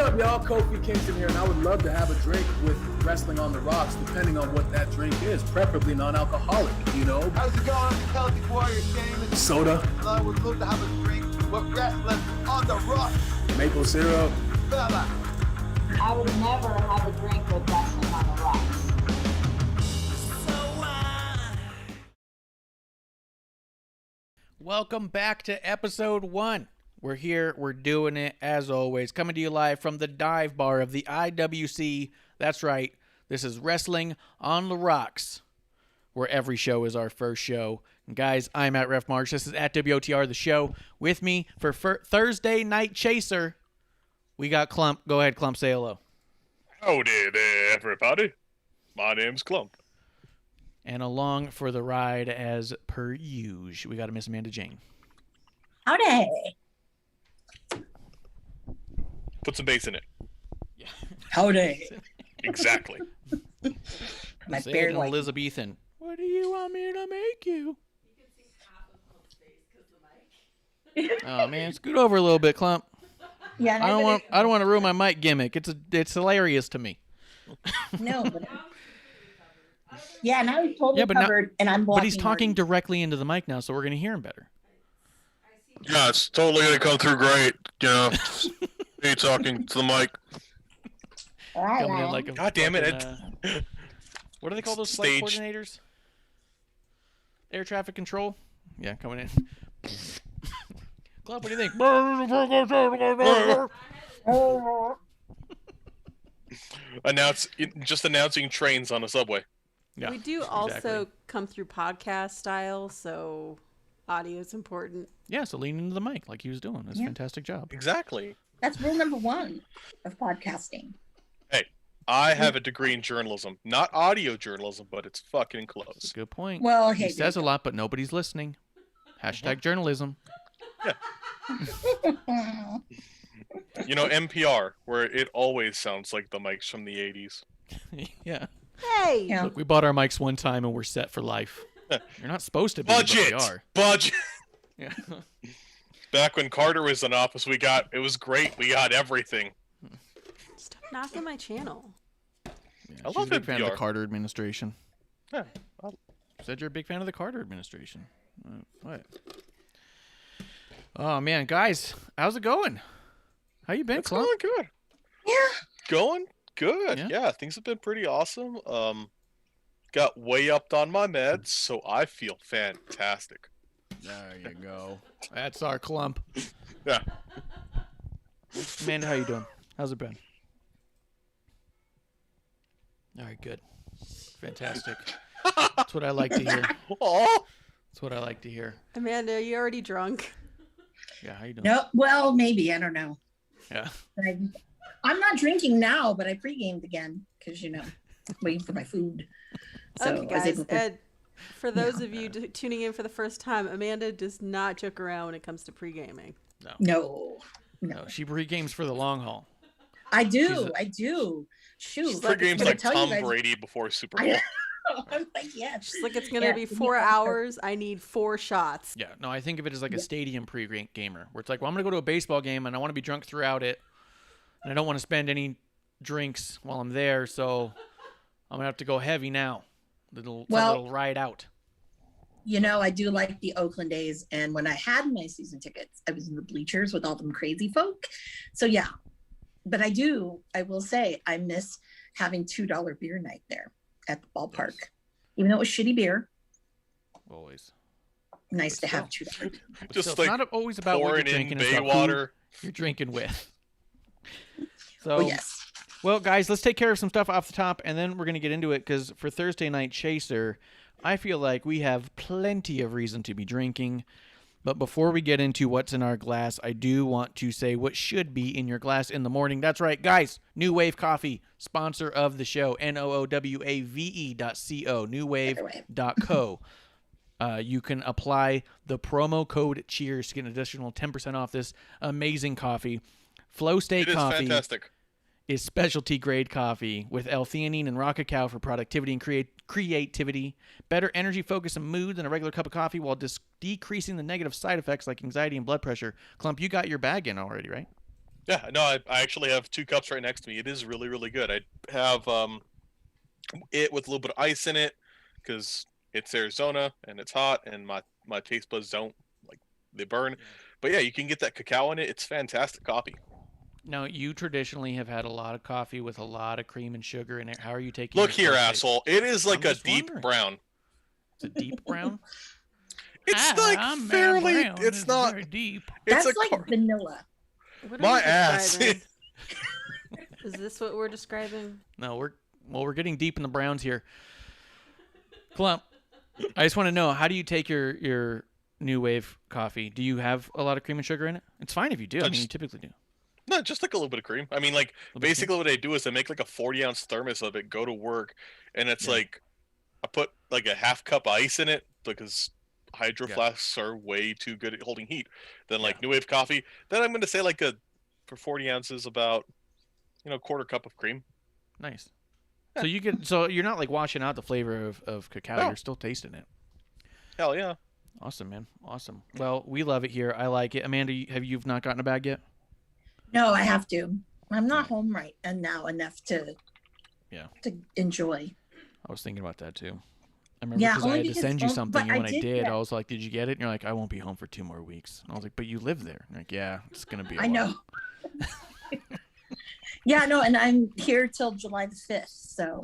up, y'all? Kofi Kingston here, and I would love to have a drink with Wrestling on the Rocks, depending on what that drink is, preferably non-alcoholic, you know? How's it going, Celtic Warrior Shane? Soda. I would love to have a drink with Wrestling on the Rocks. Maple syrup. Fella. I would never have a drink with Wrestling on the Rocks. Welcome back to episode 1. We're here, we're doing it, as always, coming to you live from the dive bar of the IWC. That's right, this is Wrestling on the Rocks, where every show is our first show. And guys, I'm at Ref Marsh. This is at WOTR, the show. With me for Thursday Night Chaser, we got Klump. Go ahead, Klump, say hello. Howdy there, everybody. My name's Klump. And along for the ride, as per usual, we got a Miss Amanda Jane. Howdy. Put some bass in it. Yeah. Howdy. Exactly. My Say beard it in like Elizabethan. What do you want me to make you? Oh man, scoot over a little bit, Klump. yeah. I don't want to ruin my mic gimmick. It's hilarious to me. No, but yeah, now he's totally covered, and I'm blocking. But he's talking Marty. directly into the mic now, so we're gonna hear him better. Yeah, it's totally going to come through great. You know, me talking to the mic. Coming in like a God damn it. fucking, what do they call those flight Stage. coordinators? Air traffic control? Yeah, coming in. Club, what do you think? Announcing trains on a subway. Yeah, We do also exactly. come through podcast style, so audio is important. Yeah, so lean into the mic like he was doing. That's a fantastic job. Exactly. That's rule number 1 of podcasting. Hey, I have a degree in journalism. Not audio journalism, but it's fucking close. Good point. Well, he hey, says a lot, but nobody's listening. Hashtag journalism. You know, NPR, where it always sounds like the mics from the 80s. Yeah. Hey! Yeah. Look, we bought our mics one time and we're set for life. You're not supposed to be, but we are. Budget! Yeah. Back when Carter was in office, it was great. We got everything. Stop knocking my channel. Yeah, I she's love a big fan of the NPR. Carter administration. Yeah. Said you're a big fan of the Carter administration. What? Oh man, guys, how's it going? How you been, It's Klump? going good. Yeah. Going good. Yeah? Yeah, things have been pretty awesome. Got way upped on my meds, so I feel fantastic. There you go. That's our Klump. Yeah. Amanda, how you doing? How's it been? All right, good. Fantastic. That's what I like to hear. Oh, That's what I like to hear. Amanda, are you already drunk? Yeah, how you doing? No, well, maybe, I don't know. Yeah. But I'm not drinking now, but I pre-gamed again because waiting for my food. So Okay, I was guys. able to- For those of you tuning in for the first time, Amanda does not joke around when it comes to pre-gaming. No, No, she pre-games for the long haul. I do. Shoot, free games I'm like gonna tell Tom you guys- Brady before Super I Bowl. know. I'm like, yes. She's like, it's going to Yeah, be give me 4 a faster. hours. I need 4 shots. Yeah, no, I think of it as like a stadium pre-gamer, where it's like, well, I'm going to go to a baseball game and I want to be drunk throughout it, and I don't want to spend any drinks while I'm there, so I'm going to have to go heavy now. Little ride out. I do like the Oakland days. And when I had my season tickets, I was in the bleachers with all them crazy folk. So yeah, but I will say I miss having $2 beer night there at the ballpark, even though it was shitty beer. Always. Nice But to have still. $2. But Just still, like it's not always about what you're pouring in drinking, it's bay about who water. you're drinking with. So, Oh yes. well, guys, let's take care of some stuff off the top, and then we're going to get into it, because for Thursday Night Chaser, I feel like we have plenty of reason to be drinking. But before we get into what's in our glass, I do want to say what should be in your glass in the morning. That's right, guys. New Wave Coffee, sponsor of the show, NOOWAVE.co, newwave.co. You can apply the promo code CHEERS to get an additional 10% off this amazing coffee. Flow State It is Coffee fantastic. is specialty grade coffee with L-theanine and raw cacao for productivity and creativity, better energy, focus, and mood than a regular cup of coffee, while decreasing the negative side effects like anxiety and blood pressure. Klump, you got your bag in already, right? Yeah, no, I actually have 2 cups right next to me. It is really, really good. I have it with a little bit of ice in it because it's Arizona and it's hot, and my taste buds don't like they burn. But yeah, you can get that cacao in it. It's fantastic coffee. Now, you traditionally have had a lot of coffee with a lot of cream and sugar in it. How are you taking Look your here, coffee? asshole. It is like I'm a just deep wondering. brown. It's a deep brown. It's like fairly. It's not. very deep. It's That's a like vanilla. What are My we ass. describing? Is this what we're describing? No, we're getting deep in the browns here. Klump, I just want to know, how do you take your new wave coffee? Do you have a lot of cream and sugar in it? It's fine if you do. I mean, you typically do. No, just like a little bit of cream. I mean, like Little bit of basically what I do is I make like a 40-ounce thermos of it, go to work, and it's like I put like a half cup ice in it because hydro flasks are way too good at holding heat. Then like New Wave coffee. Then I'm going to say like for 40 ounces about quarter cup of cream. Nice. So you're not like washing out the flavor of cacao. No. You're still tasting it. Hell yeah. Awesome, man. Awesome. Well, we love it here. I like it. Amanda, you've not gotten a bag yet? No, I have to. I'm not home right and now enough to enjoy. I was thinking about that too. I remember Yeah, because I only had to because- send you oh, something, but and when I I did did, get- I was like, "Did you get it?" And you're like, "I won't be home for 2 more weeks." And I was like, "But you live there." And like, yeah, it's gonna be. I know. Yeah, no, and I'm here till July the 5th, so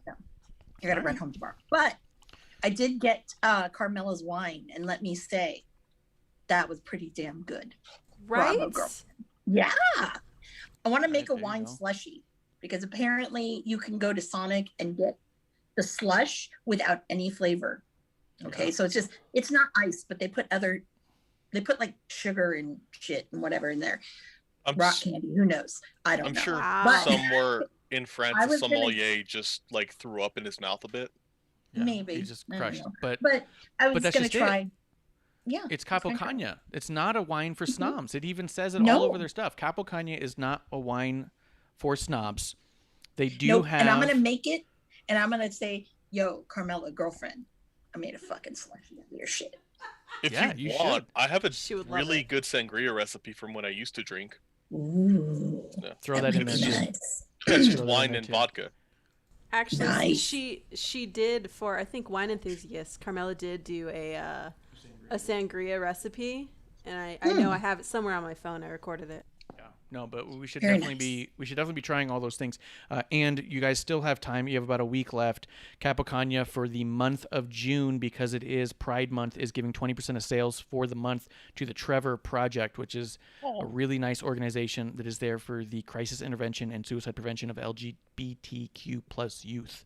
I gotta run home tomorrow. But I did get Carmela's wine, and let me say, that was pretty damn good. Right? Bravo, girl. Yeah. I want to make a there you wine go. slushy because apparently you can go to Sonic and get the slush without any flavor. Okay, so it's not ice, but they put like sugar and shit and whatever in there. Rock candy, who knows? I don't I'm know. sure Wow. somewhere in France, I the was gonna- sommelier just like threw up in his mouth a bit. Yeah, Maybe. you just I don't crushed. know. But But I was that's gonna just it. try. Yeah. it's I was gonna try. Capocagna. It's not a wine for snobs. It even says it all No. over their stuff. Capocagna is not a wine for snobs. They do Nope. have. And I'm gonna make it, and I'm gonna say, "Yo, Carmela, girlfriend, I made a fucking slushy of your shit." If Yeah, you you want, should. I have a She would love really it. good sangria recipe from when I used to drink. Ooh. Throw that in there would be too. nice. Yeah, it's just Throw that in wine there and too. vodka. Actually, Nice. she did for, I think, wine enthusiasts. Carmela did do a sangria recipe, and I know I have it somewhere on my phone. I recorded it. No, but we should Very definitely be trying all those things. And you guys still have time. You have about a week left. Capocagna for the month of June, because it is Pride Month, is giving 20% of sales for the month to the Trevor Project, which is a really nice organization that is there for the crisis intervention and suicide prevention of LGBTQ plus youth.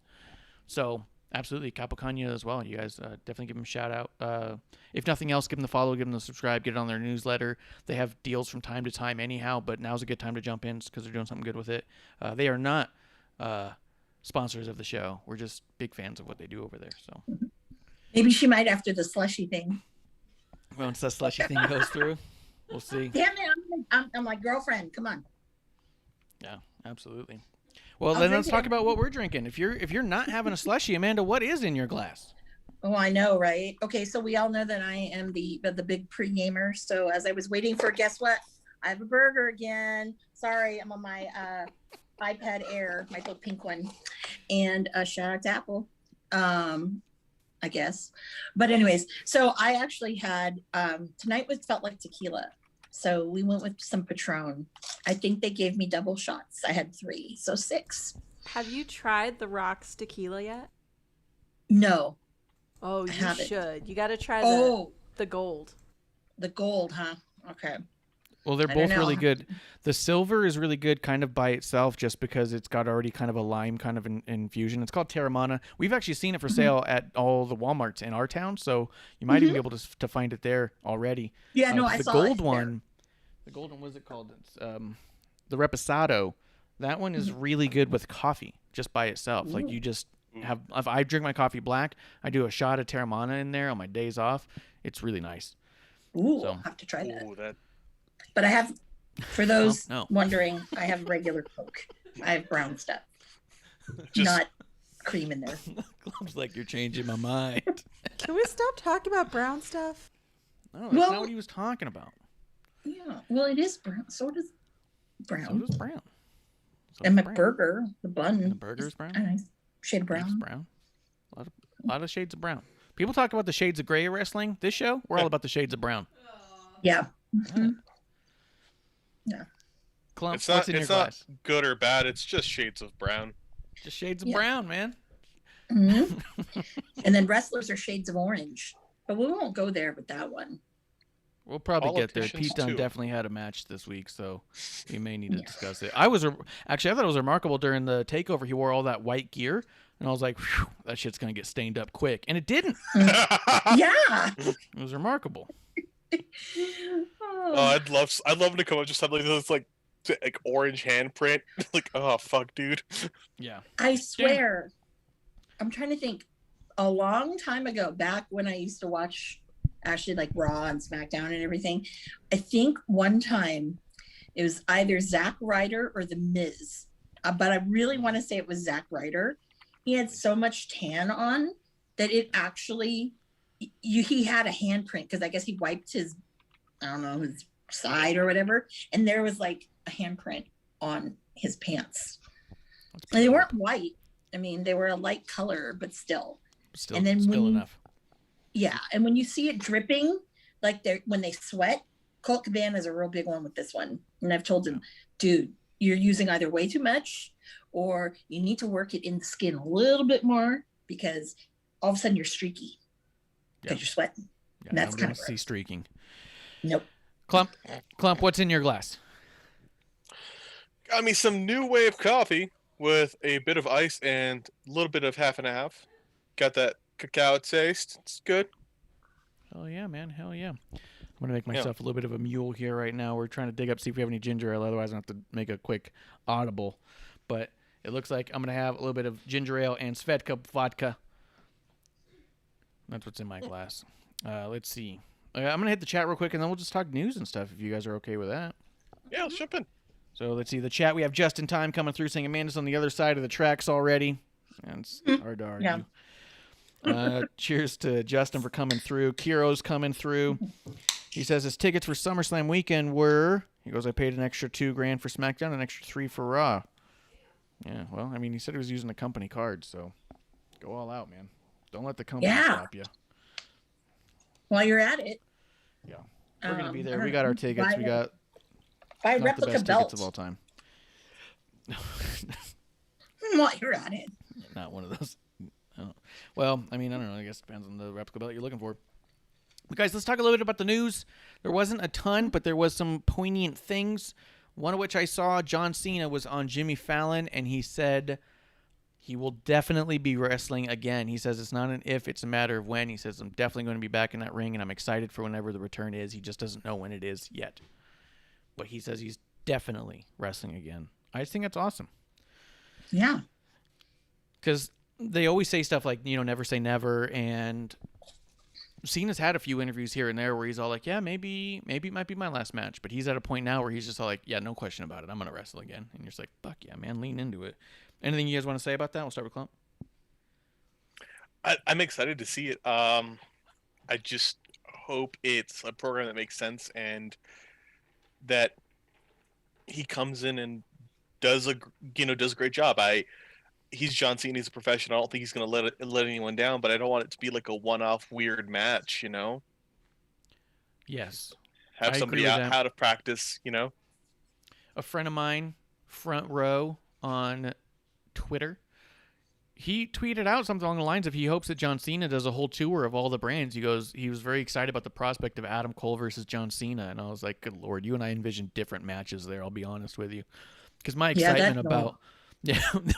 So absolutely, Capocagna as well. You guys definitely give them a shout out. If nothing else, give them the follow, give them the subscribe, get it on their newsletter. They have deals from time to time anyhow, but now's a good time to jump in because they're doing something good with it. They are not sponsors of the show. We're just big fans of what they do over there. So Maybe she might after the slushy thing. once that slushy thing goes through, we'll see. Damn it! I'm like, girlfriend, come on. Yeah, absolutely. Well, I'll then drink let's it. talk about what we're drinking. If you're not having a slushy, Amanda, what is in your glass? Oh, I know, right? Okay, so we all know that I am the big pre-gamer. So as I was waiting for, guess what? I have a burger again. Sorry, I'm on my iPad Air, my little pink one. And shout out to Apple, I guess. But anyways, so I actually had tonight felt like tequila. So we went with some Patron. I think they gave me double shots. I had 3, so 6. Have you tried the Rocks tequila yet? No. Oh, you haven't. should. You got to try Oh, the gold. the gold, huh? Okay. Well, they're I don't both really know. good. The silver is really good kind of by itself just because it's got already kind of a lime kind of infusion. It's called Terramana. We've actually seen it for sale at all the Walmarts in our town, so you might even be able to find it there already. Yeah, no, I the saw gold it one. The gold one, what is it called? It's the Reposado. That one is really good with coffee just by itself. Like you just have, if I drink my coffee black, I do a shot of Terramana in there on my days off. It's really nice. Ooh, So- I'll have to try that. Ooh, that But I have, for those no. wondering, I have regular Coke. I have brown stuff, just not cream in there. Club's like, you're changing my mind. Can we stop talking about brown stuff? No, that's Well- not what he was talking about. Yeah. Well, it is brown. So does brown. So does brown. So And does my brown. burger, the bun. And the burger's brown. A nice shade of Beef's brown. brown. A lot of shades of brown. People talk about the shades of gray of wrestling. This show, we're all about the shades of brown. Yeah. Mm-hmm. Yeah. Klump, It's what's not in your glass? good or bad. It's just shades of brown. Just shades of Yeah. brown, man. Mm-hmm. And then wrestlers are shades of orange, but we won't go there with that one. We'll probably get there. Politicians, Pete Dunne too. definitely had a match this week, so we may need to discuss it. I thought it was remarkable during the takeover. He wore all that white gear, and I was like, "Phew, that shit's gonna get stained up quick," and it didn't. Yeah. It was remarkable. Oh, I'd love him to come up just have like this like orange handprint. Like, oh fuck, dude. Yeah. I swear, I'm trying to think. A long time ago, back when I used to watch actually like Raw and SmackDown and everything, I think one time it was either Zack Ryder or The Miz, but I really want to say it was Zack Ryder. He had so much tan on that it actually he had a handprint because I guess he wiped his, I don't know, his side or whatever, and there was like a handprint on his pants. And they weren't white. I mean, they were a light color, but still. Still, And then still when- enough. Yeah, and when you see it dripping, like when they sweat, Colt Cabana is a real big one with this one. And I've told him, dude, you're using either way too much or you need to work it in the skin a little bit more because all of a sudden you're streaky because you're sweating. Yeah, And that's I'm kind gonna of see streaking. Nope. Klump, what's in your glass? Got me some new wave coffee with a bit of ice and a little bit of half and half. Got that cacao taste. It's good. Hell yeah, man. Hell yeah. I'm going to make myself a little bit of a mule here right now. We're trying to dig up, see if we have any ginger ale. Otherwise, I have to make a quick audible. But it looks like I'm going to have a little bit of ginger ale and Svedka vodka. That's what's in my glass. Let's see. I'm going to hit the chat real quick, and then we'll just talk news and stuff if you guys are okay with that. Yeah, let's jump in. So let's see. The chat, we have Just in Time coming through saying Amanda's on the other side of the tracks already. And it's hard to argue. Yeah. Cheers to Justin for coming through. Kiro's coming through. He says his tickets for SummerSlam weekend were, he goes, I paid an extra $2,000 for SmackDown, an extra $3,000 for Raw. Yeah, well, I mean, he said he was using a company card, so go all out, man. Don't let the company stop you. While you're at it. Yeah. We're going to be there. I We don't got our know. tickets. We got Buy not the replica best belts tickets of all time. while you're at it. Not one of those. Well, I mean, I don't know. I guess it depends on the replica belt you're looking for. But guys, let's talk a little bit about the news. There wasn't a ton, but there was some poignant things. One of which I saw, John Cena was on Jimmy Fallon, and he said he will definitely be wrestling again. He says it's not an if, it's a matter of when. He says, I'm definitely going to be back in that ring, and I'm excited for whenever the return is. He just doesn't know when it is yet. But he says he's definitely wrestling again. I just think that's awesome. Yeah. Because they always say stuff like, you know, never say never, and Cena's had a few interviews here and there where he's all like, yeah, maybe it might be my last match, but he's at a point now where he's just all like, yeah, no question about it, I'm going to wrestle again. And you're just like, fuck yeah, man, lean into it. Anything you guys want to say about that? We'll start with Klump. I'm excited to see it. I just hope it's a program that makes sense and that he comes in and does a great job. He's John Cena. He's a professional. I don't think he's going to let anyone down, but I don't want it to be like a one-off weird match, you know? Yes. Have I somebody agree with that. out of practice, you know? A friend of mine, Front Row on Twitter, he tweeted out something along the lines of he hopes that John Cena does a whole tour of all the brands. He goes, he was very excited about the prospect of Adam Cole versus John Cena. And I was like, good Lord, you and I envisioned different matches there. I'll be honest with you. Because my excitement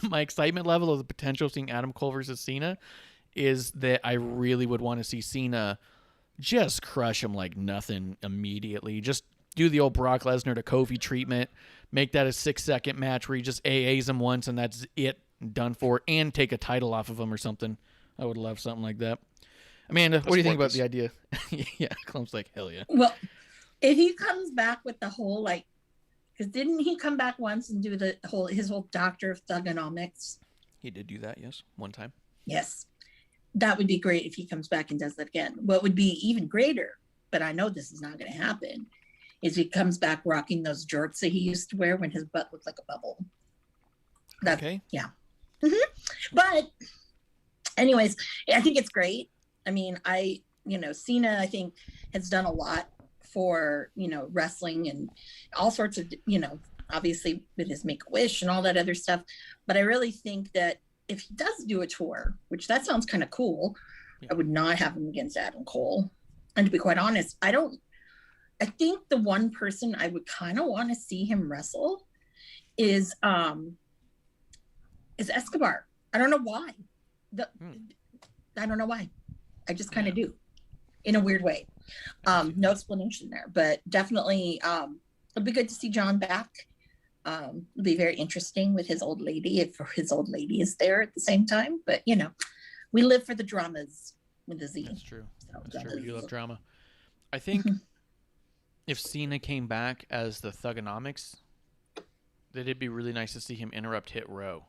my excitement level of the potential of seeing Adam Cole versus Cena is that I really would want to see Cena just crush him like nothing immediately. Just do the old Brock Lesnar to Kofi treatment, make that a 6-second match where he just AAs him once and that's it, done for, and take a title off of him or something. I would love something like that. Amanda, what do you think about the idea? Yeah, Clump's like, hell yeah. Well, if he comes back with the whole like, because didn't he come back once and do his whole Doctor of Thugonomics? He did do that, yes, one time. Yes. That would be great if he comes back and does that again. What would be even greater, but I know this is not going to happen, is he comes back rocking those jorts that he used to wear when his butt looked like a bubble. Okay. Yeah. But anyways, I think it's great. I mean, Cena, I think, has done a lot for, wrestling and all sorts of, obviously with his Make-A-Wish and all that other stuff. But I really think that if he does do a tour, which that sounds kind of cool, I would not have him against Adam Cole. And to be quite honest, I think the one person I would kind of want to see him wrestle is Escobar. I don't know why. I don't know why. I just kind of do, in a weird way. No explanation there, but definitely it'll be good to see John back. It'll be very interesting with his old lady, if his old lady is there at the same time. But we live for the dramas with the Z. That's true. So, That's true. You love drama. I think if Cena came back as the Thugonomics, that it'd be really nice to see him interrupt Hit Row.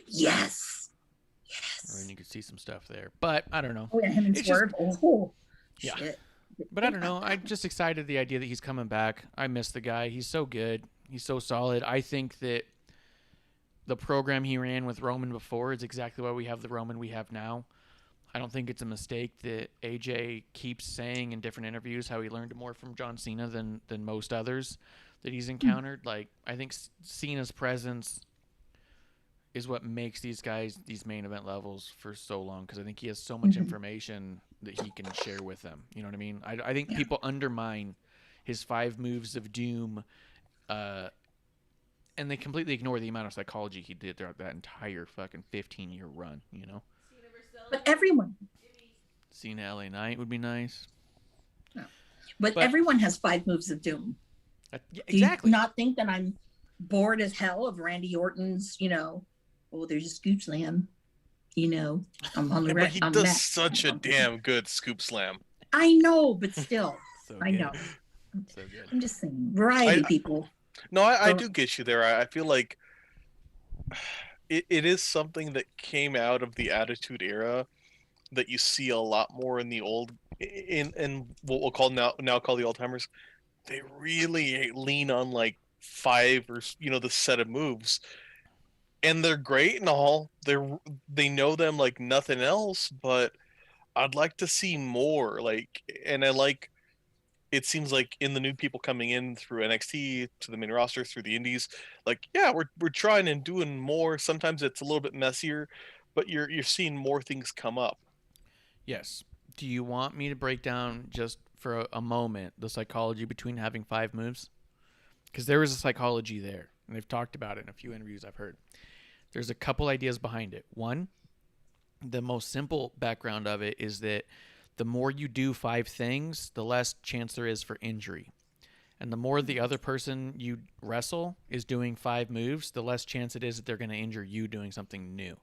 Yes. And then you could see some stuff there. But I don't know. Oh, yeah, him and Swerve. Yeah. Shit. But I don't know. I'm just excited the idea that he's coming back. I miss the guy. He's so good. He's so solid. I think that the program he ran with Roman before is exactly why we have the Roman we have now. I don't think it's a mistake that AJ keeps saying in different interviews how he learned more from John Cena than most others that he's encountered. Like, I think Cena's presence is what makes these guys these main event levels for so long, because I think he has so much information that he can share with them. You know what I mean? I think people undermine his 5 moves of doom, and they completely ignore the amount of psychology he did throughout that entire fucking 15-year run, But everyone. Cena LA Knight would be nice. No. But everyone has 5 moves of doom. Yeah, exactly. Do you not think that I'm bored as hell of Randy Orton's, there's a scoop slam, I'm on the But he does such a damn good scoop slam. I know, but still, So I good. know. So good. I'm just saying, variety people. No, I do get you there. I feel like it is something that came out of the Attitude Era that you see a lot more in the old, in what we'll call now call the old timers. They really lean on like 5 or the set of moves, and they're great and all. They know them like nothing else, but I'd like to see more. It seems like in the new people coming in through NXT to the main roster through the indies, we're trying and doing more. Sometimes it's a little bit messier, but you're seeing more things come up. Yes. Do you want me to break down just for a moment the psychology between having 5 moves? Because there is a psychology there, and they've talked about it in a few interviews I've heard. There's a couple ideas behind it. One, the most simple background of it is that the more you do 5 things, the less chance there is for injury. And the more the other person you wrestle is doing 5 moves, the less chance it is that they're going to injure you doing something new.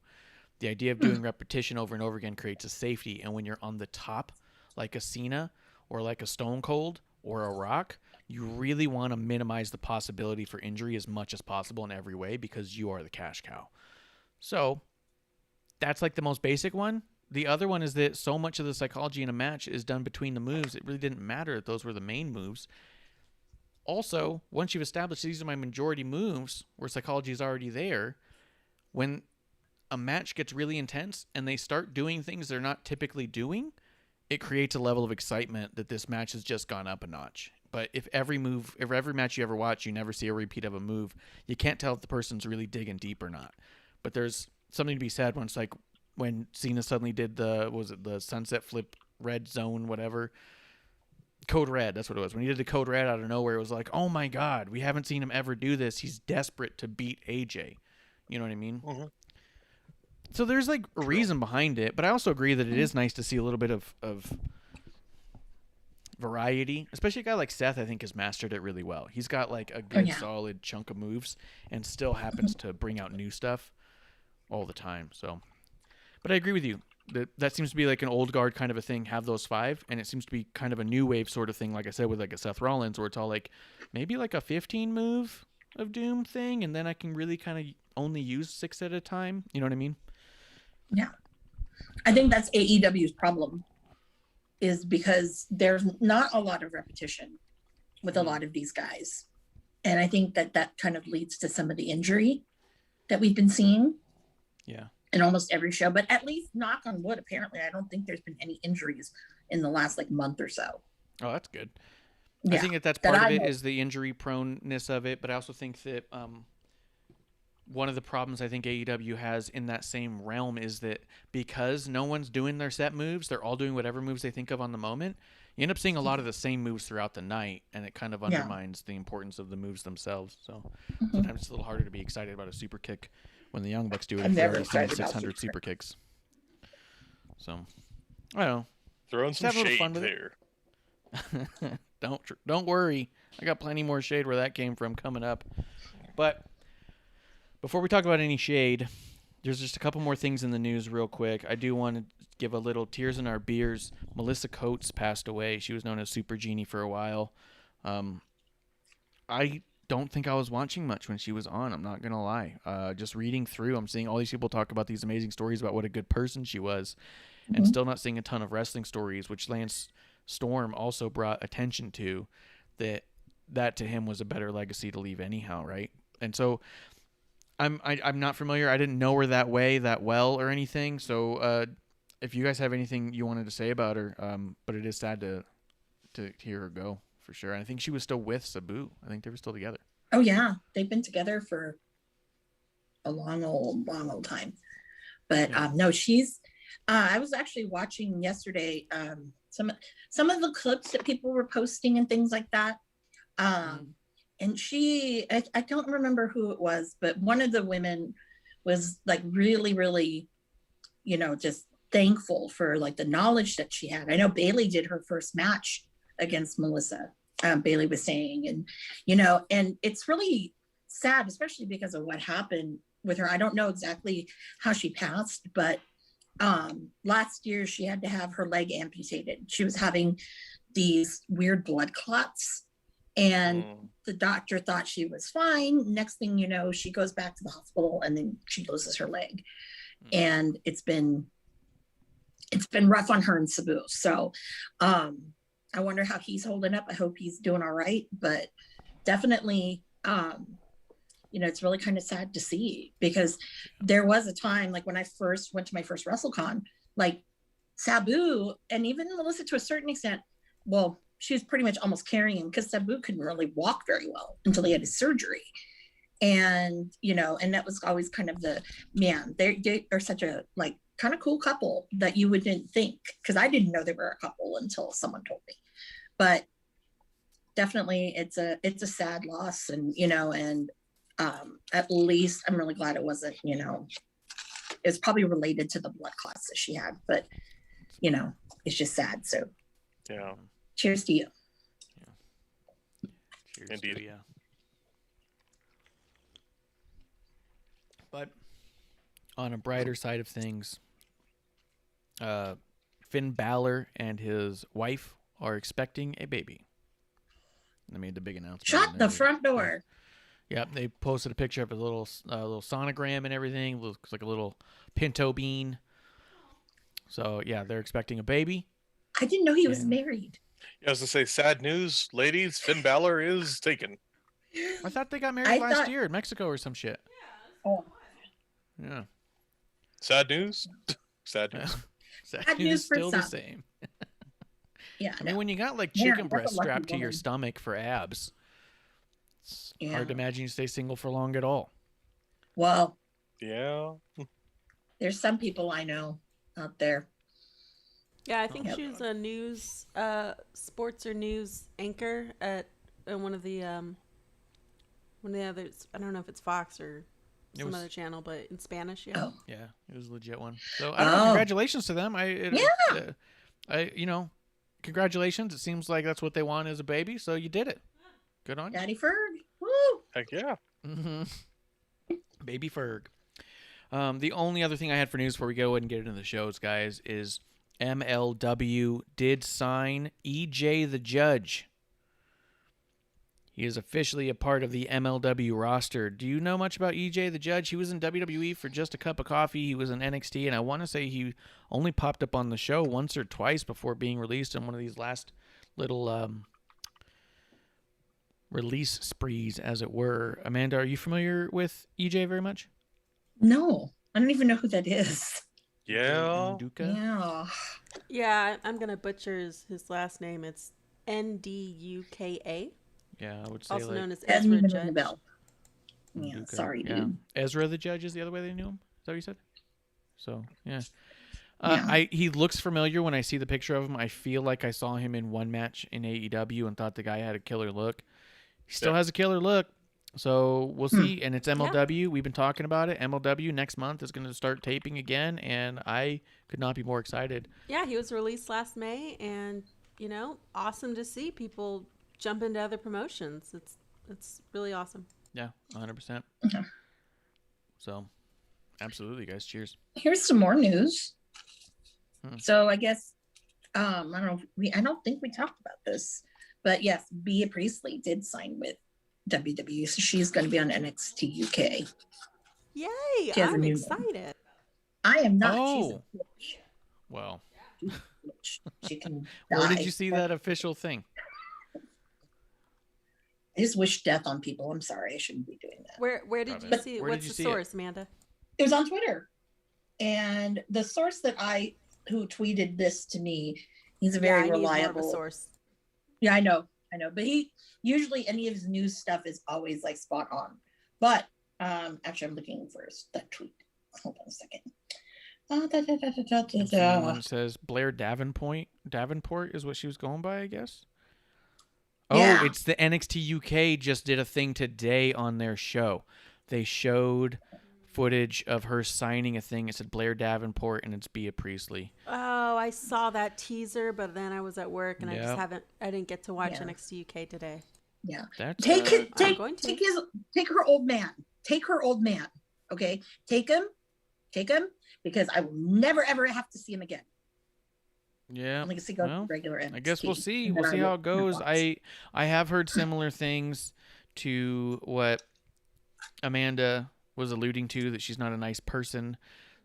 The idea of doing repetition over and over again creates a safety. And when you're on the top, like a Cena or like a Stone Cold or a Rock, you really want to minimize the possibility for injury as much as possible in every way, because you are the cash cow. So that's like the most basic one. The other one is that so much of the psychology in a match is done between the moves, it really didn't matter that those were the main moves. Also, once you've established these are my majority moves, where psychology is already there, when a match gets really intense and they start doing things they're not typically doing, it creates a level of excitement that this match has just gone up a notch. But if every match you ever watch, you never see a repeat of a move, you can't tell if the person's really digging deep or not. But there's something to be said when Cena suddenly did the sunset flip red zone, whatever. Code Red, that's what it was. When he did the Code Red out of nowhere, it was like, oh my God, we haven't seen him ever do this. He's desperate to beat AJ. You know what I mean? Mm-hmm. So there's a reason behind it, but I also agree that it is nice to see a little bit of variety, especially a guy like Seth. I think has mastered it really well. He's got a good solid chunk of moves and still happens to bring out new stuff all the time. So, but I agree with you that seems to be like an old guard kind of a thing. Have those 5, and it seems to be kind of a new wave sort of thing. Like I said, with a Seth Rollins, where it's all maybe a 15 move of Doom thing, and then I can really kind of only use 6 at a time. You know what I mean? Yeah. I think that's AEW's problem, is because there's not a lot of repetition with a lot of these guys. And I think that kind of leads to some of the injury that we've been seeing. Yeah. In almost every show, but at least knock on wood, apparently, I don't think there's been any injuries in the last like month or so. Oh, that's good. Yeah, I think that's part of it is the injury proneness of it, but I also think that one of the problems I think AEW has in that same realm is that because no one's doing their set moves, they're all doing whatever moves they think of on the moment. You end up seeing a lot of the same moves throughout the night, and it kind of undermines the importance of the moves themselves. So sometimes it's a little harder to be excited about a super kick when the Young Bucks do it. I'm if they're never already seeing excited about 600 super super kicks. So I don't know. Throwing some Have a little shade fun with there. Don't worry. I got plenty more shade where that came from coming up. But before we talk about any shade, there's just a couple more things in the news real quick. I do want to give a little tears in our beers. Melissa Coates passed away. She was known as Super Genie for a while. I don't think I was watching much when she was on. I'm not going to lie. Just reading through, I'm seeing all these people talk about these amazing stories about what a good person she was, and still not seeing a ton of wrestling stories, which Lance Storm also brought attention to, that to him was a better legacy to leave anyhow, right? And so I'm not familiar. I didn't know her that well or anything. So if you guys have anything you wanted to say about her, but it is sad to hear her go for sure. And I think she was still with Sabu. I think they were still together. Oh yeah, they've been together for a long old time. But no, she's. I was actually watching yesterday some of the clips that people were posting and things like that. And I don't remember who it was, but one of the women was like really, really, just thankful for like the knowledge that she had. I know Bailey did her first match against Melissa. Bailey was saying, and it's really sad, especially because of what happened with her. I don't know exactly how she passed, but last year she had to have her leg amputated. She was having these weird blood clots, and the doctor thought she was fine. Next thing you know, she goes back to the hospital and then she loses her leg. And it's been rough on her and Sabu. So I wonder how he's holding up. I hope he's doing all right, but definitely it's really kind of sad to see, because there was a time, like when I first went to my first WrestleCon, like Sabu and even Melissa to a certain extent, well, she was pretty much almost carrying him, because Sabu couldn't really walk very well until he had his surgery. And, and that was always kind of they are such a like kind of cool couple that you wouldn't think, because I didn't know they were a couple until someone told me. But definitely it's a sad loss, and, at least I'm really glad it wasn't, it's probably related to the blood clots that she had, but, it's just sad. So yeah. Cheers to you. Yeah. Cheers. Indeed. To you. But on a brighter side of things, Finn Balor and his wife are expecting a baby. They made the big announcement. Shut the front door. Yeah, they posted a picture of a little sonogram and everything. It looks like a little pinto bean. So yeah, they're expecting a baby. I didn't know he was married. Yeah, I was to say, sad news, ladies. Finn Balor is taken. I thought they got married last year in Mexico or some shit. Oh. Yeah. Sad news. Sad news. Sad news still the same. Yeah. I mean, when you got like chicken breast strapped to your stomach for abs, it's hard to imagine you stay single for long at all. Well. Yeah. There's some people I know out there. Yeah, I think she was a news, sports or news anchor at one of the others. I don't know if it's Fox or some other channel, but in Spanish, yeah. Oh. Yeah, it was a legit one. So I don't know. Congratulations to them. Congratulations. It seems like that's what they want as a baby. So you did it. Good on you. Daddy Ferg. Woo! Heck yeah. Mm-hmm. Baby Ferg. The only other thing I had for news before we go and get into the shows, guys, is MLW did sign EJ the Judge. He is officially a part of the MLW roster. Do you know much about EJ the Judge? He was in WWE for just a cup of coffee. He was in NXT, and I want to say he only popped up on the show once or twice before being released in one of these last little release sprees, as it were. Amanda, are you familiar with EJ very much? No, I don't even know who that is. Yeah. Nduka? Yeah. Yeah, I'm gonna butcher his last name. It's Nduka, Yeah, I would say also like known as Doesn't Ezra even ring the Judge. bell. Yeah, Nduka. sorry, Yeah. dude. Ezra the Judge is the other way they knew him. Is that what you said? So yeah. Yeah. He looks familiar when I see the picture of him. I feel like I saw him in one match in AEW and thought the guy had a killer look. He still has a killer look. So we'll see. And it's MLW. We've been talking about it. MLW next month is going to start taping again, and I could not be more excited. Yeah, he was released last May, and awesome to see people jump into other promotions. It's really awesome. Yeah, 100%. Okay. So, absolutely, guys. Cheers. Here's some more news. So I guess I don't think we talked about this, but yes, Bea Priestley did sign with WWE, so she's going to be on NXT UK. Yay! She has a I'm new excited. I am not. Oh. She's a bitch. Well, She can where did die. you see that official thing? I just wish death on people. I'm sorry, I shouldn't be doing that. Where did you see it? Where did What's you the see source, Amanda? It was on Twitter, and the source who tweeted this to me, he's a very I need more of a reliable source. Yeah, I know, but he usually any of his news stuff is always like spot on. But actually, I'm looking for that tweet. Hold on a second. Someone says Blair Davenport is what she was going by, I guess. Oh, Yeah. it's the NXT UK just did a thing today on their show. They showed footage of her signing a thing. It said Blair Davenport, and it's Bea Priestley. Oh, I saw that teaser, but then I was at work and Yep. I didn't get to watch Yeah. NXT UK today. Yeah, That's take going to. take her old man. Take her old man. Okay, take him, because I will never ever have to see him again. yeah. I'm going to go well, regular NXT. I guess we'll see. and We'll then see I how will it goes. watch. I have heard similar things to what Amanda was alluding to, that she's not a nice person.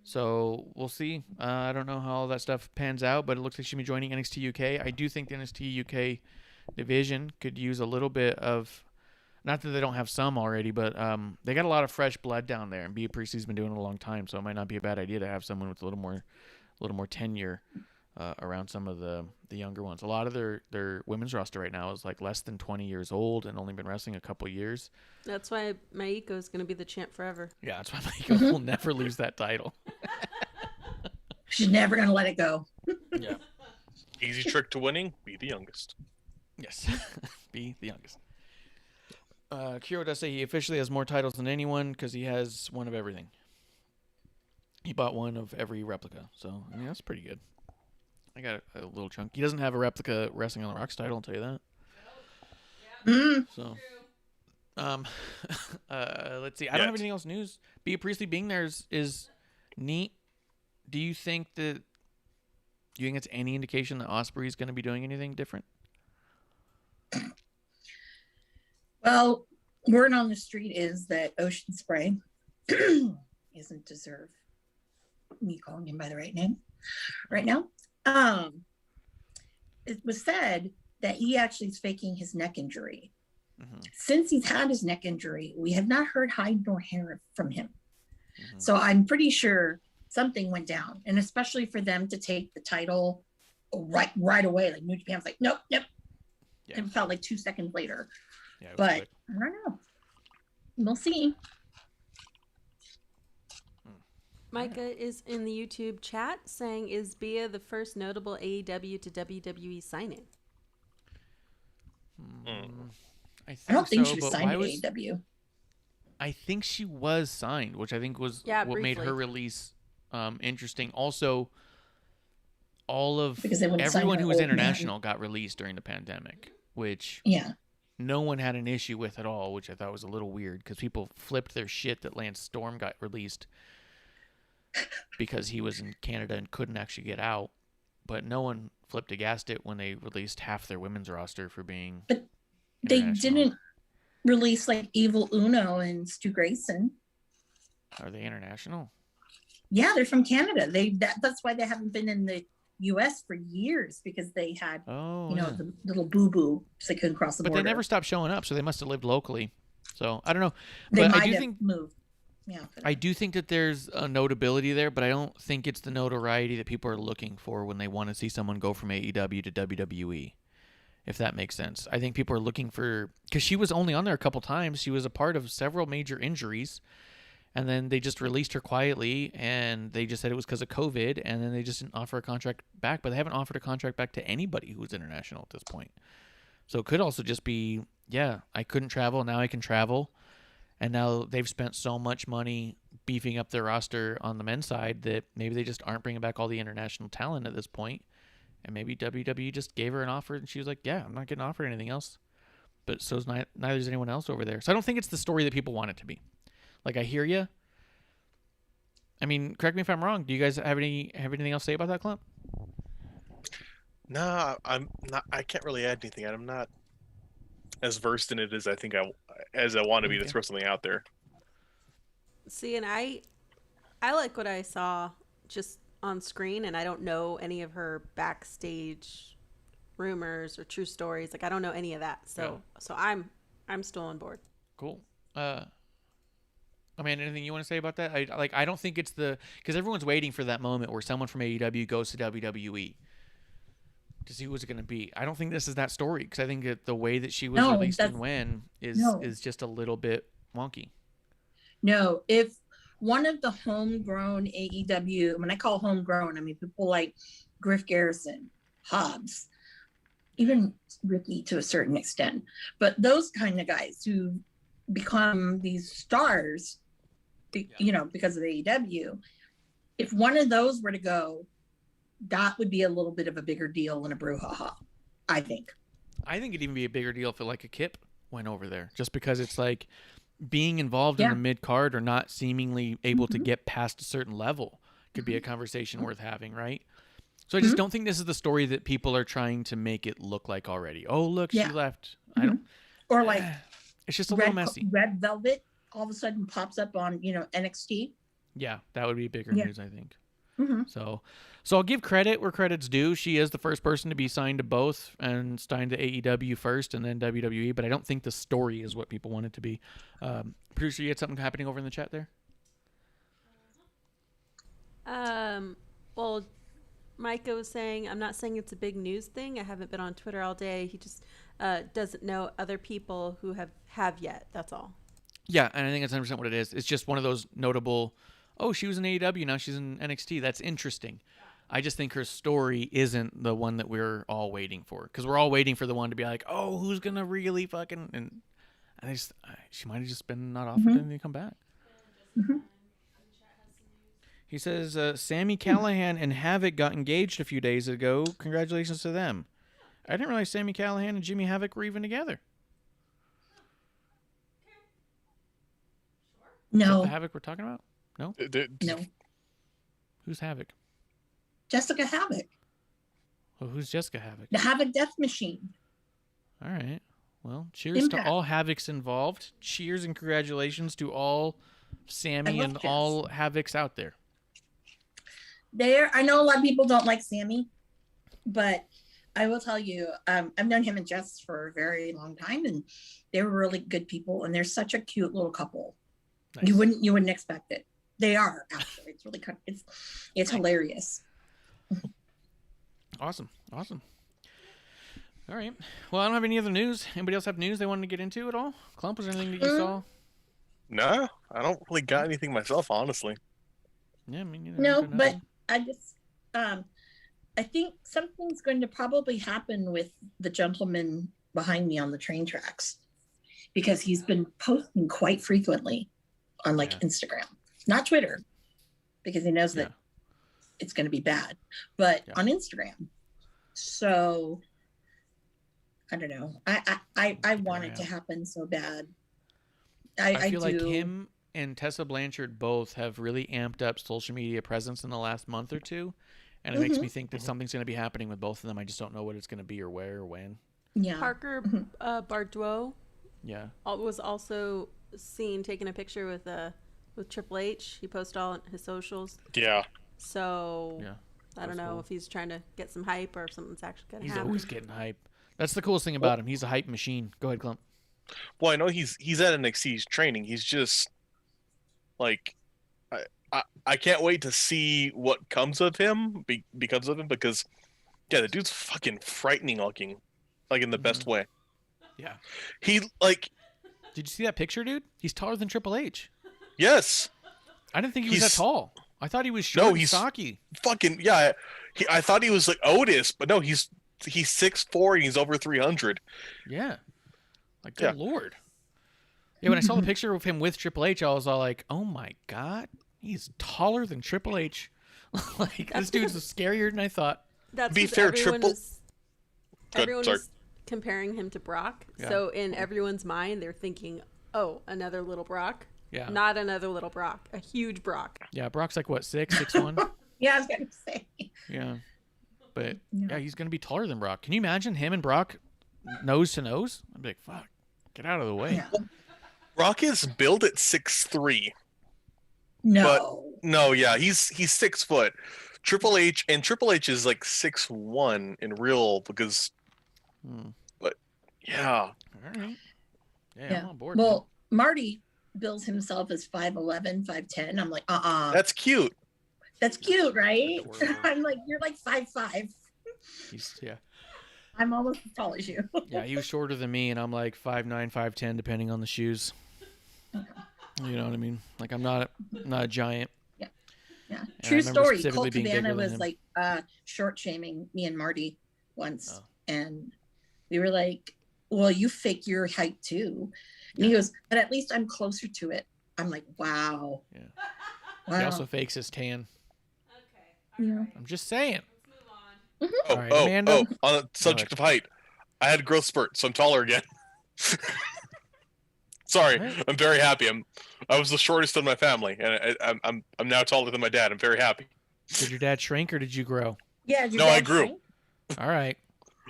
So we'll see. I don't know how all that stuff pans out, but it looks like she'll be joining NXT UK. I do think the NXT UK division could use a little bit of, not that they don't have some already, but they got a lot of fresh blood down there, and Bea Priestley's been doing it a long time, so it might not be a bad idea to have someone with a little more tenure around some of the younger ones. A lot of their women's roster right now is like less than 20 years old and only been wrestling a couple years. That's why Maiko is going to be the champ forever. Yeah, that's why Maiko will never lose that title. She's never going to let it go. Yeah. Easy trick to winning: be the youngest. Yes. Be the youngest. Kiro does say he officially has more titles than anyone because he has one of everything. He bought one of every replica, so I mean that's pretty good. I got a little chunk. He doesn't have a replica Wrestling on the Rocks title, I'll tell you that. So, let's see. I don't have anything else news. Bea Priestley being there is neat. Do you think it's any indication that Ospreay's going to be doing anything different? Well, word on the street is that Ocean Spray isn't deserve me calling him by the right name right now. It was said that he actually is faking his neck injury. Mm-hmm. Since he's had his neck injury, we have not heard hide nor hair from him. Mm-hmm. So I'm pretty sure something went down, and especially for them to take the title right away, like New Japan's like, nope. Yeah. It felt like 2 seconds later. Yeah, it was But quick. I don't know. We'll see. Micah is in the YouTube chat saying, is Bea the first notable AEW to WWE signing? I don't think she was but signed why to was- AEW. I think she was signed, which I think was Yeah, what made briefly. her release interesting. Also, all of Because they wouldn't sign everyone her who was old man. international got released during the pandemic, which Yeah. no one had an issue with at all, which I thought was a little weird because people flipped their shit that Lance Storm got released because he was in Canada and couldn't actually get out. But no one flipped against it when they released half their women's roster for being But they international. didn't release like Evil Uno and Stu Grayson. Are they international? Yeah, they're from Canada. That's why they haven't been in the U.S. for years because they had, Oh, the little boo-boo, so they couldn't cross the but border. they never stopped showing up, so they must have lived locally. So I don't know. They But might I do have think moved. Yeah. I do think that there's a notability there, but I don't think it's the notoriety that people are looking for when they want to see someone go from AEW to WWE, if that makes sense. I think people are looking for, because she was only on there a couple times. She was a part of several major injuries, and then they just released her quietly, and they just said it was because of COVID, and then they just didn't offer a contract back, but they haven't offered a contract back to anybody who's international at this point. So it could also just be, yeah, I couldn't travel, now I can travel. And now they've spent so much money beefing up their roster on the men's side that maybe they just aren't bringing back all the international talent at this point. And maybe WWE just gave her an offer and she was like, yeah, I'm not getting offered anything else. But so's neither is anyone else over there. So I don't think it's the story that people want it to be. Like, I hear you. I mean, correct me if I'm wrong. Do you guys have anything else to say about that, Klump? No, I'm not. I can't really add anything. I'm not as versed in it as I think I want to be to throw something out there. See, and I like what I saw just on screen, and I don't know any of her backstage rumors or true stories. Like, I don't know any of that. So I'm still on board. Cool. Amanda, anything you want to say about that? I don't think it's because everyone's waiting for that moment where someone from AEW goes to WWE to see who's it going to be. I don't think this is that story, because I think that the way that she was released and when is just a little bit wonky. No, if one of the homegrown AEW, when I call homegrown, I mean people like Griff Garrison, Hobbs, even Ricky to a certain extent, but those kind of guys who become these stars, because of AEW, if one of those were to go, that would be a little bit of a bigger deal and a brouhaha, I think. I think it'd even be a bigger deal if like a Kip went over there, just because it's like being involved in the mid card or not seemingly able to get past a certain level could be a conversation worth having, right? So I just don't think this is the story that people are trying to make it look like already. Oh, look, she left. I don't. Or like it's just a little messy. Red Velvet all of a sudden pops up on NXT. Yeah, that would be bigger news, I think. So I'll give credit where credit's due. She is the first person to be signed to both, and signed to AEW first and then WWE, but I don't think the story is what people want it to be. Producer, you had something happening over in the chat there? Well, Micah was saying, I'm not saying it's a big news thing. I haven't been on Twitter all day. He just doesn't know other people who have yet. That's all. Yeah, and I think that's 100% what it is. It's just one of those notable, oh, she was in AEW, now she's in NXT. That's interesting. I just think her story isn't the one that we're all waiting for, because we're all waiting for the one to be like, oh, who's going to really fucking... And she might have just been not offered anything to come back. He says, Sami Callihan and Havoc got engaged a few days ago. Congratulations to them. I didn't realize Sami Callihan and Jimmy Havoc were even together. No. Is that the Havoc we're talking about? No? No. Who's Havoc? Jessica Havoc. Well, who's Jessica Havoc? The Havoc Death Machine. All right. Well, cheers to all Havocs involved. Cheers and congratulations to all Sami and all Havocs out there. I know a lot of people don't like Sami, but I will tell you, I've known him and Jess for a very long time, and they were really good people, and they're such a cute little couple. Nice. You wouldn't expect it. They are, actually. It's really it's hilarious. Awesome. All right. Well, I don't have any other news. Anybody else have news they wanted to get into at all? Klump, was there anything that you saw? No, I don't really got anything myself, honestly. Yeah, me neither. No, but I just, I think something's going to probably happen with the gentleman behind me on the train tracks, because he's been posting quite frequently on Instagram, not Twitter, because he knows that it's going to be bad, but on Instagram. So I don't know. I want it to happen so bad. I feel like him and Tessa Blanchard both have really amped up social media presence in the last month or two, and it makes me think that something's going to be happening with both of them. I just don't know what it's going to be or where or when. Yeah. Parker Bardot was also seen taking a picture with Triple H. He posted all on his socials. Yeah. So I don't know if he's trying to get some hype or if something's actually going to He's happen. always getting hype. That's the coolest thing about him. He's a hype machine. Go ahead, Klump. Well, I know he's at NXT. He's training. He's just like, I can't wait to see what comes of him because of him. Because yeah, the dude's fucking frightening looking, like in the best way. Yeah. He like. Did you see that picture, dude? He's taller than Triple H. Yes. I didn't think he was that tall. I thought he was short No, and he's stocky. Fucking yeah. I thought he was like Otis, but no, he's 6'4" and he's over 300. Yeah. Like, good Lord. Yeah, when I saw the picture of him with Triple H, I was all like, oh my God, he's taller than Triple H. Like, this dude's scarier than I thought. That's Be 'cause fair, everyone is comparing him to Brock. Yeah. So in everyone's mind, they're thinking, oh, another little Brock. Yeah. Not another little Brock. A huge Brock. Yeah, Brock's like, what, 6'1"? Yeah, I was gonna say. Yeah. But, yeah, he's going to be taller than Brock. Can you imagine him and Brock nose to nose? I'd be like, fuck, get out of the way. Yeah. Brock is billed at 6'3". No. No, yeah, he's 6 foot. Triple H is like 6'1" in real because, but yeah. All right. Yeah, I'm on board. Well, Marty bills himself as 5'11", 5'10". I'm like, That's cute. That's cute, right? Adorable. I'm like, you're like 5'5". Yeah. I'm almost as tall as you. Yeah, he was shorter than me, and I'm like 5'9", 5'10", depending on the shoes. You know what I mean? Like, I'm not a giant. Yeah. And I True remember story. specifically Colt being bigger Cabana than was him. like short shaming me and Marty once. And we were like, well, you fake your height too. And he goes, but at least I'm closer to it. I'm like, wow. Yeah. Wow. He also fakes his tan. Yeah. I'm just saying. Oh, All right, Amanda? On the subject of height, I had a growth spurt, so I'm taller again. Sorry, Right. I'm very happy. I was the shortest in my family, and I'm now taller than my dad. I'm very happy. Did your dad shrink or did you grow? Yeah. No, I grew. All right.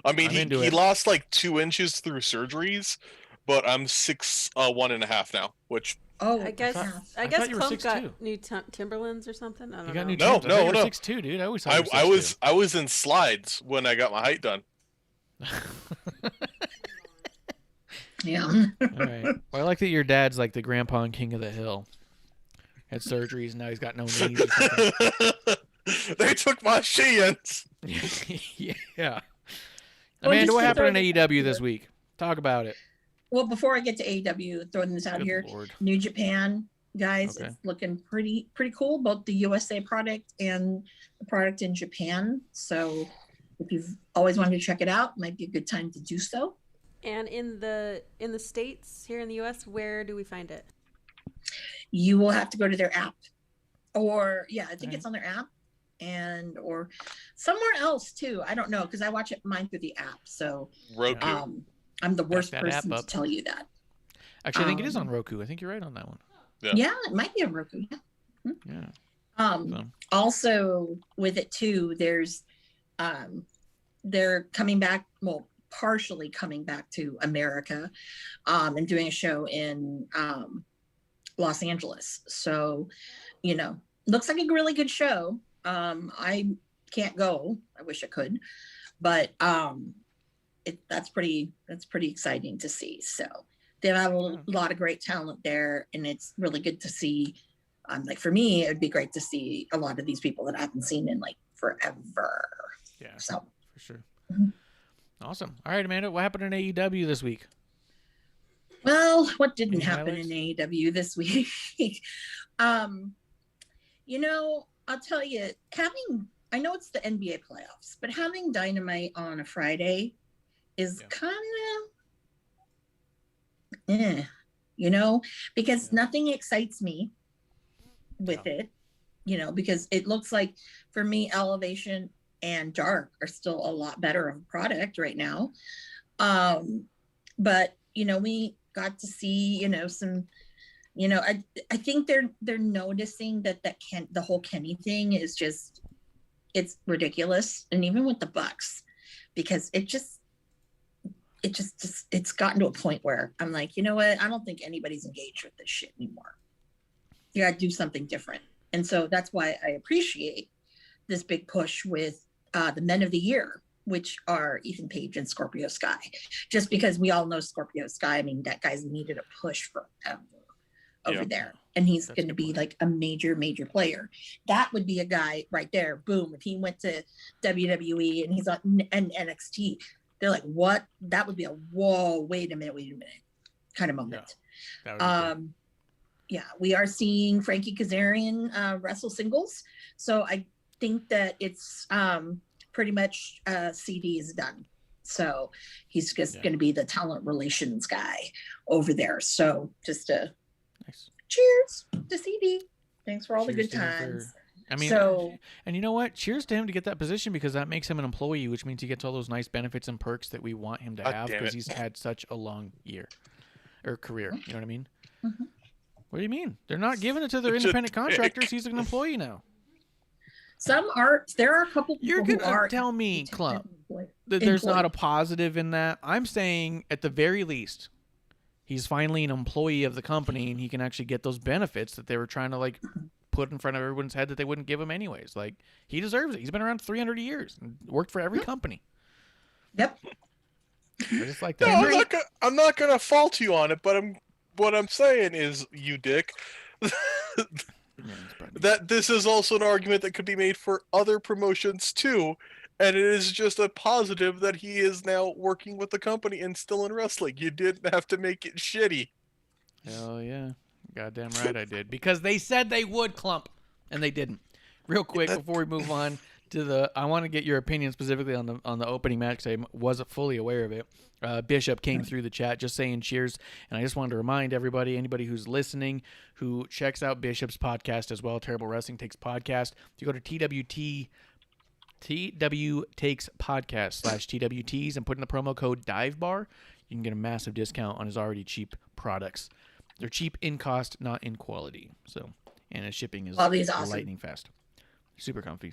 I mean, I'm into he it. lost like 2 inches through surgeries, but I'm 1.5 now, which Oh, I guess I thought you were Klump 6'2". got new Timberlands or something. I don't You got know. new No, Timbs. I thought you were no. 6'2", dude. I always thought you were I 6'2". I was in slides when I got my height done. Yeah. All right. Well, I like that your dad's like the grandpa and king of the hill. Had surgeries and now he's got no knees or something. They took my shins. Yeah. Well, Amanda, just what to happened throw in this out AEW this here. week? Talk about it. Well, before I get to AEW, throwing this out Good here, Lord. New Japan, guys, Okay. it's looking pretty cool, both the USA product and the product in Japan. So if you've always wanted to check it out, might be a good time to do so. And in the States, here in the US, where do we find it? You will have to go to their app, or I think Right. it's on their app, and or somewhere else too. I don't know because I watch mine through the app. So Roku. I'm the worst that app person to up. tell you that. Actually, I think it is on Roku. I think you're right on that one. Yeah, it might be on Roku. Yeah. Yeah. So, Also with it too, there's they're coming back, well, partially coming back to America, and doing a show in Los Angeles. So, looks like a really good show. I can't go. I wish I could, but that's pretty exciting to see. So they have a lot of great talent there, and it's really good to see. Like for me, it'd be great to see a lot of these people that I haven't seen in like forever. yeah, So for sure. Mhm. Awesome. All right, Amanda, what happened in AEW this week? well, what didn't Any happen highlights? in AEW this week? I'll tell you, I know it's the NBA playoffs, but having Dynamite on a Friday is kind of, because nothing excites me with it, because it looks like for me, Elevation and Dark are still a lot better of a product right now. But, we got to see, some, I think they're noticing that the whole Kenny thing is just, it's ridiculous. And even with the Bucks, because it's gotten to a point where I'm like, you know what? I don't think anybody's engaged with this shit anymore. You got to do something different. And so that's why I appreciate this big push with the Men of the Year, which are Ethan Page and Scorpio Sky. Just because we all know Scorpio Sky, I mean, that guy's needed a push forever over there. And he's going to be like a major, major player. That would be a guy right there. Boom. If he went to WWE and he's on NXT, they're like, what? That would be a, whoa, wait a minute kind of moment. Yeah, we are seeing Frankie Kazarian wrestle singles. So I think that it's pretty much CD is done. So he's just going to be the talent relations guy over there. So just a cheers to CD. Thanks for all the good times. I mean, and you know what? Cheers to him to get that position, because that makes him an employee, which means he gets all those nice benefits and perks that we want him to have, because he's had such a long year or career. You know what I mean? Mm-hmm. What do you mean? They're not giving it to their independent contractors. He's an employee now. Some are. There are a couple people You're who gonna are tell me, Klump, that there's not a positive in that. I'm saying at the very least, he's finally an employee of the company, and he can actually get those benefits that they were trying to like put in front of everyone's head that they wouldn't give him anyways. Like, he deserves it. He's been around 300 years and worked for every company. Yep. I just like that. No, I'm not gonna fault you on it, but what I'm saying is, you dick, that this is also an argument that could be made for other promotions too, and it is just a positive that he is now working with the company and still in wrestling. You didn't have to make it shitty. Hell yeah. Goddamn right I did. Because they said they would, Klump, and they didn't. Real quick, before we move on to I want to get your opinion specifically on the opening match, because I wasn't fully aware of it. Bishop came through the chat just saying cheers, and I just wanted to remind anybody who's listening, who checks out Bishop's podcast as well, Terrible Wrestling Takes Podcast, if you go to TW Takes Podcast /TWTs and put in the promo code DIVEBAR, you can get a massive discount on his already cheap products. They're cheap in cost, not in quality. So, and his shipping is awesome. Lightning fast. Super comfy.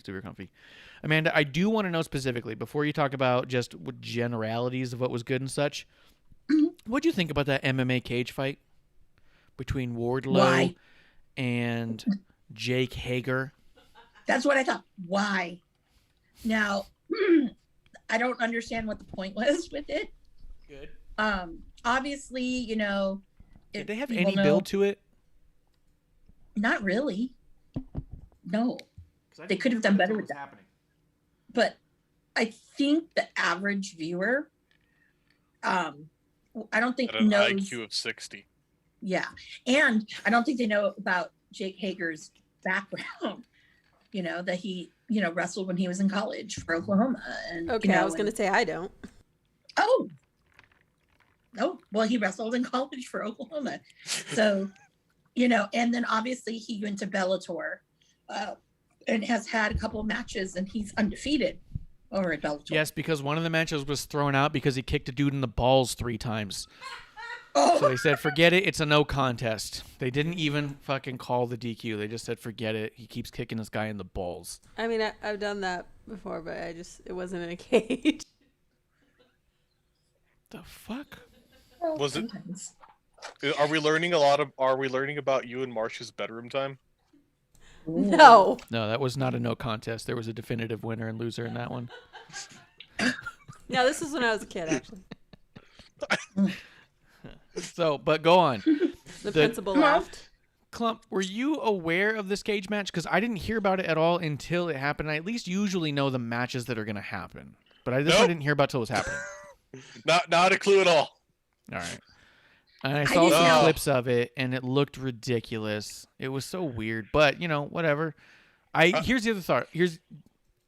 Amanda, I do want to know specifically, before you talk about just generalities of what was good and such, what do you think about that MMA cage fight between Wardlow and Jake Hager? That's what I thought. Why? Now, I don't understand what the point was with it. Good. Obviously, you know. Did they have any build to it? Not really. No. They could have done better with that. Happening. But I think the average viewer, I don't think At an knows. IQ of 60. Yeah. And I don't think they know about Jake Hager's background, you know, that he, you know, wrestled when he was in college for Oklahoma. And, Okay, you know, I was going to say I don't. Oh, well, he wrestled in college for Oklahoma. So, you know, and then obviously he went to Bellator and has had a couple of matches, and he's undefeated over at Bellator. Yes, because one of the matches was thrown out because he kicked a dude in the balls 3 times. Oh. So they said, forget it, it's a no contest. They didn't even fucking call the DQ. They just said, forget it. He keeps kicking this guy in the balls. I mean, I've done that before, but it wasn't in a cage. The fuck? Well, Was sometimes. Are we learning about you and Marsh's bedroom time? No. No, that was not a no contest. There was a definitive winner and loser in that one. No, this was when I was a kid, actually. So, but go on. The principal laughed. Klump, were you aware of this cage match? Because I didn't hear about it at all until it happened. I at least usually know the matches that are going to happen. But I didn't hear about it until it was happening. Not a clue at all. All right. And I saw some clips of it, and it looked ridiculous. It was so weird. But, you know, whatever. Here's the other thought. Here's,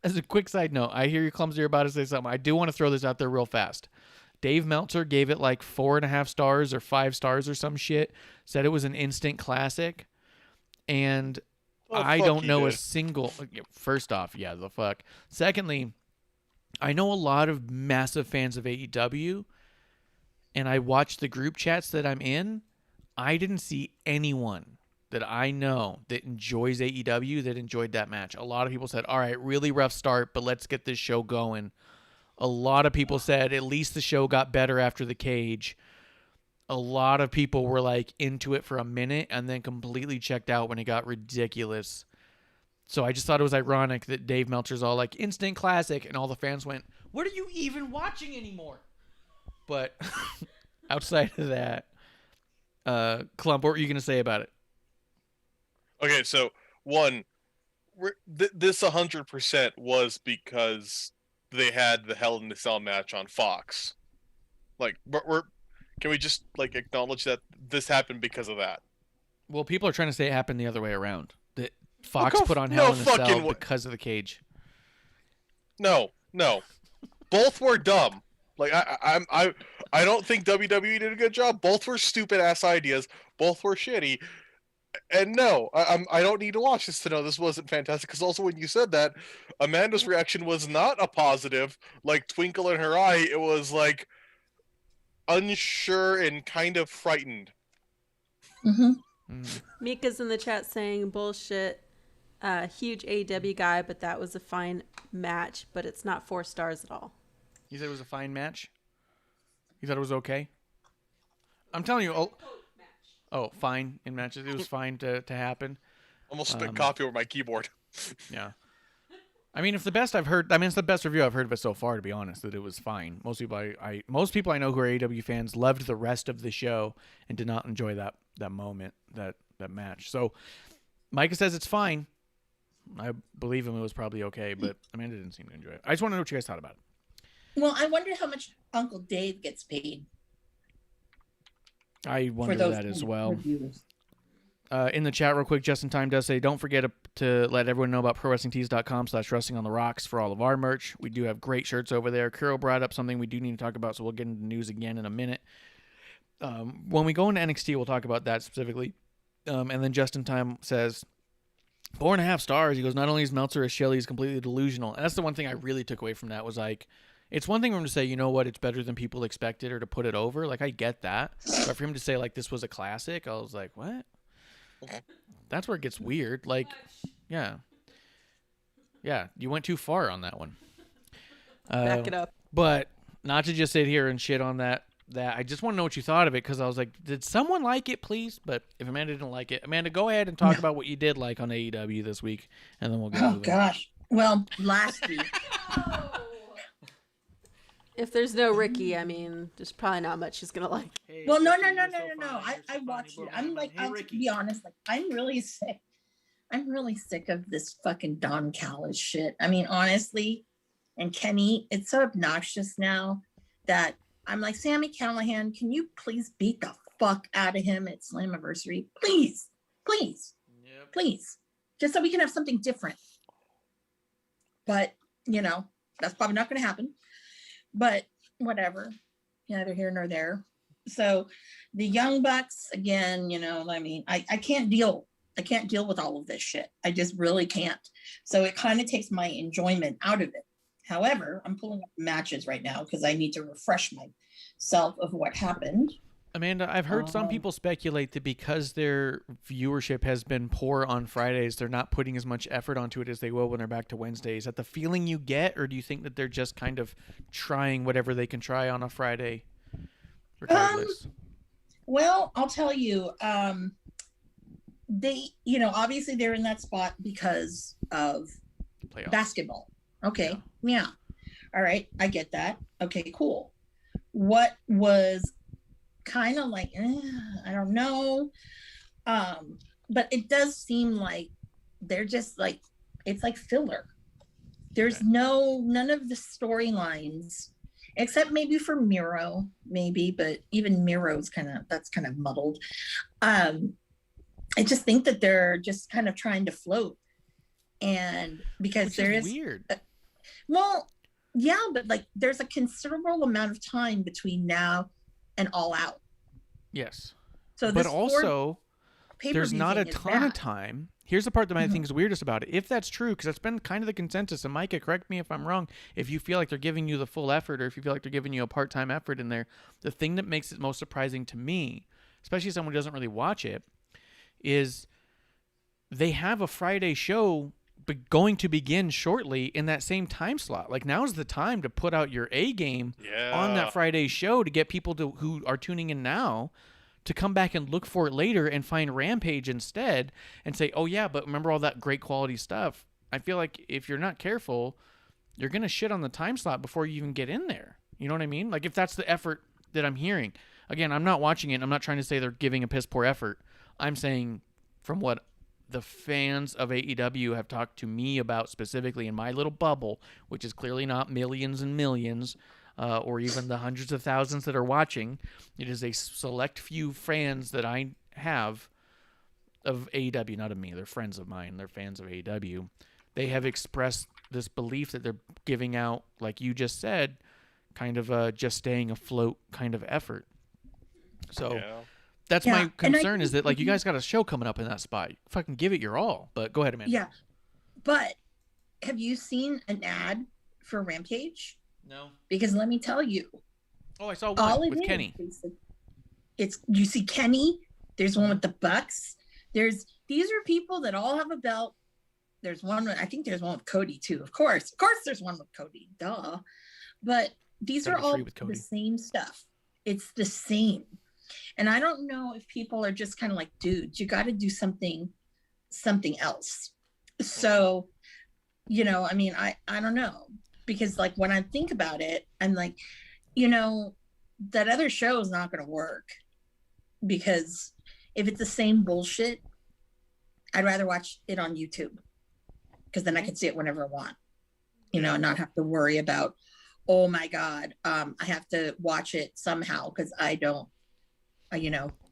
as a quick side note, I hear you're clumsy, you're about to say something. I do want to throw this out there real fast. Dave Meltzer gave it like 4.5 stars or 5 stars or some shit. Said it was an instant classic. And I don't know a single... First off, yeah, the fuck. Secondly, I know a lot of massive fans of AEW, and I watch the group chats that I'm in. I didn't see anyone that I know that enjoys AEW that enjoyed that match. A lot of people said, all right, really rough start, but let's get this show going. A lot of people said at least the show got better after the cage. A lot of people were like into it for a minute and then completely checked out when it got ridiculous. So I just thought it was ironic that Dave Meltzer's all like instant classic, and all the fans went, "What are you even watching anymore?" But outside of that, Klump, what were you going to say about it? Okay, so one, this 100% was because they had the Hell in a Cell match on Fox. Like, can we just like acknowledge that this happened because of that? Well, people are trying to say it happened the other way around. That Fox put on Hell in a Cell because of the cage. No. Both were dumb. Like I don't think WWE did a good job. Both were stupid ass ideas. Both were shitty. And no, I don't need to watch this to know this wasn't fantastic. Because also when you said that, Amanda's reaction was not a positive, like twinkle in her eye. It was like unsure and kind of frightened. Mika's in the chat saying bullshit. Huge AEW guy, but that was a fine match, but it's not 4 stars at all. You said it was a fine match? You thought it was okay? I'm telling you. Oh, fine in matches. It was fine to happen. Almost spit coffee over my keyboard. Yeah. I mean, it's the best I've heard. I mean, it's the best review I've heard of it so far, to be honest, that it was fine. Most people I know who are AEW fans loved the rest of the show and did not enjoy that moment, that match. So Micah says it's fine. I believe him. It was probably okay, but Amanda didn't seem to enjoy it. I just want to know what you guys thought about it. Well, I wonder how much Uncle Dave gets paid. I wonder that as well. In the chat real quick, Just in Time does say, don't forget to let everyone know about ProWrestlingTees.com/Wrestling on the Rocks for all of our merch. We do have great shirts over there. Kuro brought up something we do need to talk about, so we'll get into the news again in a minute. When we go into NXT, we'll talk about that specifically. And then Just in Time says, 4.5 stars. He goes, not only is Meltzer a shill, he's completely delusional. And that's the one thing I really took away from that was like, it's one thing for him to say, you know what, it's better than people expected, or to put it over. Like, I get that. But for him to say, like, this was a classic, I was like, what? That's where it gets weird. Like, yeah. Yeah, you went too far on that one. Back it up. But not to just sit here and shit on that. I just want to know what you thought of it, because I was like, did someone like it, please? But if Amanda didn't like it, Amanda, go ahead and talk about what you did like on AEW this week, and then we'll go. Oh, gosh. Well, last week. If there's no Ricky, I mean, there's probably not much she's gonna like. Hey, Well, no. Ricky, I watched it. I'm like, to be honest, like, I'm really sick. I'm really sick of this fucking Don Callis shit. I mean, honestly, and Kenny, it's so obnoxious now that I'm like, Sammy Callahan, can you please beat the fuck out of him at Slammiversary? Please, just so we can have something different. But, that's probably not going to happen. But whatever, neither here nor there. So the Young Bucks, again, I mean, I can't deal with all of this shit. I just really can't. So it kind of takes my enjoyment out of it. However, I'm pulling up matches right now because I need to refresh myself of what happened. Amanda, I've heard some people speculate that because their viewership has been poor on Fridays, they're not putting as much effort onto it as they will when they're back to Wednesdays. Is that the feeling you get, or do you think that they're just kind of trying whatever they can try on a Friday regardless? Well, I'll tell you, they, obviously they're in that spot because of Playoffs. Basketball. Okay. Yeah. All right. I get that. Okay, cool. What was kind of like, I don't know. But it does seem like they're just like, it's like filler. There's none of the storylines, except maybe for Miro, but even Miro's that's kind of muddled. I just think that they're just kind of trying to float. And because there is weird. Well, yeah, but like there's a considerable amount of time between now and All Out. Yes. So but also, there's not a thing is ton of bad. time. Here's the part that I think is weirdest about it. If that's true, because that's been kind of the consensus, and Micah, correct me if I'm wrong, if you feel like they're giving you the full effort, or if you feel like they're giving you a part-time effort in there, the thing that makes it most surprising to me, especially someone who doesn't really watch it, is they have a Friday show going to begin shortly in that same time slot. Like, now's the time to put out your A game on that Friday show to get people who are tuning in now to come back and look for it later and find Rampage instead and say, oh yeah, but remember all that great quality stuff. I feel like if you're not careful, you're going to shit on the time slot before you even get in there. You know what I mean? Like if that's the effort that I'm hearing. Again, I'm not watching it. I'm not trying to say they're giving a piss poor effort. I'm saying from what the fans of AEW have talked to me about specifically in my little bubble, which is clearly not millions and millions, or even the hundreds of thousands that are watching. It is a select few fans that I have of AEW, not of me. They're friends of mine. They're fans of AEW. They have expressed this belief that they're giving out, like you just said, kind of a just staying afloat kind of effort. So that's my concern is that, like, you guys got a show coming up in that spot. Fucking give it your all. But go ahead, Amanda. Yeah. But have you seen an ad for Rampage? No. Because let me tell you. Oh, I saw one with Kenny. It's you see Kenny. There's one with the Bucks. These are people that all have a belt. There's one. I think there's one with Cody too. Of course, there's one with Cody. Duh. But these are all the same stuff. It's the same. And I don't know if people are just kind of like, dude, you got to do something else. So, I mean, I don't know, because like when I think about it, I'm like, that other show is not going to work, because if it's the same bullshit, I'd rather watch it on YouTube, because then I can see it whenever I want, and not have to worry about, oh my God, I have to watch it somehow because I don't,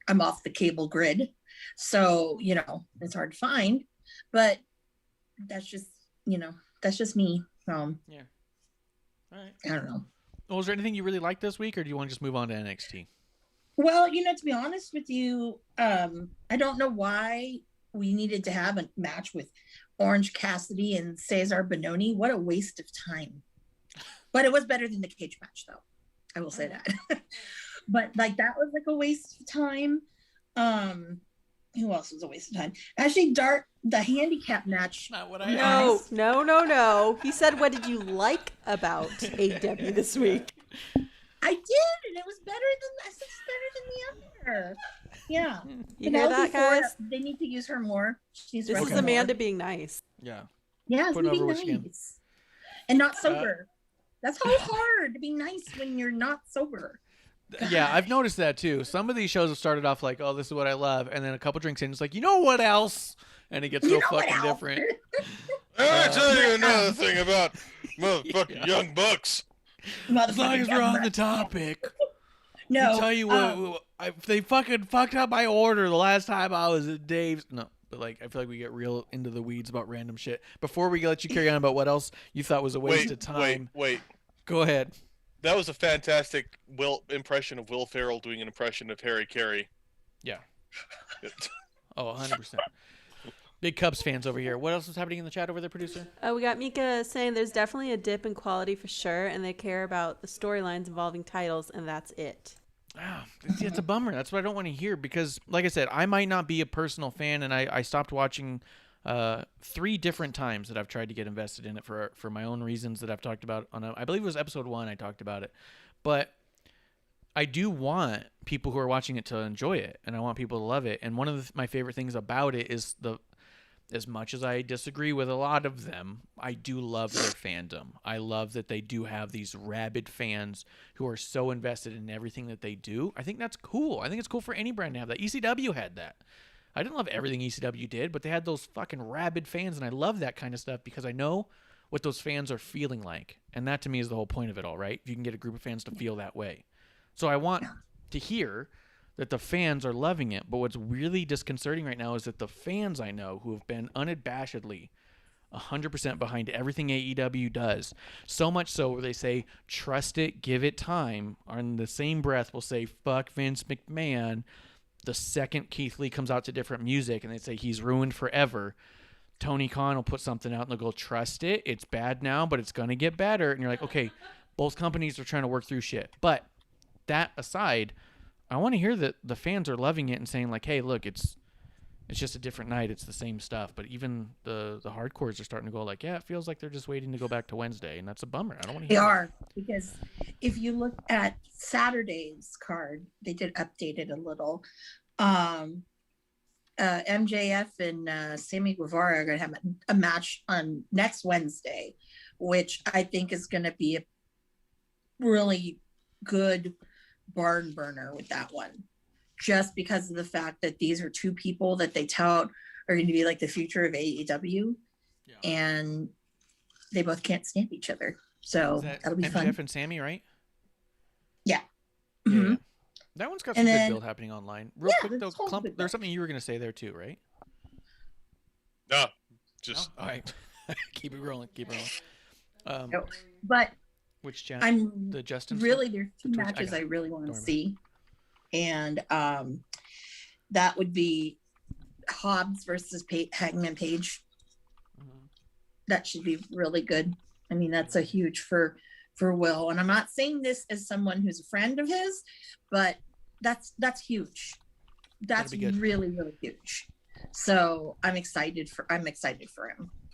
I'm off the cable grid. So, it's hard to find, but that's just me. Yeah. All right. I don't know. Well, was there anything you really liked this week, or do you want to just move on to NXT? Well, to be honest with you, I don't know why we needed to have a match with Orange Cassidy and Cesar Bononi. What a waste of time. But it was better than the cage match, though. I will say that. But like that was like a waste of time. Who else was a waste of time? Actually, the handicap match. Not what I asked. No. He said, "What did you like about AEW this week?" I did, and it was better than the other. Yeah. You hear that, guys? They need to use her more. This is Amanda being nice. Yeah. Yeah, being nice. And not sober. That's how hard to be nice when you're not sober. God. Yeah, I've noticed that too. Some of these shows have started off like, oh, this is what I love. And then a couple drinks in, it's like, what else? And it gets so fucking different. I'll tell you another thing about motherfucking Young Bucks. As long as we're on the topic. No. I'll tell you what, they fucking fucked up my order the last time I was at Dave's. No, but like, I feel like we get real into the weeds about random shit. Before we let you carry on about what else you thought was a waste of time. Wait. Go ahead. That was a fantastic impression of Will Ferrell doing an impression of Harry Carey. Yeah. Oh, 100%. Big Cubs fans over here. What else is happening in the chat over there, producer? We got Mika saying there's definitely a dip in quality for sure, and they care about the storylines involving titles, and that's it. Wow, it's a bummer. That's what I don't want to hear, because, like I said, I might not be a personal fan, and I stopped watching 3 different times that I've tried to get invested in it for my own reasons that I've talked about I believe it was episode 1 I talked about it. But I do want people who are watching it to enjoy it, and I want people to love it. And one of my favorite things about it is as much as I disagree with a lot of them, I do love their fandom. I love that they do have these rabid fans who are so invested in everything that they do. I think that's cool. I think it's cool for any brand to have that. ECW had that. I didn't love everything ECW did, but they had those fucking rabid fans, and I love that kind of stuff because I know what those fans are feeling like. And that, to me, is the whole point of it all, right? If you can get a group of fans to feel that way. So I want to hear that the fans are loving it, but what's really disconcerting right now is that the fans I know who have been unabashedly 100% behind everything AEW does, so much so where they say, trust it, give it time, or in the same breath will say, fuck Vince McMahon, the second Keith Lee comes out to different music and they say he's ruined forever. Tony Khan will put something out and they'll go, trust it, it's bad now, but it's going to get better. And you're like, okay, both companies are trying to work through shit. But that aside, I want to hear that the fans are loving it and saying like, hey, look, it's It's just a different night. It's the same stuff. But even the hardcores are starting to go like, yeah, it feels like they're just waiting to go back to Wednesday, and that's a bummer. I don't want to They hear are, because if you look at Saturday's card, they did update it a little. MJF and Sammy Guevara are going to have a match on next Wednesday, which I think is going to be a really good barn burner with that one, just because of the fact that these are two people that they tout are going to be like the future of AEW, and they both can't stand each other. So that'll be MJF fun. and Sammy, right? Yeah. Yeah, Mhm. yeah. That one's got some And good then- build happening online. Real Yeah, quick though, it's totally Klump, good there's build. something you were gonna say there too, right? No, just All right. Keep it rolling. Keep it rolling. No. But Which channel? I'm The Justin really, there's two Twitch- I matches got I it. really want to Don't worry see. And that would be Hobbs versus Hangman Page. Mhm. That should be really good. I mean, that's a huge for Will. And I'm not saying this as someone who's a friend of his, but that's huge. That's be good. really, really huge. So I'm excited for him,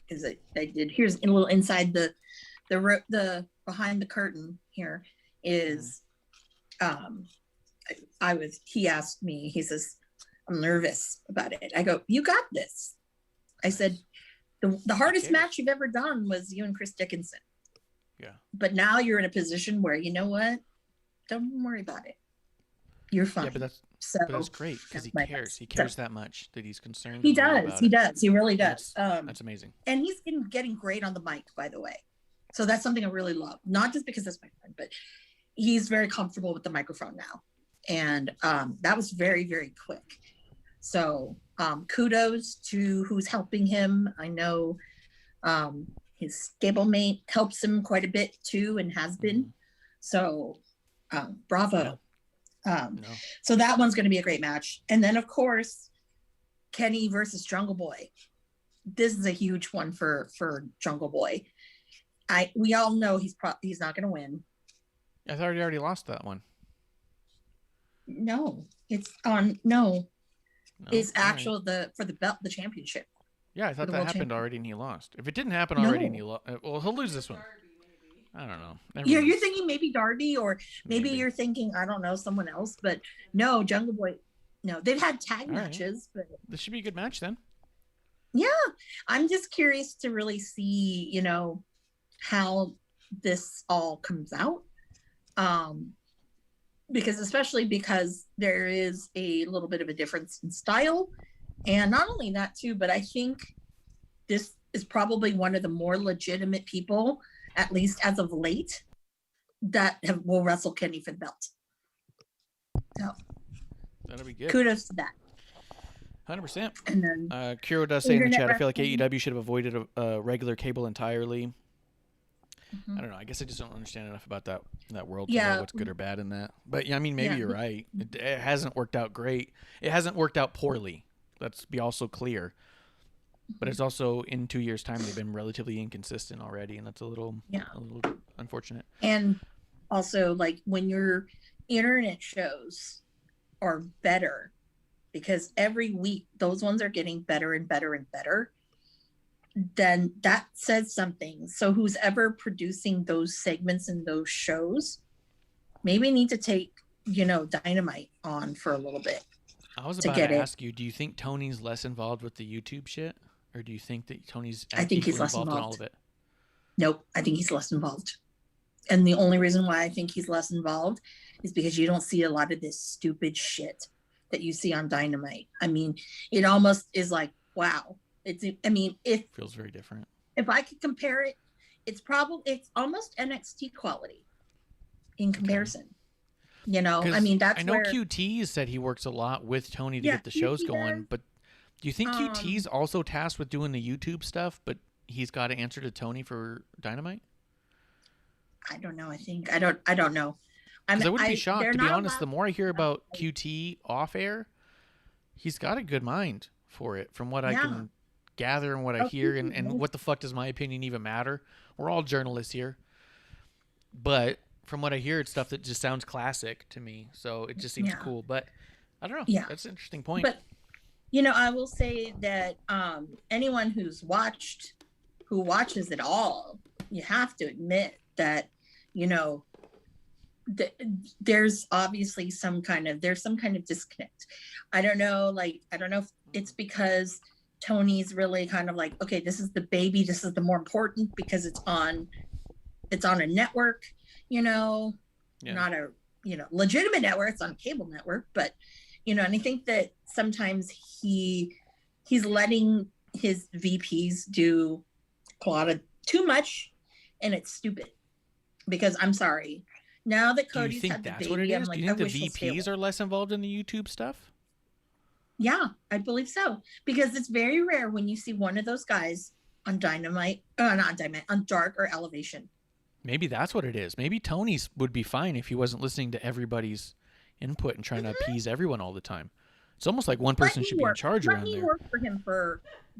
because I did. Here's a little inside the behind the curtain here is he asked me, he says, I'm nervous about it. I go, you got this. I said, the hardest match you've ever done was you and Chris Dickinson. Yeah. But now you're in a position where, you know what? Don't worry about it. You're fine. Yeah, but that's great because he my cares. best. He cares that much that he's concerned. He and worried does. about He it. does. He really does. That's amazing. And he's getting great on the mic, by the way. So that's something I really love. Not just because that's my friend, but he's very comfortable with the microphone now. And that was very, very quick. So kudos to who's helping him. I know his stablemate helps him quite a bit too, and has been. So bravo. No. So that one's going to be a great match. And then, of course, Kenny versus Jungle Boy. This is a huge one for Jungle Boy. We all know he's not going to win. I thought he already lost that one. No, it's on. No, it's all right. actual for the belt, the championship. Yeah, I thought the that world happened champion. already and he lost. If it didn't happen already and he lost, well, he'll lose this one. I don't know. Never You're mind. thinking maybe Darby, or maybe you're thinking, I don't know, someone else. But no, Jungle Boy. No, they've had tag All right. matches, but This should be a good match then. yeah, I'm just curious to really see, how this all comes out. Especially because there is a little bit of a difference in style. And not only that too, but I think this is probably one of the more legitimate people, at least as of late, that will wrestle Kenny for the belt. So That'll be good. kudos to that. 100%. And then Kiro does say in the Internet chat, I feel like wrestling. AEW should have avoided a regular cable entirely. Mhm. I don't know. I guess I just don't understand enough about that world to Yeah. know what's good or bad in that. But yeah, I mean, maybe Yeah. you're right. It hasn't worked out great. It hasn't worked out poorly. Let's be also clear. But it's also in 2 years' time they've been relatively inconsistent already, and that's a little unfortunate. And also, like, when your internet shows are better, because every week those ones are getting better and better and better, then that says something. So who's ever producing those segments and those shows maybe need to take, Dynamite on for a little bit. I was to about get to it. ask you, do you think Tony's less involved with the YouTube shit? Or do you think that Tony's I think he's equally less involved in all involved. of it? Nope, I think he's less involved. And the only reason why I think he's less involved is because you don't see a lot of this stupid shit that you see on Dynamite. I mean, it almost is like, wow. Feels very different. If I could compare it, it's almost NXT quality in comparison. I 'Cause mean, that's I know where QT said he works a lot with Tony to Yeah, get the shows QT going, does. but do you think QT's also tasked with doing the YouTube stuff, but he's got to answer to Tony for Dynamite? I don't know. I don't know. Because I wouldn't be shocked, they're to be not honest. allowed- The more I hear about QT off air, he's got a good mind for it, from what I Yeah. can gather and what I Oh, hear. QT And does. what the fuck does my opinion even matter? We're all journalists here. But from what I hear, it's stuff that just sounds classic to me. So it just seems Yeah. cool. But I don't know. Yeah. That's an interesting point. But I will say that anyone who watches it all, you have to admit that, there's obviously some kind of disconnect. I don't know if it's because Tony's really kind of like, okay, this is the baby, this is the more important because it's on a network, not a legitimate network, it's on a cable network, but and I think that sometimes he's letting his VPs do a lot of too much, and it's stupid. Because I'm sorry, now that Do you Cody's think had the that's baby, what it I'm is? like, Do you think I the wish he'll stay VPs away. are less involved in the YouTube stuff? Yeah, I believe so. Because it's very rare when you see one of those guys on Dynamite, not Dynamite, on Dark or Elevation. Maybe that's what it is. Maybe Tony's would be fine if he wasn't listening to everybody's input and trying to appease everyone all the time. It's almost like one person should be in charge around there. Let me work for him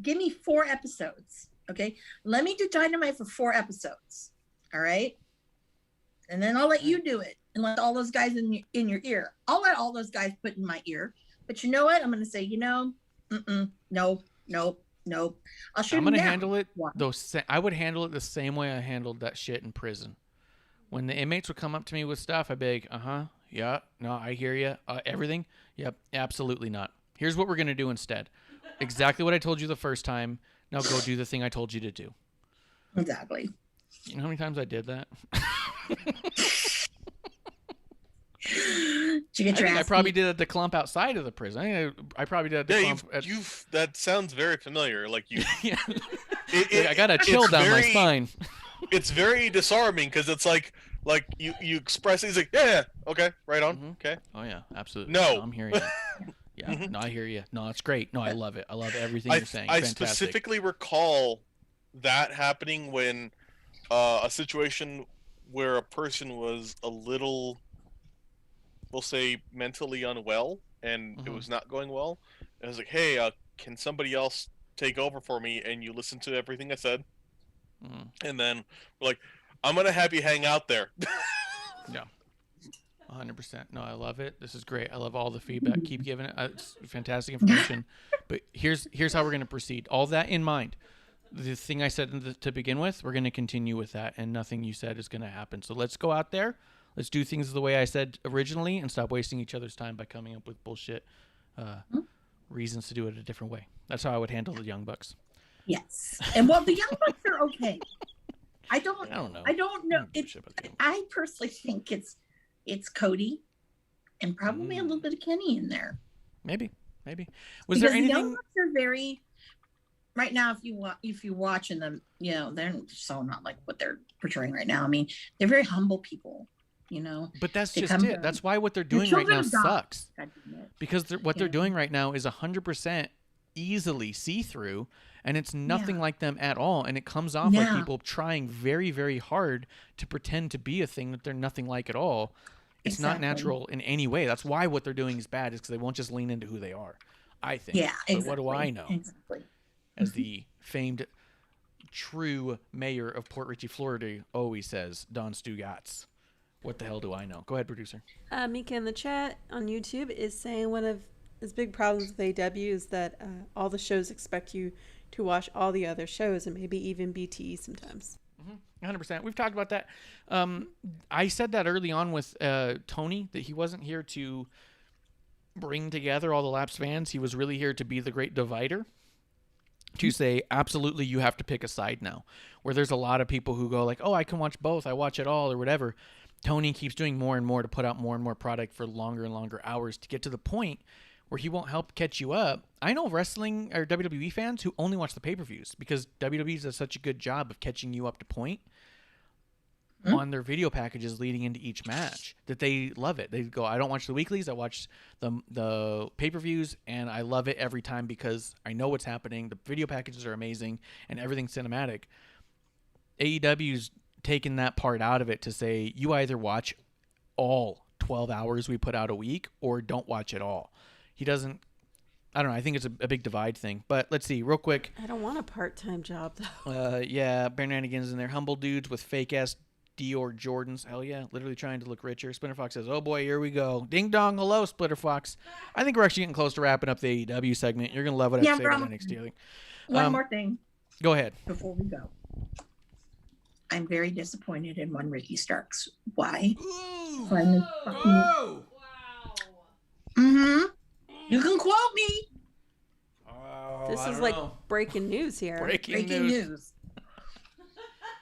give me 4 episodes, okay? Let me do Dynamite for 4 episodes, all right? And then I'll let you do it and let all those guys in your ear. I'll let all those guys put in my ear. But you know what? I'm going to say, no. I'll shoot I'm going to down. handle it. I would handle it the same way I handled that shit in prison. When the inmates would come up to me with stuff, I'd be like, yeah, no, I hear you. Everything? Yep, absolutely not. Here's what we're going to do instead. Exactly what I told you the first time. Now go do the thing I told you to do. Exactly. You know how many times I did that? Did you get your I ass probably beat? did it to Klump outside of the prison. I probably did it to Yeah, Klump. that sounds very familiar. Like you, Yeah. I got a chill down my spine. It's very disarming because it's like you express it. He's like, yeah, okay, right on, Mhm. okay. Oh yeah, absolutely. No. I'm hearing you. Yeah, no, I hear you. No, it's great. No, I love it. I love everything you're saying. I Fantastic. specifically recall that happening when a situation where a person was a little, we'll say, mentally unwell, and it was not going well. And I was like, hey, can somebody else take over for me? And you listen to everything I said, and then we're like, I'm gonna have you hang out there. Yeah. 100%. No, I love it. This is great. I love all the feedback. Keep giving it. It's fantastic information. But here's how we're going to proceed. All that in mind. The thing I said to begin with, we're going to continue with that, and nothing you said is going to happen. So let's go out there. Let's do things the way I said originally and stop wasting each other's time by coming up with bullshit reasons to do it a different way. That's how I would handle the Young Bucks. Yes. And well, the Young Bucks are okay. I don't know. I personally think it's Cody and probably a little bit of Kenny in there. Maybe. Was because there anything? The Young Bucks are very right now. If you watching them, they're so not like what they're portraying right now. I mean, they're very humble people. But that's just it. That's why what they're doing right now sucks. Because what they're doing right now is 100% easily see-through, and it's nothing like them at all. And it comes off like people trying very, very hard to pretend to be a thing that they're nothing like at all. It's not natural in any way. That's why what they're doing is bad, is because they won't just lean into who they are, I think. Yeah, exactly. But what do I know? Exactly. As the famed true mayor of Port Richey, Florida, always says, Don Stugatz. What the hell do I know? Go ahead, producer. Mika in the chat on YouTube is saying one of his big problems with AEW is that all the shows expect you to watch all the other shows and maybe even BTE sometimes. 100%. We've talked about that. I said that early on with Tony, that he wasn't here to bring together all the Laps fans. He was really here to be the great divider, to say, absolutely, you have to pick a side now. Where there's a lot of people who go like, oh, I can watch both. I watch it all or whatever. Tony keeps doing more and more to put out more and more product for longer and longer hours to get to the point where he won't help catch you up. I know wrestling or WWE fans who only watch the pay-per-views because WWE does such a good job of catching you up to point on their video packages leading into each match that they love it. They go, I don't watch the weeklies. I watch the pay-per-views, and I love it every time because I know what's happening. The video packages are amazing, and everything's cinematic. AEW's taken that part out of it to say, you either watch all 12 hours we put out a week or don't watch at all. He doesn't, I don't know. I think it's a big divide thing. But let's see, real quick. I don't want a part-time job, though. Yeah, Bernanigans and their humble dudes with fake-ass Dior Jordans. Hell yeah, literally trying to look richer. Splinter Fox says, "Oh boy, here we go. Ding dong, hello, Splitter Fox." I think we're actually getting close to wrapping up the AEW segment. You're gonna love what I have to say about NXT. I think. One more thing Go ahead. before we go. I'm very disappointed in one Ricky Starks. Why? Finally fucking- You can quote me. This is like breaking news here. Breaking news.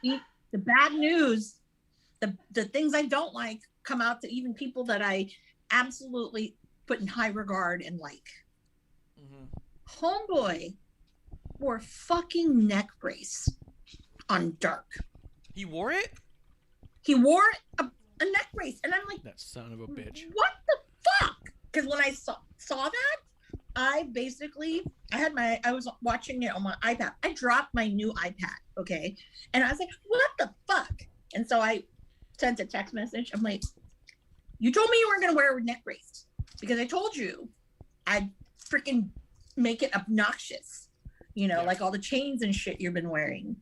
The bad news, the things I don't like come out to even people that I absolutely put in high regard and like. Homeboy wore a fucking neck brace on Dark. He wore it? He wore a neck brace. And I'm like, that son of a bitch. What the fuck? Because when I saw that, I was watching it on my iPad. I dropped my new iPad, okay? And I was like, what the fuck? And so I sent a text message. I'm like, you told me you weren't going to wear a neck brace because I told you I'd freaking make it obnoxious, like all the chains and shit you've been wearing.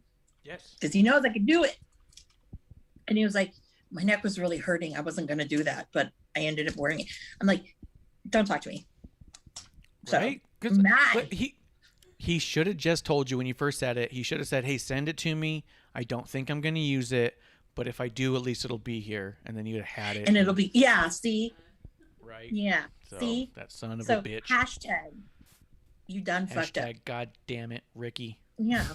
Yes. Because he knows I could do it. And he was like, my neck was really hurting. I wasn't going to do that, but I ended up wearing it. I'm like, don't talk to me. So, right? Because he should have just told you when you first said it. He should have said, "Hey, send it to me. I don't think I'm going to use it, but if I do, at least it'll be here." And then you'd have had it. And it'll be see? Right. Yeah. So, see? That son of a bitch. Hashtag, you done fucked up. God damn it, Ricky. Yeah.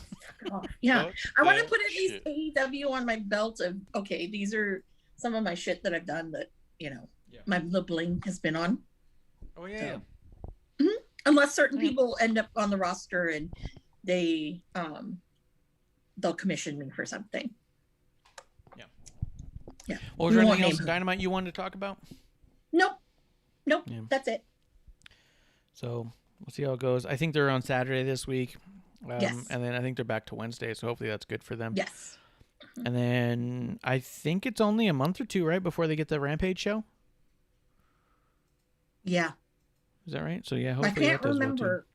Yeah. I want to put at least AEW on my belt of, okay, these are some of my shit that I've done that, my the bling has been on. Oh, yeah. So, unless certain people end up on the roster and they'll commission me for something. Yeah. Yeah. Well, was there anything else in Dynamite you wanted to talk about? Nope. Yeah. That's it. So we'll see how it goes. I think they're on Saturday this week. Yes. And then I think they're back to Wednesday, so hopefully that's good for them. Yes. And then I think it's only a month or two, right, before they get the Rampage show? Yeah. Is that right? So yeah, hopefully I can't remember.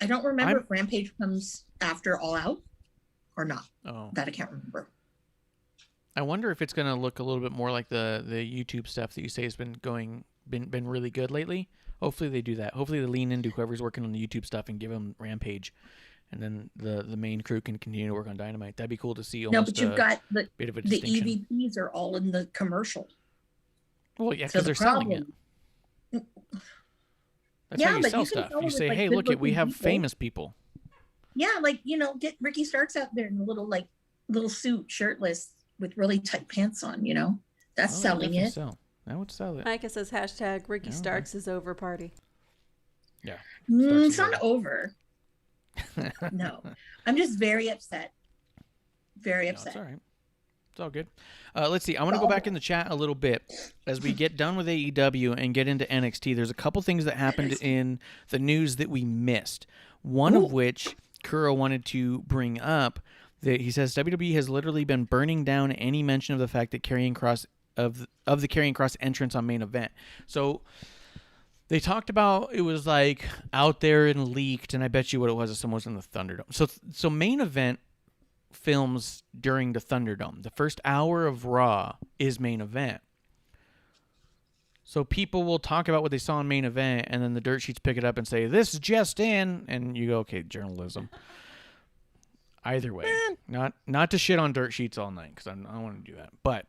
I don't remember if Rampage comes after All Out or not. Oh. That I can't remember. I wonder if it's going to look a little bit more like the YouTube stuff that you say has been really good lately. Hopefully they do that. Hopefully they lean into whoever's working on the YouTube stuff and give them Rampage, and then the main crew can continue to work on Dynamite. That'd be cool to see. No, but you've got bit of a the distinction. EVPs are all in the commercial. Well, yeah, because they're selling it. That's how you sell stuff. You say, "Hey, look, we have famous people." Yeah, get Ricky Starks out there in a little suit, shirtless, with really tight pants on. That's selling it. That would sell it. Micah says hashtag Ricky Starks is over party. Yeah. It's not over. No, I'm just very upset. Very upset. It's all right. It's all good. Let's see. I want to go back in the chat a little bit as we get done with AEW and get into NXT. There's a couple things that happened in the news that we missed. One of which Kuro wanted to bring up. That he says WWE has literally been burning down any mention of the fact that Karrion Kross of the Karrion Kross entrance on Main Event. So they talked about it was like out there and leaked, and I bet you what it was is someone was in the Thunderdome. So Main Event films during the Thunderdome. The first hour of Raw is Main Event. So people will talk about what they saw in Main Event, and then the dirt sheets pick it up and say, "This is just in," and you go, "Okay, journalism." Either way, not to shit on dirt sheets all night because I don't want to do that. But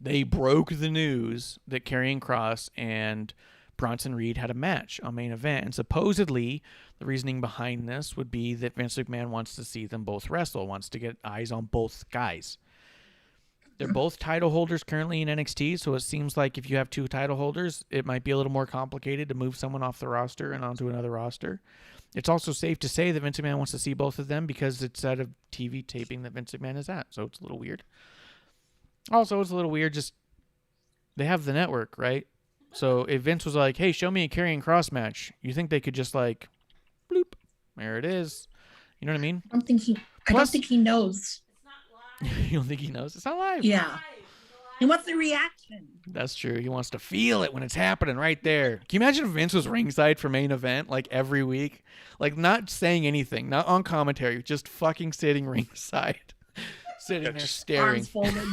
they broke the news that Karrion Kross and Bronson Reed had a match on Main Event, and supposedly the reasoning behind this would be that Vince McMahon wants to see them both wrestle, wants to get eyes on both guys. They're both title holders currently in NXT, so it seems like if you have two title holders, it might be a little more complicated to move someone off the roster and onto another roster. It's also safe to say that Vince McMahon wants to see both of them because it's at a TV taping that Vince McMahon is at, so it's a little weird. Also, it's a little weird just they have the network, right? So if Vince was like, "Hey, show me a Karrion Kross match," you think they could just like, bloop, there it is. You know what I mean? I don't think he knows. You don't think he knows? It's not live. Yeah. He wants the reaction. That's true. He wants to feel it when it's happening right there. Can you imagine if Vince was ringside for Main Event like every week? Like not saying anything, not on commentary, just fucking sitting ringside. Sitting there just staring. Arms folded.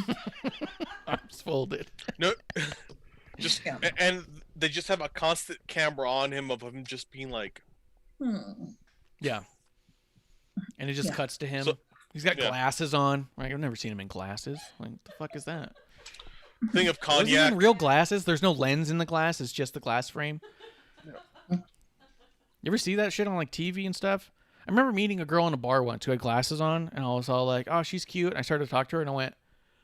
Arms folded. No, just Yeah. and they just have a constant camera on him of him just being like, Yeah. And it just Yeah. cuts to him. So- He's got yeah. glasses on. Like, I've never seen him in glasses. Like, what the fuck is that? thing of Are these cognac. even real glasses? There's no lens in the glass. It's just the glass frame. You ever see that shit on like TV and stuff? I remember meeting a girl in a bar once who had glasses on, and I was all like, "Oh, she's cute." And I started to talk to her, and I went,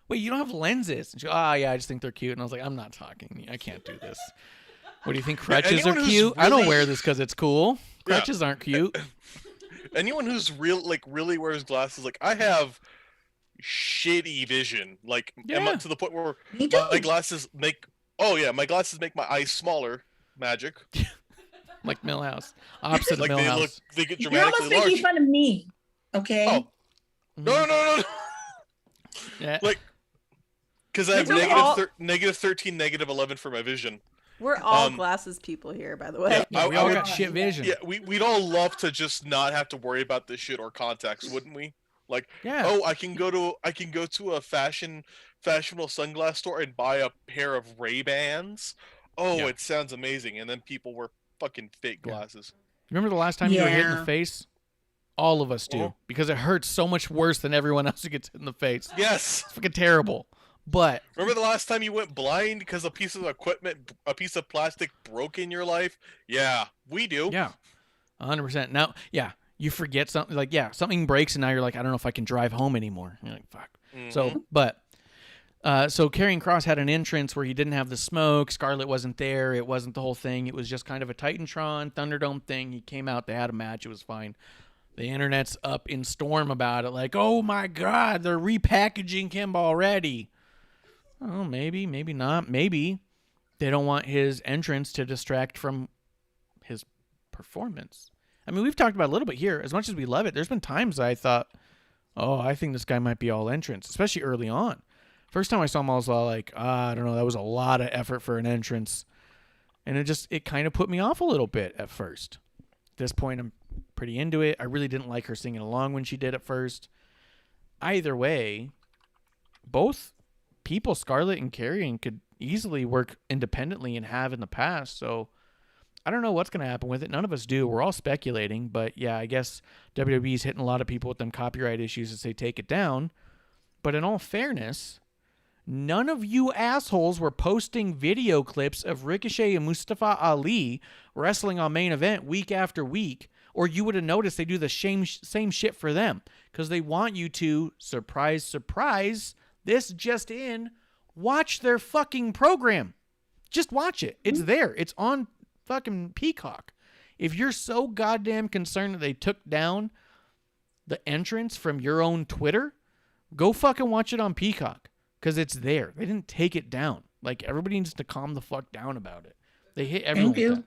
"Wait, you don't have lenses?" And she, "Oh, yeah, I just think they're cute." And I was like, "I'm not talking. I can't do this." What do you think? Crutches are anyone who's cute? I don't really- wear this because it's cool. Yeah. Crutches aren't cute. Anyone who's really wears glasses, like I have shitty vision. Like am Yeah. up to the point where Me too. my glasses make my glasses make my eyes smaller. Magic. Like Millhouse. Opposite Like of Millhouse. they get You're almost dramatically making large. fun of me. Okay. Oh. No. Yeah. Like because I have Maybe all- negative 13, negative 11 for my vision. We're all Um, glasses people here, by the way. Yeah, we I all would- got shit vision. Yeah, we'd all love to just not have to worry about this shit or contacts, wouldn't we? Like, Yeah. oh, I can go to a fashionable sunglass store and buy a pair of Ray-Bans. Oh, Yeah. it sounds amazing. And then people wear fucking fake Yeah. glasses. Remember the last time you were hit in the Yeah. face? All of us do. Oh. Because it hurts so much worse than everyone else who gets hit in the face. Yes. It's fucking terrible. But Remember the last time you went blind because a piece of equipment, a piece of plastic broke in your life? Yeah, we do. yeah, 100%. Now, yeah, you forget something. Like, yeah, something breaks and now you're like, I don't know if I can drive home anymore. You're like, fuck. Mhm. So, but, so Karrion Kross had an entrance where he didn't have the smoke. Scarlett wasn't there. It wasn't the whole thing. It was just kind of a Titantron Thunderdome thing. He came out. They had a match. It was fine. The internet's up in storm about it. Like, oh my God, they're repackaging him already. Oh, maybe not. Maybe they don't want his entrance to distract from his performance. I mean, we've talked about it a little bit here. As much as we love it, there's been times I thought, oh, I think this guy might be all entrance, especially early on. First time I saw him, I was all like, I don't know, that was a lot of effort for an entrance. And it kind of put me off a little bit at first. At this point, I'm pretty into it. I really didn't like her singing along when she did at first. Either way, both people, Scarlett and Karrion, could easily work independently and have in the past. So I don't know what's going to happen with it. None of us do. We're all speculating. But yeah, I guess WWE's hitting a lot of people with them copyright issues as they take it down. But in all fairness, none of you assholes were posting video clips of Ricochet and Mustafa Ali wrestling on Main Event week after week, or you would have noticed they do the same shit for them because they want you to, surprise, surprise, this just in, watch their fucking program. Just watch it. It's there. It's on fucking Peacock. If you're so goddamn concerned that they took down the entrance from your own Twitter, go fucking watch it on Peacock because it's there. They didn't take it down. Like, everybody needs to calm the fuck down about it. They hit everyone. Thank you. with that.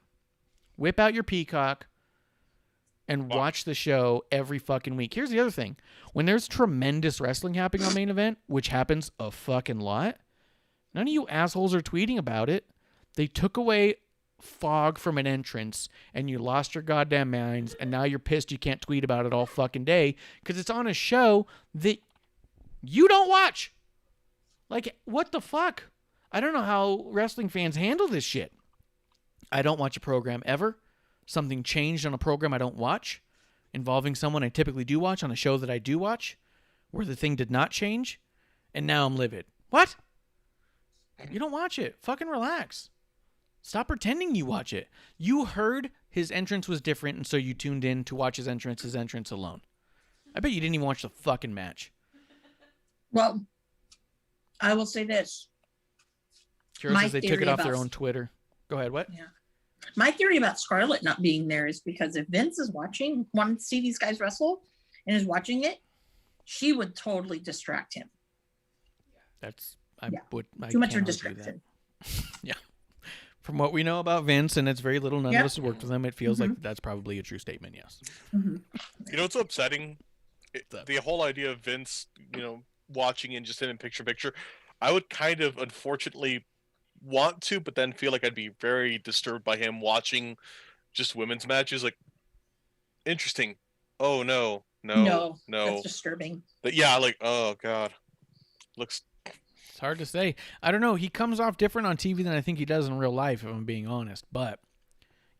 Whip out your Peacock and watch the show every fucking week. Here's the other thing. When there's tremendous wrestling happening on Main Event, which happens a fucking lot, none of you assholes are tweeting about it. They took away fog from an entrance and you lost your goddamn minds, and now you're pissed you can't tweet about it all fucking day because it's on a show that you don't watch. Like, what the fuck? I don't know how wrestling fans handle this shit. I don't watch a program ever. Something changed on a program I don't watch, involving someone I typically do watch on a show that I do watch, where the thing did not change, and now I'm livid. What? You don't watch it. Fucking relax. Stop pretending you watch it. You heard his entrance was different, and so you tuned in to watch his entrance alone. I bet you didn't even watch the fucking match. Well, I will say this. Curious My as they took theory it off their about- own Twitter. Go ahead, what? Yeah. My theory about Scarlett not being there is because if Vince is wanting to see these guys wrestle and is watching it, she would totally distract him. That's Yeah. I Too much of can't a argue that. distraction. Yeah. From what we know about Vince, and it's very little, none Yep. of us have worked with him, it feels like that's probably a true statement, yes. Mhm. You know what's upsetting? The whole idea of Vince, watching and just him in picture. I would kind of, unfortunately, want to, but then feel like I'd be very disturbed by him watching just women's matches. Like, interesting. Oh no, No. That's disturbing. But yeah, like, oh god, looks. It's hard to say. I don't know. He comes off different on TV than I think he does in real life, if I'm being honest. But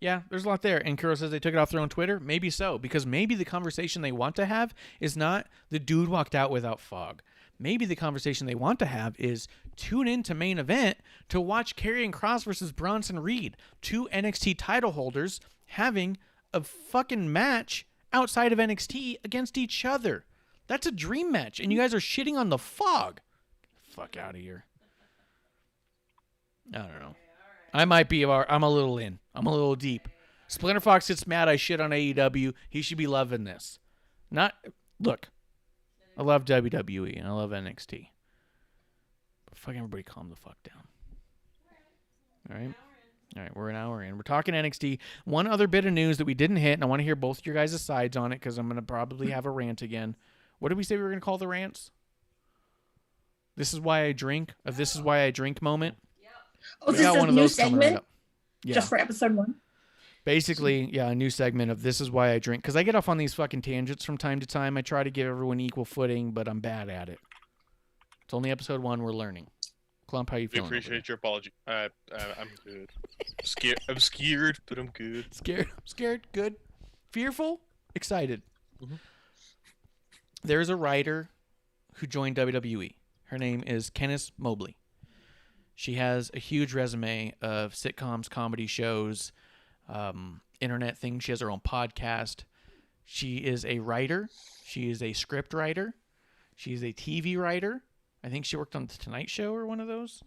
yeah, there's a lot there. And Kuro says they took it off their own Twitter. Maybe so, because maybe the conversation they want to have is not the dude walked out without fog. Maybe the conversation they want to have is tune in to main event to watch Karrion Kross versus Bronson Reed, 2 NXT title holders having a fucking match outside of NXT against each other. That's a dream match, and you guys are shitting on the fog. Fuck out of here. I don't know. I might be. I'm a little in. I'm a little deep. Splinter Fox gets mad I shit on AEW. He should be loving this. Look, I love WWE and I love NXT. But fucking everybody calm the fuck down. All right? All right, we're an hour in. We're talking NXT. One other bit of news that we didn't hit, and I want to hear both your guys' sides on it because I'm going to probably have a rant again. What did we say we were going to call the rants? This is why I drink. A This is why I drink moment. Oh, We this got is one a of new those coming right segment up. Yeah. just for episode 1. Basically, yeah, a new segment of This is why I drink. Because I get off on these fucking tangents from time to time. I try to give everyone equal footing, but I'm bad at it. It's only episode 1. We're learning. Klump, how you We feeling? appreciate your apology. I'm good. I'm scared, but I'm good. Scared, good, fearful, excited. Mhm. There's a writer who joined WWE. Her name is Candice Mobley. She has a huge resume of sitcoms, comedy shows, internet things. She has her own podcast. She is a writer. She is a script writer. She's a TV writer. I think she worked on The Tonight Show or one of those.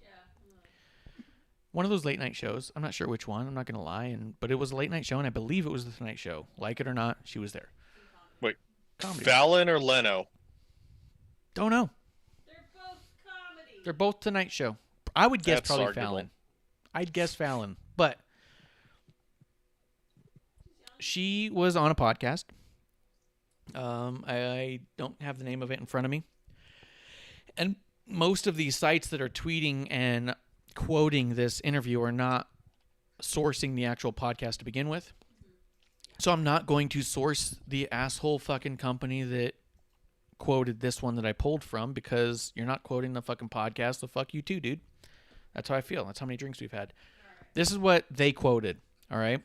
One of those late night shows. I'm not sure which one. I'm not going to lie. But it was a late night show, and I believe it was The Tonight Show. Like it or not, she was there. Wait, Comedy. Fallon or Leno? Don't know. They're both comedy. They're both Tonight Show. I would guess That's probably arguable. Fallon. I'd guess Fallon. But she was on a podcast. I don't have the name of it in front of me. And most of these sites that are tweeting and quoting this interview are not sourcing the actual podcast to begin with. So I'm not going to source the asshole fucking company that quoted this one that I pulled from because you're not quoting the fucking podcast, so fuck you too, dude. That's how I feel. That's how many drinks we've had. This is what they quoted, all right?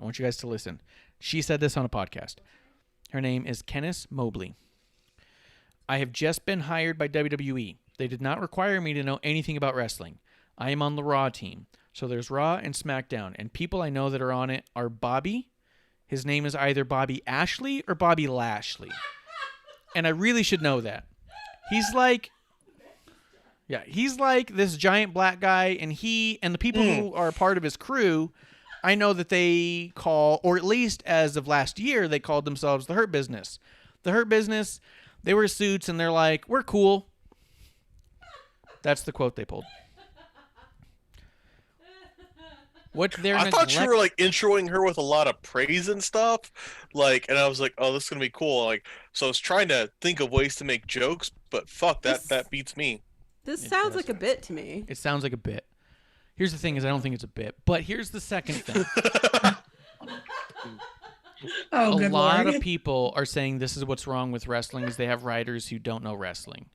I want you guys to listen. She said this on a podcast. Her name is Candice Mobley. I have just been hired by WWE. They did not require me to know anything about wrestling. I am on the Raw team. So there's Raw and SmackDown. And people I know that are on it are Bobby. His name is either Bobby Ashley or Bobby Lashley. And I really should know that. He's like this giant black guy, and he and the people who are a part of his crew, I know that they call, or at least as of last year, they called themselves the Hurt Business. The Hurt Business, they wear suits, and they're like, we're cool. That's the quote they pulled. I thought you were like introing her with a lot of praise and stuff, and I was like, "Oh, this is gonna be cool." So I was trying to think of ways to make jokes, but fuck that beats me. This sounds like a bit to me. It sounds like a bit. Here's the thing: is I don't think it's a bit. But here's the second thing. Oh, A good lot Lord. of people are saying this is what's wrong with wrestling is they have writers who don't know wrestling,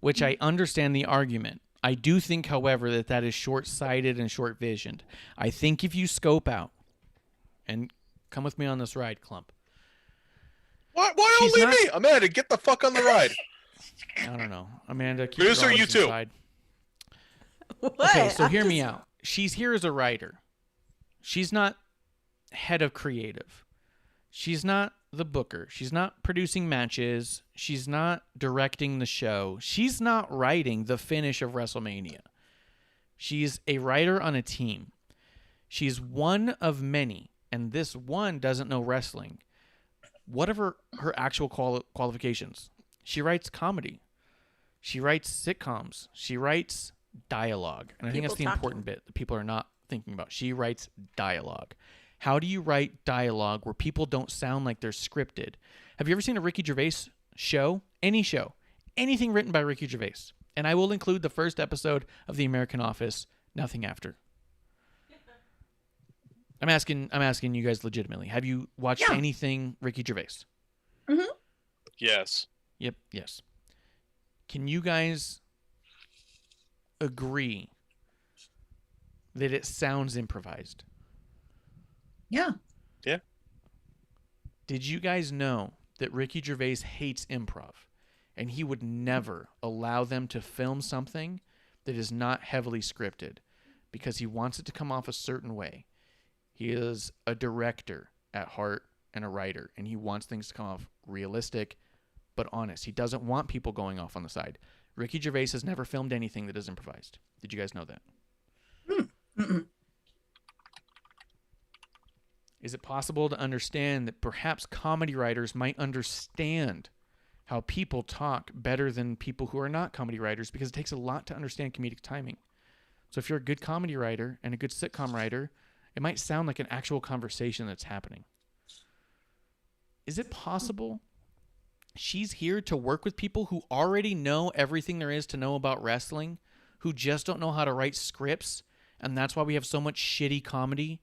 which I understand the argument. I do think, however, that is short-sighted and short-visioned. I think if you scope out, and come with me on this ride, Klump. Why She's only not- me? Amanda, get the fuck on the ride. I don't know. Amanda, keep Producer, your arms you too. inside. What? Okay, so I'm hear me just- out. She's here as a writer. She's not head of creative. She's not the booker. She's not producing matches. She's not directing the show. She's not writing the finish of WrestleMania. She's a writer on a team. She's one of many, and this one doesn't know wrestling. What are her actual qualifications? She writes comedy. She writes sitcoms. She writes dialogue. And I think that's the People important bit that people are not thinking about. She writes dialogue. How do you write dialogue where people don't sound like they're scripted? Have you ever seen a Ricky Gervais show? Any show. Anything written by Ricky Gervais. And I will include the first episode of The American Office, nothing after. I'm asking you guys legitimately. Have you watched anything Ricky Gervais? Mhm. Yes. Yep. Yes. Can you guys agree that it sounds improvised? Yeah. Yeah. Did you guys know that Ricky Gervais hates improv, and he would never allow them to film something that is not heavily scripted because he wants it to come off a certain way? He is a director at heart and a writer, and he wants things to come off realistic but honest. He doesn't want people going off on the side. Ricky Gervais has never filmed anything that is improvised. Did you guys know that? Mm-mm. Is it possible to understand that perhaps comedy writers might understand how people talk better than people who are not comedy writers, because it takes a lot to understand comedic timing? So if you're a good comedy writer and a good sitcom writer, it might sound like an actual conversation that's happening. Is it possible she's here to work with people who already know everything there is to know about wrestling, who just don't know how to write scripts, and that's why we have so much shitty comedy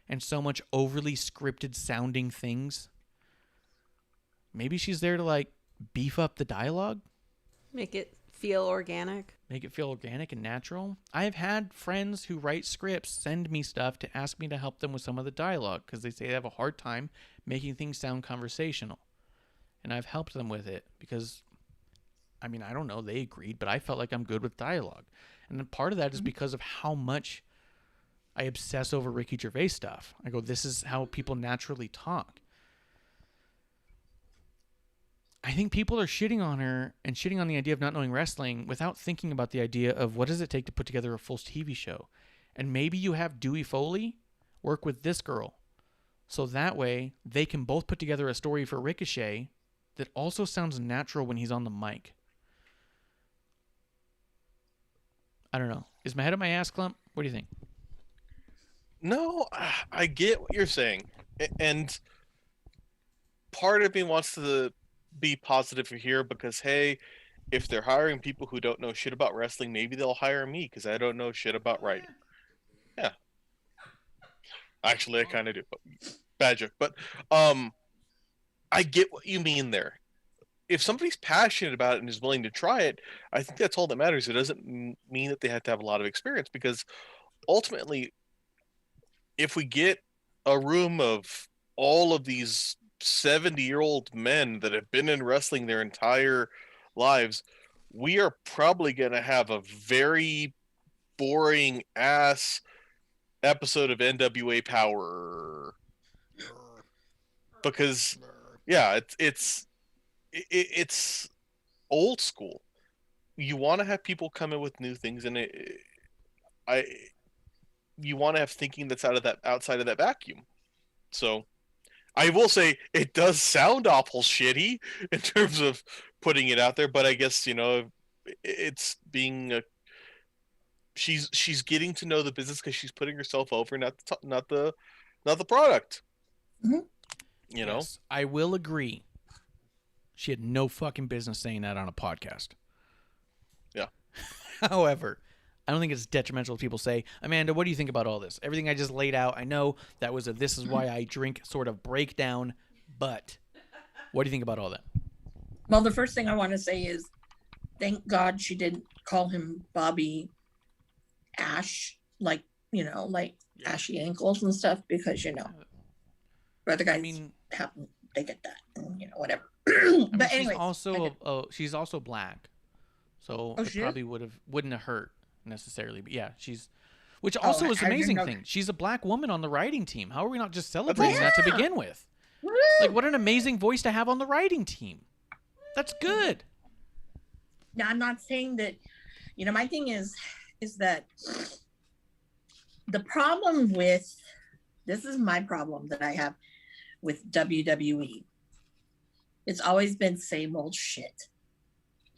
and so much overly scripted sounding things? Maybe she's there to like beef up the dialogue, Make it feel organic. make it feel organic and natural. I've had friends who write scripts send me stuff to ask me to help them with some of the dialogue because they say they have a hard time making things sound conversational. And I've helped them with it because, I mean, I don't know, they agreed, but I felt like I'm good with dialogue. And then part of that is because of how much I obsess over Ricky Gervais stuff. I go, this is how people naturally talk. I think people are shitting on her and shitting on the idea of not knowing wrestling without thinking about the idea of what does it take to put together a full TV show. And maybe you have Dewey Foley work with this girl, so that way they can both put together a story for Ricochet that also sounds natural when he's on the mic. I don't know. Is my head up my ass, Klump? What do you think? No, I get what you're saying. And part of me wants to be positive here because, hey, if they're hiring people who don't know shit about wrestling, maybe they'll hire me because I don't know shit about writing. Yeah. Actually, I kind of do. Bad joke. But I get what you mean there. If somebody's passionate about it and is willing to try it, I think that's all that matters. It doesn't mean that they have to have a lot of experience, because ultimately, if we get a room of all of these 70-year-old men that have been in wrestling their entire lives, we are probably going to have a very boring ass episode of NWA Power. Because, yeah, it's old school. You want to have people come in with new things, and you want to have thinking that's outside of that vacuum. So I will say it does sound awful shitty in terms of putting it out there, but I guess, it's being she's getting to know the business because she's putting herself over, not the product. Mm-hmm. Yes, I will agree. She had no fucking business saying that on a podcast. Yeah. However, I don't think it's detrimental to people say, Amanda, what do you think about all this? Everything I just laid out, I know that was a this is why I drink sort of breakdown, but what do you think about all that? Well, the first thing I want to say is thank God she didn't call him Bobby Ash, like ashy ankles and stuff, because, other guys they get that, and, whatever. But anyway, she's also black, so it probably wouldn't have hurt necessarily. But yeah, which also is an amazing thing. She's a black woman on the writing team. How are we not just celebrating that to begin with? Woo! Like, what an amazing voice to have on the writing team. That's good. Now, I'm not saying that, my thing is that the problem this is my problem that I have with WWE. It's always been same old shit.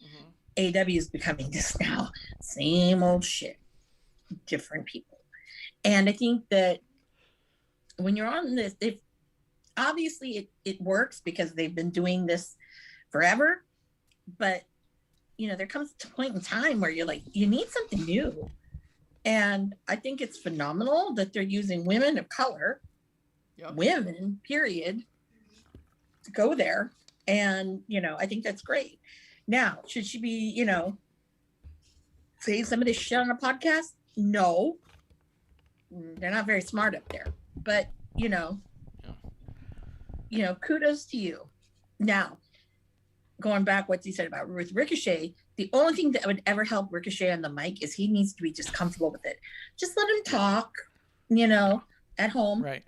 Mm-hmm. AEW is becoming this now. Same old shit. Different people. And I think that when you're on this, obviously it works because they've been doing this forever. But, there comes a point in time where you're like, you need something new. And I think it's phenomenal that they're using women of color, women, period, to go there And, I think that's great. Now, should she be, saying some of this shit on a podcast? No. They're not very smart up there. But, kudos to you. Now, going back what you said about with Ricochet, the only thing that would ever help Ricochet on the mic is he needs to be just comfortable with it. Just let him talk, at home. Right.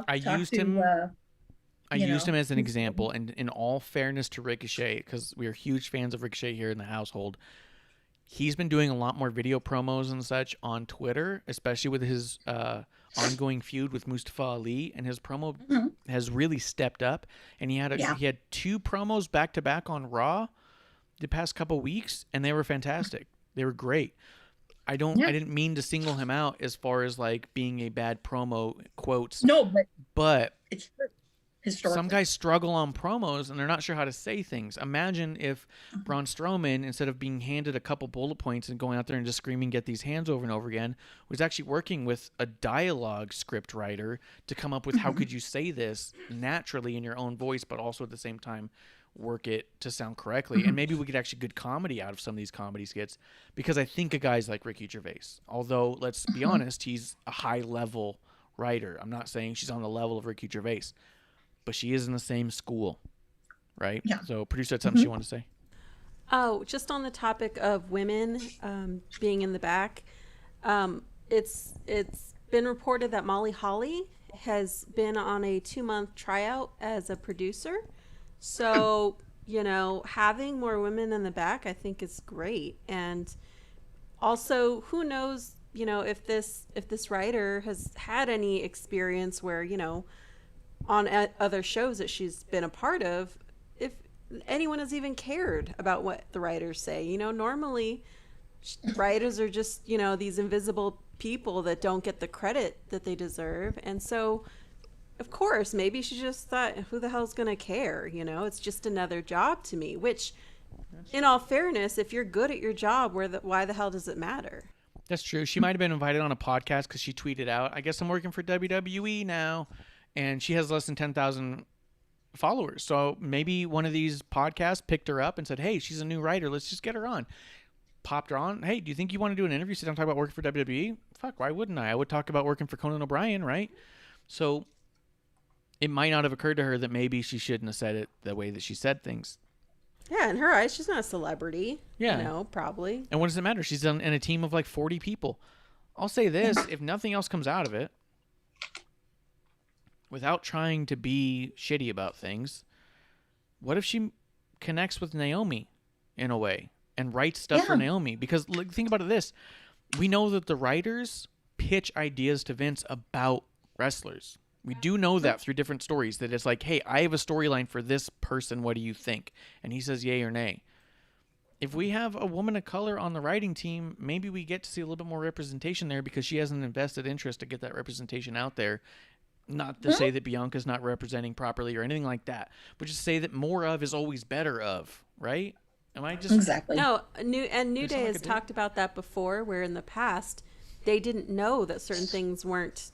I used him as an example, and in all fairness to Ricochet, because we are huge fans of Ricochet here in the household, he's been doing a lot more video promos and such on Twitter, especially with his ongoing feud with Mustafa Ali, and his promo has really stepped up. And he had 2 promos back to back on Raw the past couple weeks, and they were fantastic. They were great. I didn't mean to single him out as far as like being a bad promo quotes. No, but it's true. Historically. Some guys struggle on promos and they're not sure how to say things. Imagine if Braun Strowman, instead of being handed a couple bullet points and going out there and just screaming, get these hands over and over again, was actually working with a dialogue script writer to come up with how could you say this naturally in your own voice, but also at the same time work it to sound correctly. And maybe we get actually good comedy out of some of these comedy skits, because I think of guys like Ricky Gervais, although let's be honest, he's a high level writer. I'm not saying she's on the level of Ricky Gervais, but she is in the same school, right? Yeah. So producer had something she wanted to say. Oh, just on the topic of women being in the back, it's been reported that Molly Holly has been on a 2-month tryout as a producer. So, having more women in the back, I think is great. And also, who knows, if this writer has had any experience where, on other shows that she's been a part of, if anyone has even cared about what the writers say. Normally writers are just, these invisible people that don't get the credit that they deserve. And so, of course, maybe she just thought, who the hell's going to care? It's just another job to me, which, in all fairness, if you're good at your job, why the hell does it matter? That's true. She might have been invited on a podcast because she tweeted out, I guess I'm working for WWE now. And she has less than 10,000 followers. So maybe one of these podcasts picked her up and said, hey, she's a new writer. Let's just get her on. Popped her on. Hey, do you think you want to do an interview? Sit down and talk about working for WWE? Fuck, why wouldn't I? I would talk about working for Conan O'Brien, right? So it might not have occurred to her that maybe she shouldn't have said it the way that she said things. Yeah, in her eyes, she's not a celebrity. Yeah. Probably. And what does it matter? She's in a team of like 40 people. I'll say this, if nothing else comes out of it, without trying to be shitty about things, what if she connects with Naomi in a way and writes stuff for Naomi? Because think about this. We know that the writers pitch ideas to Vince about wrestlers. We do know that through different stories, that it's like, hey, I have a storyline for this person. What do you think? And he says yay or nay. If we have a woman of color on the writing team, maybe we get to see a little bit more representation there, because she has an invested interest to get that representation out there. Not to say that Bianca's not representing properly or anything like that, but just say that more of is always better of, right? Am I just... Exactly. No, New Day has talked about that before, where in the past they didn't know that certain things weren't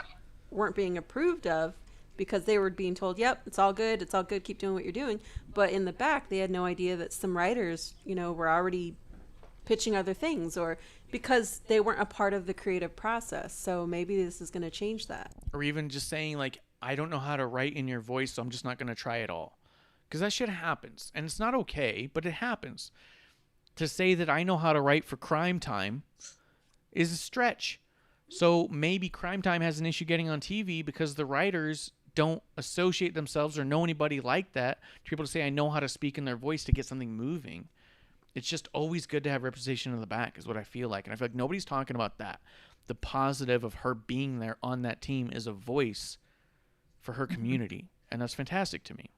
being approved of, because they were being told, yep, it's all good, keep doing what you're doing. But in the back, they had no idea that some writers, were already pitching other things, or because they weren't a part of the creative process. So maybe this is going to change that. Or even just saying, like, I don't know how to write in your voice, so I'm just not going to try it all. Because that shit happens. And it's not okay, but it happens. To say that I know how to write for Crime Time is a stretch. So maybe Crime Time has an issue getting on TV because the writers don't associate themselves or know anybody like that to be able to say, I know how to speak in their voice to get something moving. It's just always good to have representation in the back is what I feel like. And I feel like nobody's talking about that. The positive of her being there on that team is a voice for her community. And that's fantastic to me.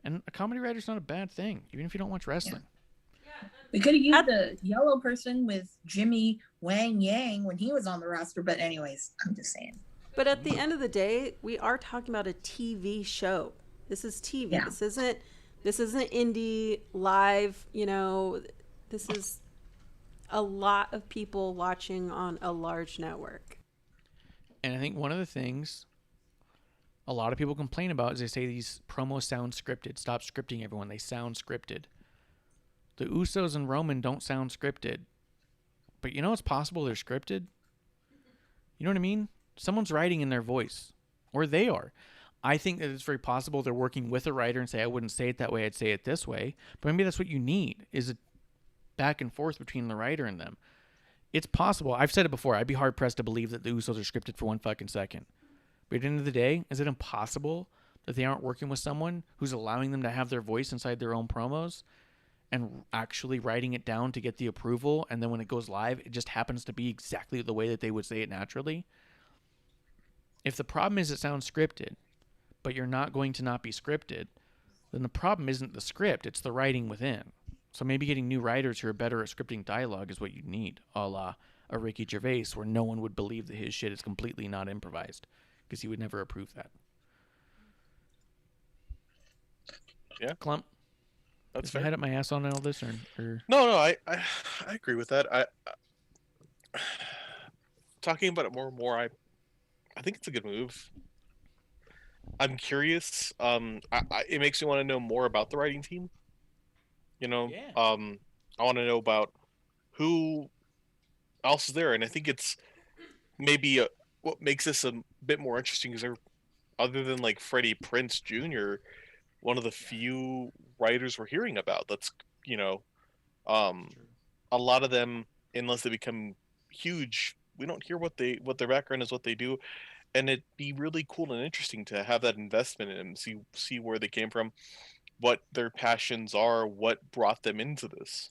And a comedy writer's not a bad thing, even if you don't watch wrestling. Yeah. We could have used the yellow person with Jimmy Wang Yang when he was on the roster. But anyways, I'm just saying. But at the end of the day, we are talking about a TV show. This is TV. Yeah. This isn't indie live, this is a lot of people watching on a large network. And I think one of the things a lot of people complain about is they say these promos sound scripted. Stop scripting everyone. They sound scripted. The Usos and Roman don't sound scripted. But you know it's possible they're scripted? You know what I mean? Someone's writing in their voice. Or they are. I think that it's very possible they're working with a writer and say, I wouldn't say it that way, I'd say it this way. But maybe that's what you need, is a back and forth between the writer and them. It's possible. I've said it before. I'd be hard-pressed to believe that the Usos are scripted for one fucking second. But at the end of the day, is it impossible that they aren't working with someone who's allowing them to have their voice inside their own promos and actually writing it down to get the approval, and then when it goes live, it just happens to be exactly the way that they would say it naturally? If the problem is it sounds scripted, but you're not going to not be scripted, then the problem isn't the script, it's the writing within. So maybe getting new writers who are better at scripting dialogue is what you need, a la a Ricky Gervais, where no one would believe that his shit is completely not improvised, because he would never approve that. Yeah. Klump? That's Is my fair. head up my ass on all this, or... No, I agree with that. I talking about it more and more, I think it's a good move. I'm curious. It makes me want to know more about the writing team. You know, Yeah. I want to know about who else is there, and I think it's maybe what makes this a bit more interesting is other than like Freddie Prinze Jr., one of the few writers we're hearing about. That's a lot of them, unless they become huge, we don't hear what their background is, what they do. And it'd be really cool and interesting to have that investment in them, see where they came from, what their passions are, what brought them into this.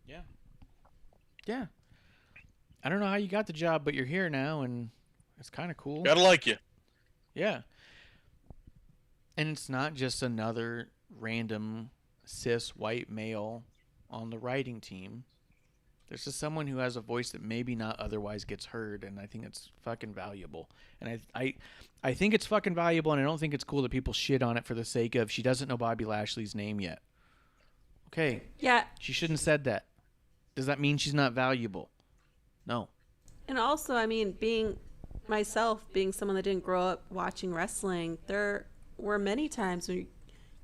Yeah. Yeah. I don't know how you got the job, but you're here now, and it's kind of cool. Gotta like you. Yeah. And it's not just another random cis white male on the writing team. There's just someone who has a voice that maybe not otherwise gets heard, and I think it's fucking valuable. And I think it's fucking valuable, and I don't think it's cool that people shit on it for the sake of she doesn't know Bobby Lashley's name yet. Okay. Yeah. She shouldn't have said that. Does that mean she's not valuable? No. And also, I mean, being someone that didn't grow up watching wrestling, there were many times when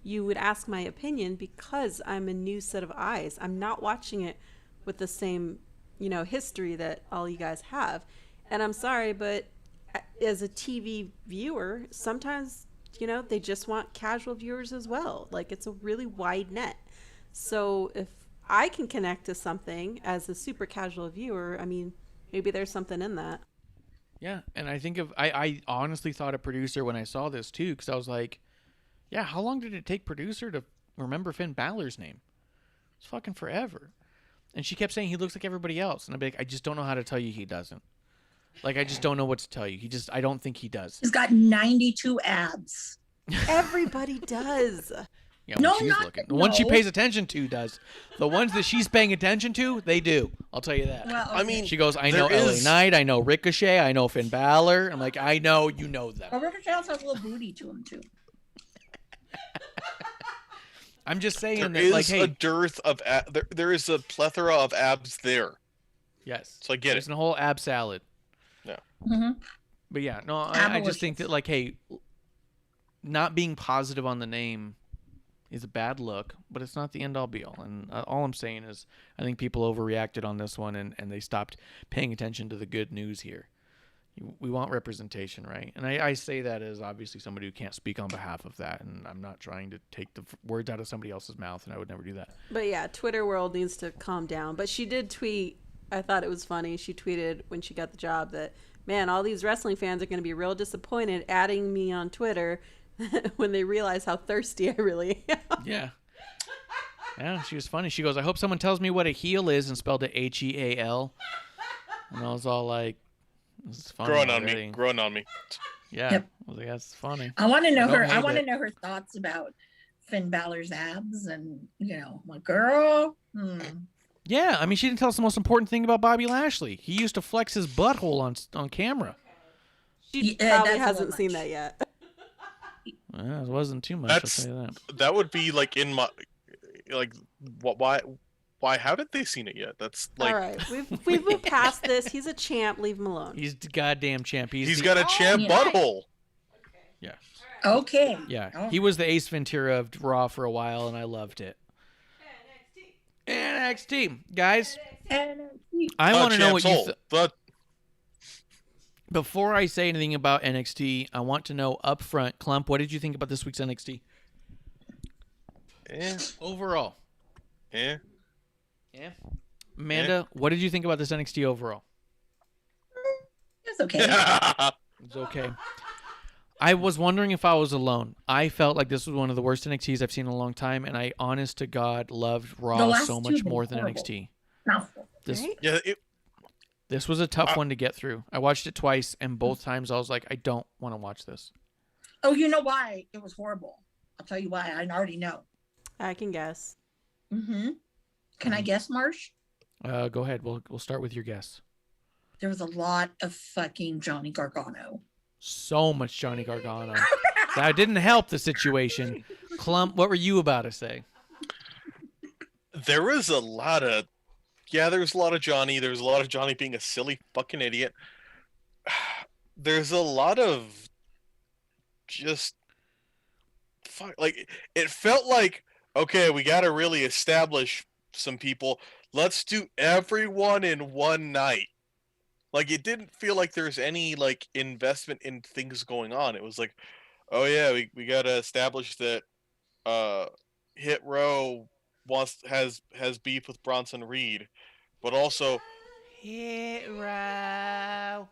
you would ask my opinion because I'm a new set of eyes. I'm not watching it with the same, history that all you guys have. And I'm sorry, but as a TV viewer, sometimes, they just want casual viewers as well. Like, it's a really wide net. So if I can connect to something as a super casual viewer, I mean, maybe there's something in that. Yeah, and I honestly thought of producer when I saw this too, because I was like, yeah, how long did it take producer to remember Finn Balor's name? It's fucking forever. And she kept saying he looks like everybody else, and I'd be like, I just don't know how to tell you he doesn't. Like, I just don't know what to tell you. I don't think he does. He's got 92 abs. Everybody does. Yeah, when she's looking. The ones she pays attention to does. The ones that she's paying attention to, they do. I'll tell you that. Well, okay. I mean, she goes, I know LA Knight, I know Ricochet, I know Finn Balor. I'm like, I know you know them. Well, Ricochet also has a little booty to him too. I'm just saying there that, is a dearth of there is a plethora of abs there. Yes. So I get There's it. a whole ab salad. Yeah. Mm-hmm. But yeah, no, I just think that, like, hey, not being positive on the name is a bad look, but it's not the end all be all. And all I'm saying is I think people overreacted on this one and they stopped paying attention to the good news here. We want representation, right? And I say that as obviously somebody who can't speak on behalf of that, and I'm not trying to take the words out of somebody else's mouth, and I would never do that. But yeah, Twitter world needs to calm down. But she did tweet, I thought it was funny, she tweeted when she got the job that, man, all these wrestling fans are going to be real disappointed adding me on Twitter when they realize how thirsty I really am. Yeah. Yeah, she was funny. She goes, I hope someone tells me what a heel is and spelled it H-E-A-L. And I was all like, this is funny Growing on me. Yeah. Yep. I was like, that's funny. I want to know Don't her. hate I want to it. know her thoughts about Finn Balor's abs, and my girl. Yeah, I mean, she didn't tell us the most important thing about Bobby Lashley. He used to flex his butthole on camera. She Yeah, probably that's a hasn't little seen much. that yet. It wasn't too much, I'll tell you that. That would be like in my why haven't they seen it yet? That's like All right, we've moved past this. He's a champ. Leave him alone. He's the goddamn champ. he's got a champ butthole. Yeah. Okay. Yeah. Oh. He was the Ace Ventura of Raw for a while, and I loved it. NXT. Guys, I want to know what you Before I say anything about NXT, I want to know up front, Klump, what did you think about this week's NXT? Overall. Yeah. Amanda, what did you think about this NXT overall? It's okay. It's okay. I was wondering if I was alone. I felt like this was one of the worst NXTs I've seen in a long time, and I, honest to God, loved Raw so much more than NXT. This was a tough one to get through. I watched it twice, and both times I was like, I don't want to watch this. Oh, you know why it was horrible? I'll tell you why. I already know. I can guess. Mm-hmm. Can I guess, Marsh? Go ahead. We'll start with your guess. There was a lot of fucking Johnny Gargano. So much Johnny Gargano. That didn't help the situation. Klump, what were you about to say? There was a lot of... Yeah, there's a lot of Johnny. There's a lot of Johnny being a silly fucking idiot. There's a lot of just... Like, it felt like, okay, we got to really establish some people. Let's do everyone in one night. Like, it didn't feel like there's any, like, investment in things going on. It was like, oh, yeah, we got to establish that Hit Row has beef with Bronson Reed, but also Hit Row.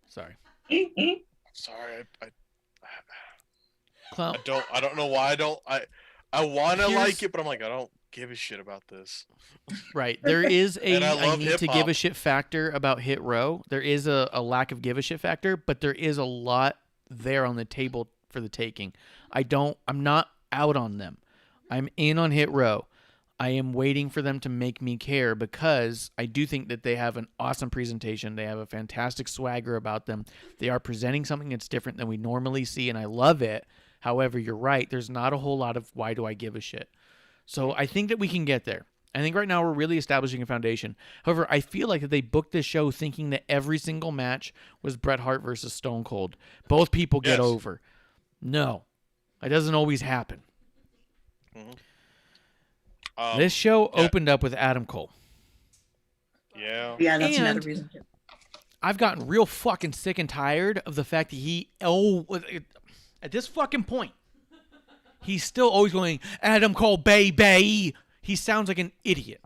Sorry. Sorry, Klump. I don't know why I want to like it, but I'm like, I don't give a shit about this. Right. There is a I need to hip-hop. give a shit factor about Hit Row. There is a lack of give a shit factor, but there is a lot there on the table for the taking. I'm not out on them. I'm in on Hit Row. I am waiting for them to make me care because I do think that they have an awesome presentation. They have a fantastic swagger about them. They are presenting something that's different than we normally see, and I love it. However, you're right. There's not a whole lot of why do I give a shit. So I think that we can get there. I think right now we're really establishing a foundation. However, I feel like that they booked this show thinking that every single match was Bret Hart versus Stone Cold. Both people get over. No, it doesn't always happen. Mm-hmm. This show opened up with Adam Cole. Yeah. Yeah, that's And another reason too. I've gotten real fucking sick and tired of the fact that at this fucking point, he's still always going, Adam Cole, baby. He sounds like an idiot.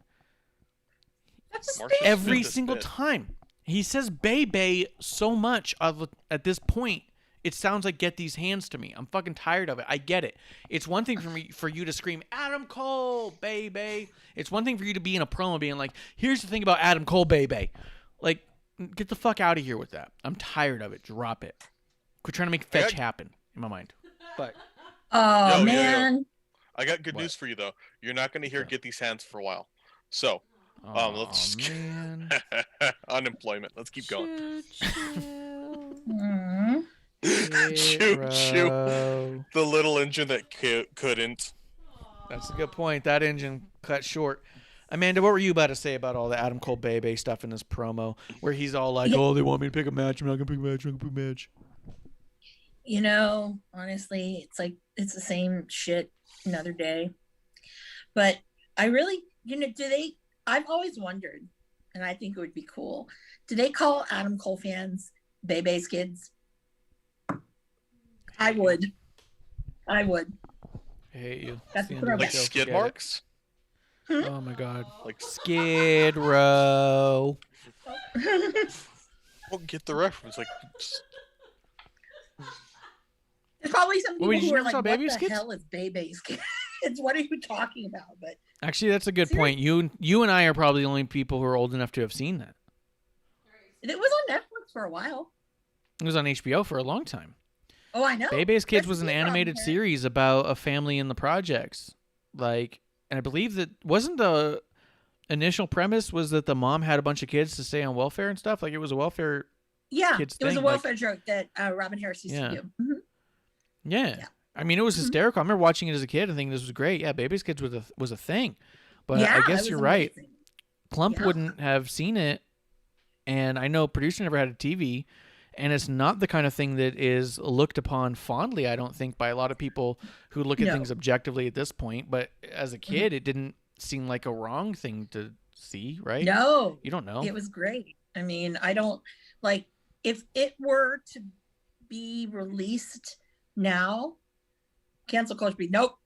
Every single time. He says baby so much at this point, it sounds like get these hands to me. I'm fucking tired of it. I get it. It's one thing for you to scream, Adam Cole, baby. It's one thing for you to be in a promo being like, here's the thing about Adam Cole, baby. Like, get the fuck out of here with that. I'm tired of it. Drop it. Quit trying to make fetch happen in my mind. But oh, man. I got good news for you, though. You're not going to hear get these hands for a while. So, let's man. unemployment. Let's keep going. Choo choo. The little engine that couldn't. That's a good point. That engine cut short. Amanda, what were you about to say about all the Adam Cole Bebe stuff in this promo where he's all like, oh, they want me to pick a match. I'm not going to pick a match. I'm going to pick a match. You know, honestly, it's like, it's the same shit another day. But I really, I've always wondered, and I think it would be cool, do they call Adam Cole fans Bebe's kids? I would. I hate you. That's like skid marks? Oh my god. Like Skid Row. Well, get the reference. Like, there's probably some people who are like, what Baby's the kids? hell is Bebe's kids? What are you talking about? But actually, that's a good point. You and I are probably the only people who are old enough to have seen that. It was on Netflix for a while. It was on HBO for a long time. Oh, I know. Bebe's Kids was an animated series about a family in the projects. Like, and I believe that wasn't the initial premise was that the mom had a bunch of kids to stay on welfare and stuff. Like it was a welfare. Yeah, kids it was thing. a welfare joke that Robin Harris used to do. Mm-hmm. Yeah. I mean, it was hysterical. I remember watching it as a kid and thinking this was great. Yeah, Baby's Kids was a thing. But I guess you're right. Klump wouldn't have seen it, and I know producer never had a TV, And it's not the kind of thing that is looked upon fondly, I don't think, by a lot of people who look at No. things objectively at this point. But as a kid, it didn't seem like a wrong thing to see, right? No, You don't know. it was great. I mean, I don't like if it were to be released now, cancel culture be nope.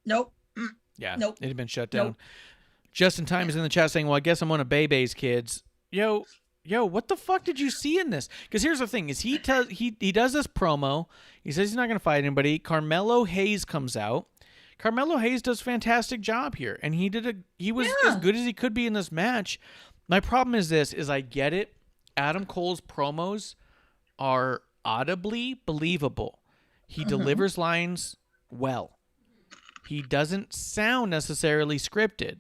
Yeah, Nope. it had been shut down. Nope. Justin Time is in the chat saying, well, I guess I'm one of Bebe's kids. Yo, what the fuck did you see in this? Because here's the thing, is he does this promo. He says he's not going to fight anybody. Carmelo Hayes comes out. Carmelo Hayes does a fantastic job here. And he was as good as he could be in this match. My problem is this, is I get it. Adam Cole's promos are audibly believable. He delivers lines well. He doesn't sound necessarily scripted.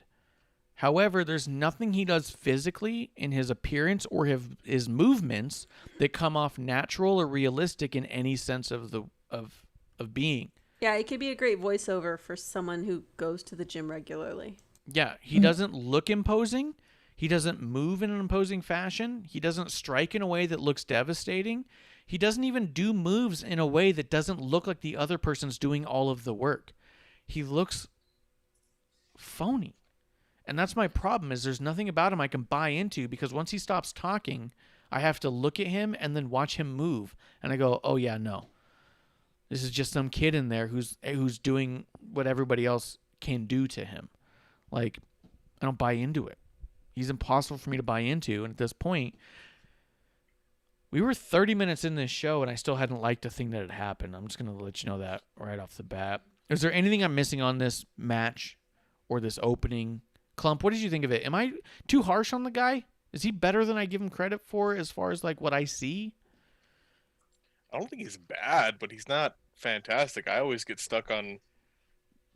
However, there's nothing he does physically in his appearance or his movements that come off natural or realistic in any sense of being. Yeah, it could be a great voiceover for someone who goes to the gym regularly. Yeah, he doesn't look imposing. He doesn't move in an imposing fashion. He doesn't strike in a way that looks devastating. He doesn't even do moves in a way that doesn't look like the other person's doing all of the work. He looks phony. And that's my problem, is there's nothing about him I can buy into, because once he stops talking, I have to look at him and then watch him move. And I go, oh yeah, no. This is just some kid in there who's doing what everybody else can do to him. Like, I don't buy into it. He's impossible for me to buy into. And at this point, we were 30 minutes in this show and I still hadn't liked a thing that had happened. I'm just going to let you know that right off the bat. Is there anything I'm missing on this match or this opening? Klump, what did you think of it? Am I too harsh on the guy? Is he better than I give him credit for as far as like what I see? I don't think he's bad, but he's not fantastic. I always get stuck on,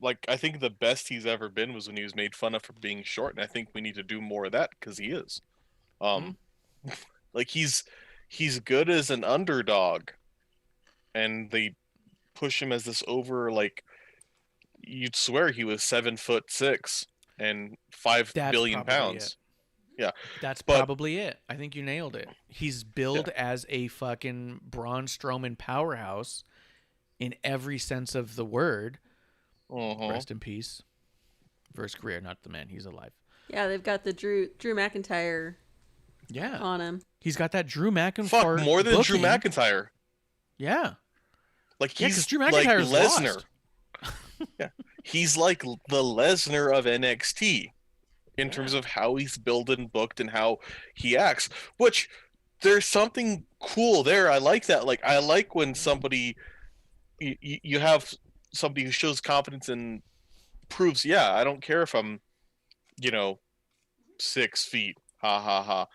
like, I think the best he's ever been was when he was made fun of for being short, and I think we need to do more of that because he is. Like he's good as an underdog, and they push him as this over, like, you'd swear he was 7'6" and 5 billion pounds. Yeah, that's probably it. I think you nailed it. He's billed as a fucking Braun Strowman powerhouse in every sense of the word. Rest in peace for his career, not the man. He's alive. Yeah, they've got the Drew McIntyre. Yeah, on him. He's got that Drew McIntyre. Fuck, more than booking. Drew McIntyre. Yeah, like he's Drew like McIntyre's Lesnar. lost. Yeah, he's like the Lesnar of NXT in terms of how he's built and booked and how he acts. Which there's something cool there. I like that. Like I like when somebody you have somebody who shows confidence and proves, yeah, I don't care if I'm, 6 feet, ha ha ha.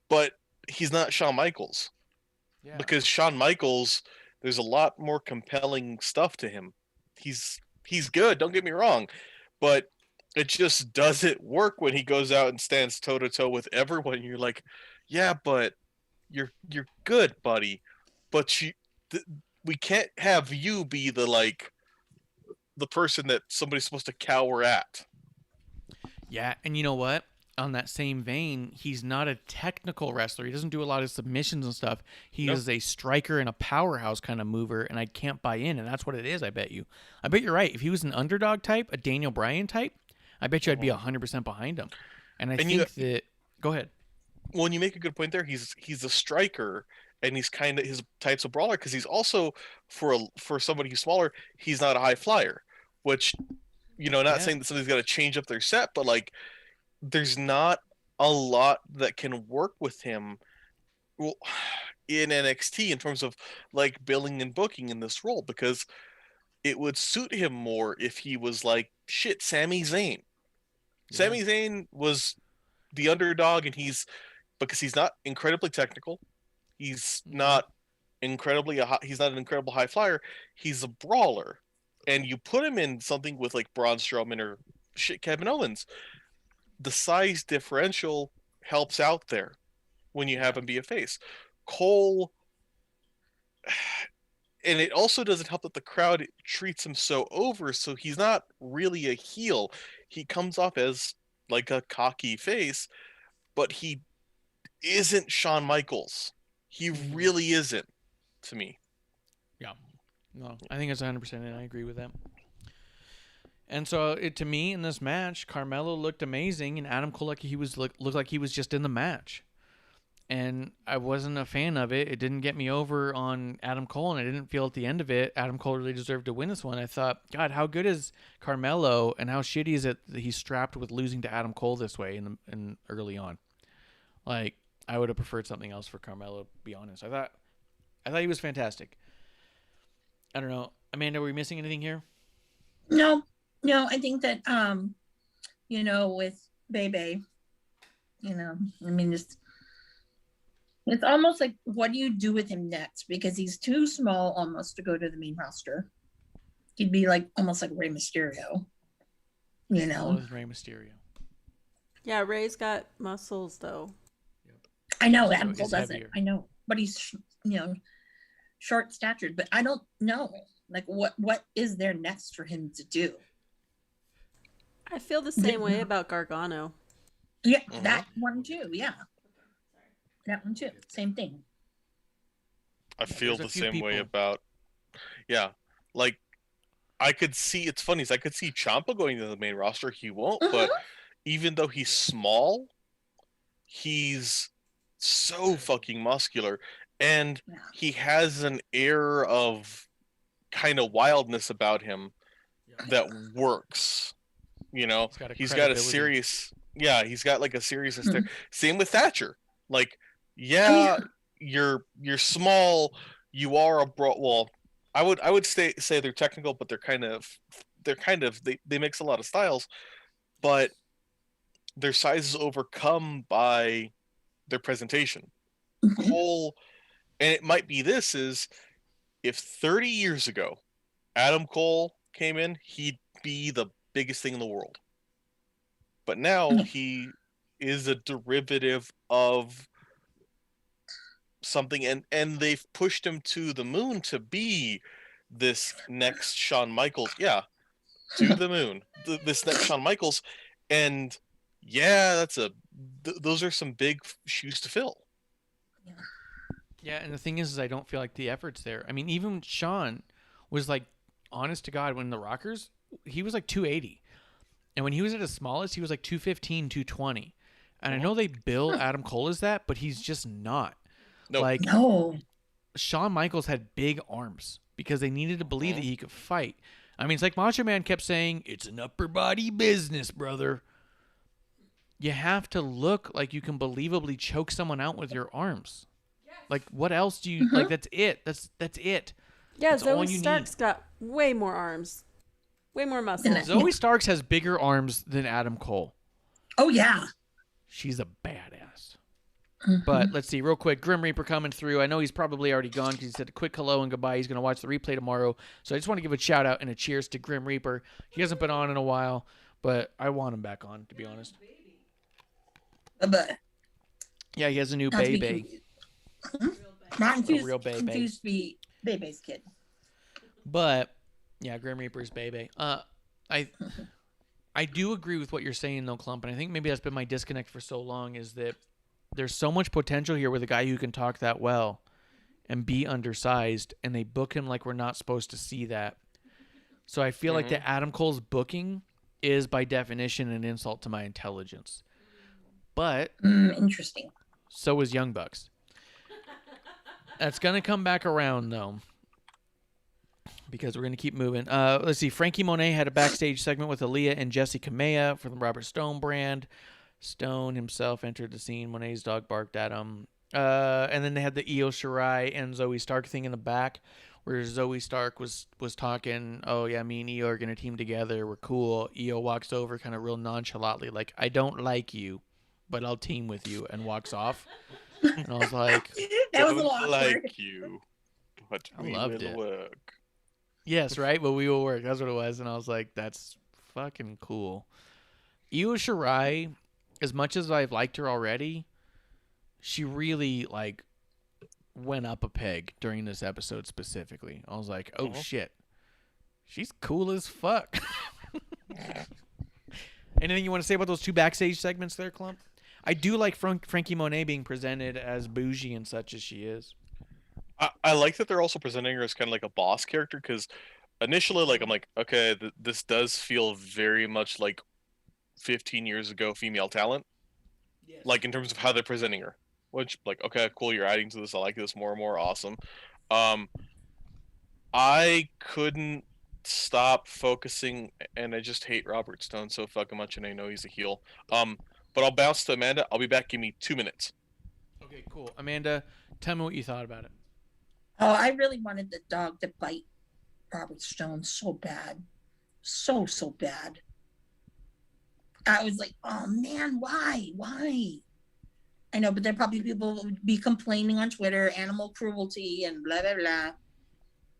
But he's not Shawn Michaels. Yeah. Because Shawn Michaels, there's a lot more compelling stuff to him. He's good, don't get me wrong, but it just doesn't work when he goes out and stands toe to toe with everyone. You're like, yeah, but you're good, buddy. But we can't have you be the person that somebody's supposed to cower at. Yeah, and you know what? On that same vein, he's not a technical wrestler. He doesn't do a lot of submissions and stuff. He is a striker and a powerhouse kind of mover, and I can't buy in, and that's what it is, I bet you. I bet you're right. If he was an underdog type, a Daniel Bryan type, I bet you I'd be 100% behind him. And I think that... Go ahead. Well, you make a good point there. He's a striker, and he's kind of his type's a brawler, because he's also, for somebody who's smaller, he's not a high flyer, which, not saying that somebody's got to change up their set, but, like, there's not a lot that can work with him in NXT in terms of like billing and booking in this role, because it would suit him more if he was like Sami Zayn. Yeah. Sami Zayn was the underdog, and because he's not incredibly technical, he's not an incredibly high flyer, he's a brawler, and you put him in something with like Braun Strowman or Kevin Owens, the size differential helps out there when you have him be a face. Cole, and it also doesn't help that the crowd treats him so over, so he's not really a heel. He comes off as like a cocky face, but he isn't Shawn Michaels. He really isn't to me. Yeah. No, I think it's 100%, and I agree with that. And so, to me, in this match, Carmelo looked amazing, and Adam Cole looked like he was just in the match. And I wasn't a fan of it. It didn't get me over on Adam Cole, and I didn't feel at the end of it Adam Cole really deserved to win this one. I thought, God, how good is Carmelo, and how shitty is it that he's strapped with losing to Adam Cole this way in early on? Like, I would have preferred something else for Carmelo, to be honest. I thought he was fantastic. I don't know. Amanda, were we missing anything here? No, I think that, with Bebe, I mean, it's almost like, what do you do with him next? Because he's too small almost to go to the main roster. He'd be like almost like Rey Mysterio, Well, it's Rey Mysterio. Yeah, Ray's got muscles though. I know So Adam Cole he's doesn't. heavier. I know, but he's short statured. But I don't know, like what is there next for him to do? I feel the same way about Gargano. Yeah, that one too. Yeah, that one too. Same thing. I feel there's the a few same way people. about, like, I could see, it's funny, I could see Ciampa going to the main roster. He won't, but even though he's small, he's so fucking muscular, and he has an air of kind of wildness about him that works. He's got a credibility. serious, he's got like a seriousness there. Mhm. Same with Thatcher. Like, yeah. you're small, you are a well, I would say they're technical, but they mix a lot of styles, but their size is overcome by their presentation. Mhm. Cole, and it might be is if 30 years ago Adam Cole came in, he'd be the biggest thing in the world. But now he is a derivative of something, and they've pushed him to the moon to be this next Shawn Michaels. Yeah, to the moon. This next Shawn Michaels, and those are some big shoes to fill. Yeah, and the thing is I don't feel like the effort's there. I mean, even Shawn was like, honest to God, when the Rockers, he was like 280. And when he was at his smallest, he was like 215, 220. And I know they bill Adam Cole as that, but he's just not. No. Like, No. Shawn Michaels had big arms because they needed to believe that he could fight. I mean, it's like Macho Man kept saying, it's an upper body business, brother. You have to look like you can believably choke someone out with your arms. Like, what else do you like? That's it. That's it. Yeah, That's all Zoe you Stark's need. got way more arms, way more muscles. Zoe Starks has bigger arms than Adam Cole. Oh yeah. She's a badass. But let's see, real quick. Grim Reaper coming through. I know he's probably already gone because he said a quick hello and goodbye. He's going to watch the replay tomorrow. So I just want to give a shout out and a cheers to Grim Reaper. He hasn't been on in a while, but I want him back on, to be honest. But Yeah, he has a new not to be baby. not confused, real baby. confused to be Bebe's kid. But yeah, Grim Reaper's baby. I do agree with what you're saying though, Klump, and I think maybe that's been my disconnect for so long is that there's so much potential here with a guy who can talk that well and be undersized, and they book him like we're not supposed to see that. So I feel like the Adam Cole's booking is by definition an insult to my intelligence. But Interesting. so is Young Bucks. That's gonna come back around though, because we're gonna keep moving. Let's see. Frankie Monet had a backstage segment with Aaliyah and Jesse Kamea from the Robert Stone brand. Stone himself entered the scene. Monet's dog barked at him. And then they had the Io Shirai and Zoe Stark thing in the back, where Zoe Stark was talking. Oh yeah, me and Io are gonna team together. We're cool. Io walks over, kind of real nonchalantly, like, I don't like you, but I'll team with you, and walks off. And I was like, That was a Don't little awkward. like you, but I we loved will it. work. yes, right, but we will work. That's what it was, and I was like, that's fucking cool. Io Shirai, as much as I've liked her already, she really like went up a peg during this episode specifically. I was like, oh shit, she's cool as fuck. Anything you want to say about those two backstage segments there, Klump? I do like Frankie Monet being presented as bougie and such as she is. I like that they're also presenting her as kind of like a boss character, because initially, like, I'm like, okay, this does feel very much like 15 years ago female talent, like in terms of how they're presenting her. Which, like, okay, cool, you're adding to this. I like this more and more. Awesome. I couldn't stop focusing, and I just hate Robert Stone so fucking much, and I know he's a heel. But I'll bounce to Amanda. I'll be back. Give me 2 minutes. Okay, cool. Amanda, tell me what you thought about it. Oh, I really wanted the dog to bite Robert Stone so bad. So bad. I was like, oh man, why? I know, but there probably people would be complaining on Twitter, animal cruelty and blah, blah, blah.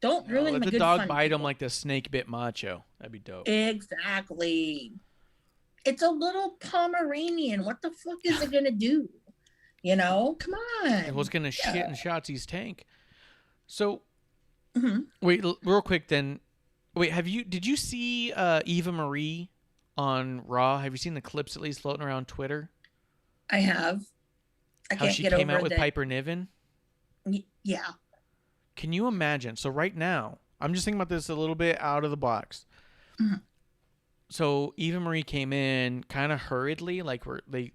Don't ruin let the the good dog fun, bite him people. like the snake bit Macho. That'd be dope. Exactly. It's a little Pomeranian. What the fuck is it going to do? You know? Come on. It was gonna shit in Shotzi's tank. So, Mm-hmm. wait, real quick then. Wait, did you see Eva Marie on Raw? Have you seen the clips at least floating around Twitter? I have. I How can't she get came over out with that. Piper Niven? Yeah. Can you imagine? So right now, I'm just thinking about this a little bit out of the box. Mhm. So Eva Marie came in kind of hurriedly,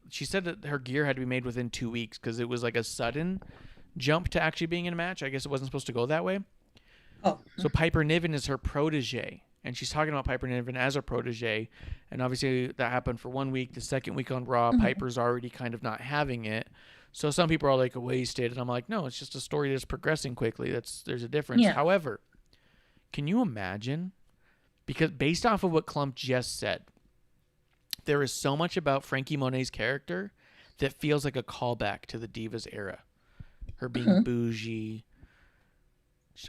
she said that her gear had to be made within 2 weeks because it was like a sudden jump to actually being in a match. I guess it wasn't supposed to go that way. Oh. So Piper Niven is her protege, and she's talking about Piper Niven as her protege, and obviously that happened for 1 week. The second week on Raw, Piper's already kind of not having it. So some people are like wasted, and I'm like, no, it's just a story that's progressing quickly. There's a difference. Yeah. However, can you imagine? Because based off of what Klump just said, there is so much about Frankie Monet's character that feels like a callback to the Divas era. Her being bougie,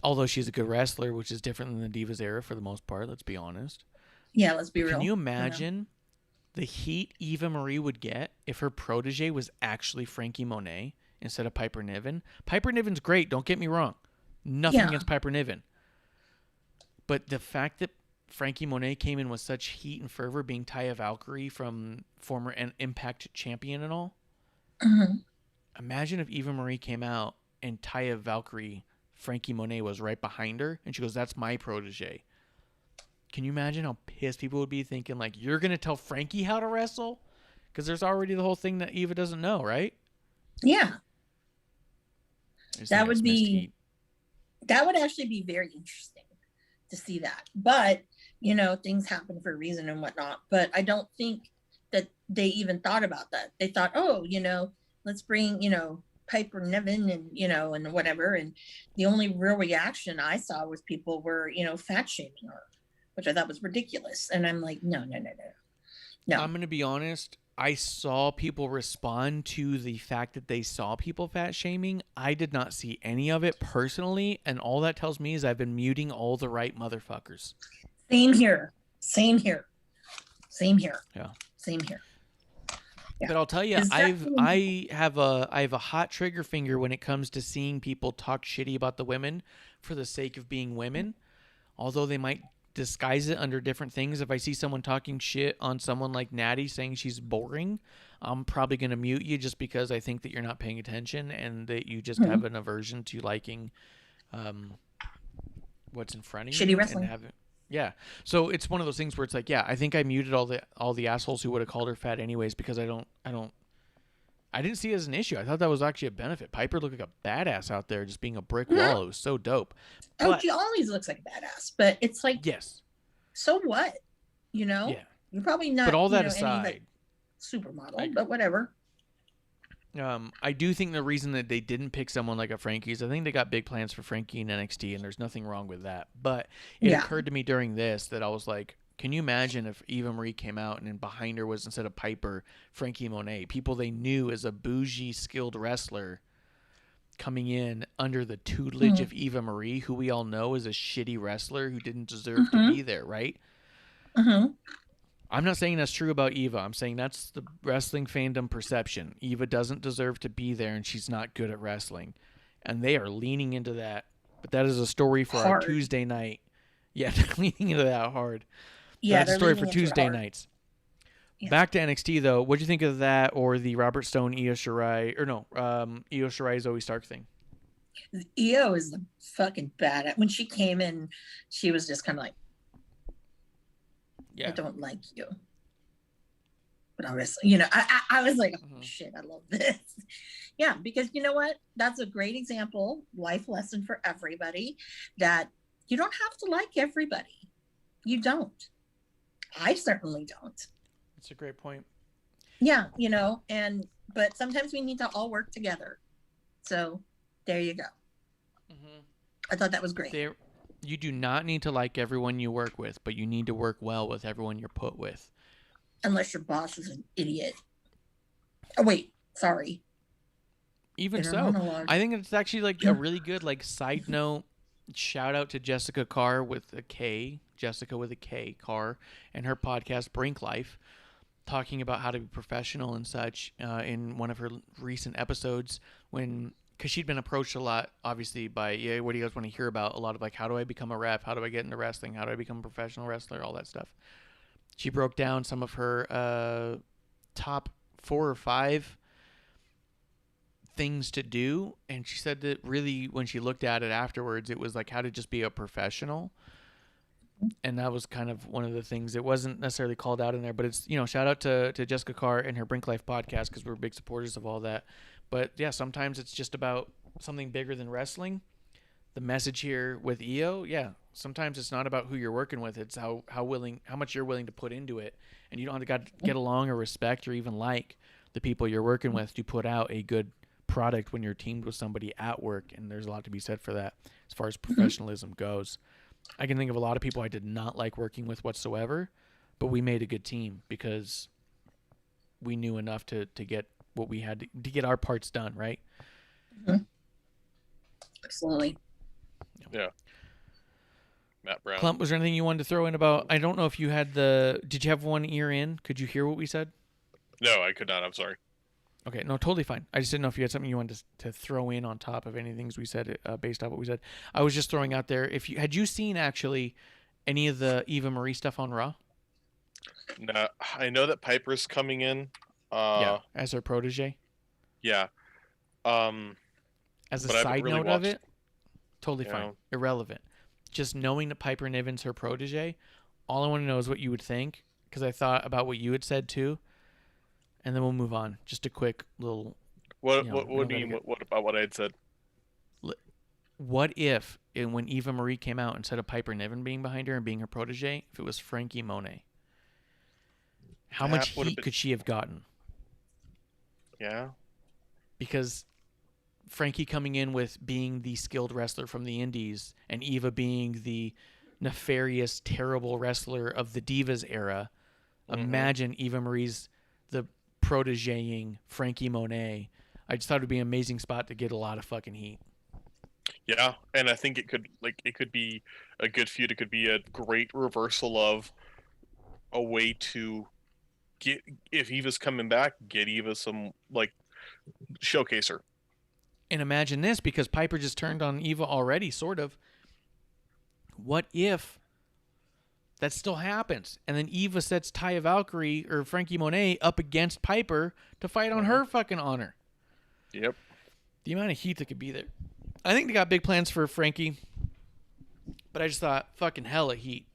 although she's a good wrestler, which is different than the Divas era for the most part, let's be honest. Yeah, let's be real. Can you imagine the heat Eva Marie would get if her protege was actually Frankie Monet instead of Piper Niven? Piper Niven's great, don't get me wrong. Nothing against Piper Niven. But the fact that Frankie Monet came in with such heat and fervor, being Taya Valkyrie from former Impact champion and all. Imagine if Eva Marie came out and Taya Valkyrie, Frankie Monet, was right behind her, and she goes, "That's my protege." Can you imagine how pissed people would be thinking, like, you're going to tell Frankie how to wrestle? Because there's already the whole thing that Eva doesn't know, right? Yeah. That would be, heat. that would actually be very interesting to see that. But, you know, things happen for a reason and whatnot. But I don't think that they even thought about that. They thought, oh, you know, let's bring, you know, Piper Niven and, you know, and whatever. And the only real reaction I saw was people were, you know, fat shaming her, which I thought was ridiculous. And I'm like, no. I'm going to be honest. I saw people respond to the fact that they saw people fat shaming. I did not see any of it personally. And all that tells me is I've been muting all the right motherfuckers. Same here. Yeah. Same here. Yeah. But I'll tell you, I have a hot trigger finger when it comes to seeing people talk shitty about the women for the sake of being women, although they might disguise it under different things. If I see someone talking shit on someone like Natty saying she's boring, I'm probably going to mute you just because I think that you're not paying attention and that you just have an aversion to liking what's in front of you. Shitty wrestling. Yeah. So it's one of those things where it's like, yeah, I think I muted all the assholes who would have called her fat anyways because I didn't see it as an issue. I thought that was actually a benefit. Piper looked like a badass out there just being a brick wall. It was so dope. She always looks like a badass, but it's like, yes. So what? You know? Yeah. You're probably not, but all that any, aside, like, supermodel, but whatever. I do think the reason that they didn't pick someone like a Frankie is I think they got big plans for Frankie in NXT, and there's nothing wrong with that. But it occurred to me during this that I was like, can you imagine if Eva Marie came out and then behind her was, instead of Piper, Frankie Monet, people they knew as a bougie, skilled wrestler coming in under the tutelage of Eva Marie, who we all know is a shitty wrestler who didn't deserve to be there, right? I'm not saying that's true about Eva. I'm saying that's the wrestling fandom perception. Eva doesn't deserve to be there, and she's not good at wrestling. And they are leaning into that. But that is a story for our Tuesday night. Yeah, they're leaning into that hard. Yeah, that's a story for Tuesday nights. Back to NXT though, what'd you think of that, or the Robert Stone, Io Shirai, or no, Io Shirai Zoe Stark thing? Io is the fucking bad. When she came in, she was just kind of like, I don't like you. But I was, I was like, oh shit, I love this. Yeah, because you know what? That's a great example, life lesson for everybody, that you don't have to like everybody. You don't. I certainly don't. That's a great point. Yeah, but sometimes we need to all work together. So there you go. I thought that was great. You do not need to like everyone you work with, but you need to work well with everyone you're put with. Unless your boss is an idiot. Oh, wait. Sorry. Even so, I think it's actually like a really good side note. Shout out to Jessica Carr with a K, Jessica with a K, Carr, and her podcast Brink Life, talking about how to be professional and such in one of her recent episodes because she'd been approached a lot, obviously, by, what do you guys want to hear about? A lot of how do I become a ref? How do I get into wrestling? How do I become a professional wrestler? All that stuff. She broke down some of her top 4 or 5 things to do, and she said that really when she looked at it afterwards, it was how to just be a professional. And that was kind of one of the things. It wasn't necessarily called out in there, but it's, shout out to Jessica Carr and her Brink Life podcast, because we're big supporters of all that. But yeah, sometimes it's just about something bigger than wrestling. The message here with Io, sometimes it's not about who you're working with. It's how much you're willing to put into it. And you don't have to get along or respect or even like the people you're working with to put out a good product when you're teamed with somebody at work. And there's a lot to be said for that as far as professionalism goes. I can think of a lot of people I did not like working with whatsoever, but we made a good team because we knew enough to get what we had to get our parts done, right? Absolutely. Yeah. Matt Brown. Klump, was there anything you wanted to throw in about? I don't know if you had did you have one ear in? Could you hear what we said? No, I could not. I'm sorry. Okay, no, totally fine. I just didn't know if you had something you wanted to throw in on top of any things we said based off what we said. I was just throwing out there, had you seen actually any of the Eva Marie stuff on Raw? No, I know that Piper's coming in. As her protege. Yeah. As a side note of it, totally fine. Irrelevant. Just knowing that Piper Niven's her protege, all I want to know is what you would think, because I thought about what you had said too. And then we'll move on. Just a quick little. What do you mean? What about what I had said? What if, when Eva Marie came out, instead of Piper Niven being behind her and being her protege, if it was Frankie Monet? How much heat could she have gotten? Yeah. Because Frankie coming in with being the skilled wrestler from the Indies, and Eva being the nefarious, terrible wrestler of the Divas era. Imagine Eva Marie's the protegeing Frankie Monet. I just thought it would be an amazing spot to get a lot of fucking heat. Yeah, and I think it could be a good feud. It could be a great reversal of a way to get, if Eva's coming back, get Eva some showcase her. And imagine this, because Piper just turned on Eva already, sort of. What if that still happens, and then Eva sets Taya Valkyrie or Frankie Monet up against Piper to fight on her fucking honor? Yep. The amount of heat that could be there. I think they got big plans for Frankie, but I just thought, fucking hella heat.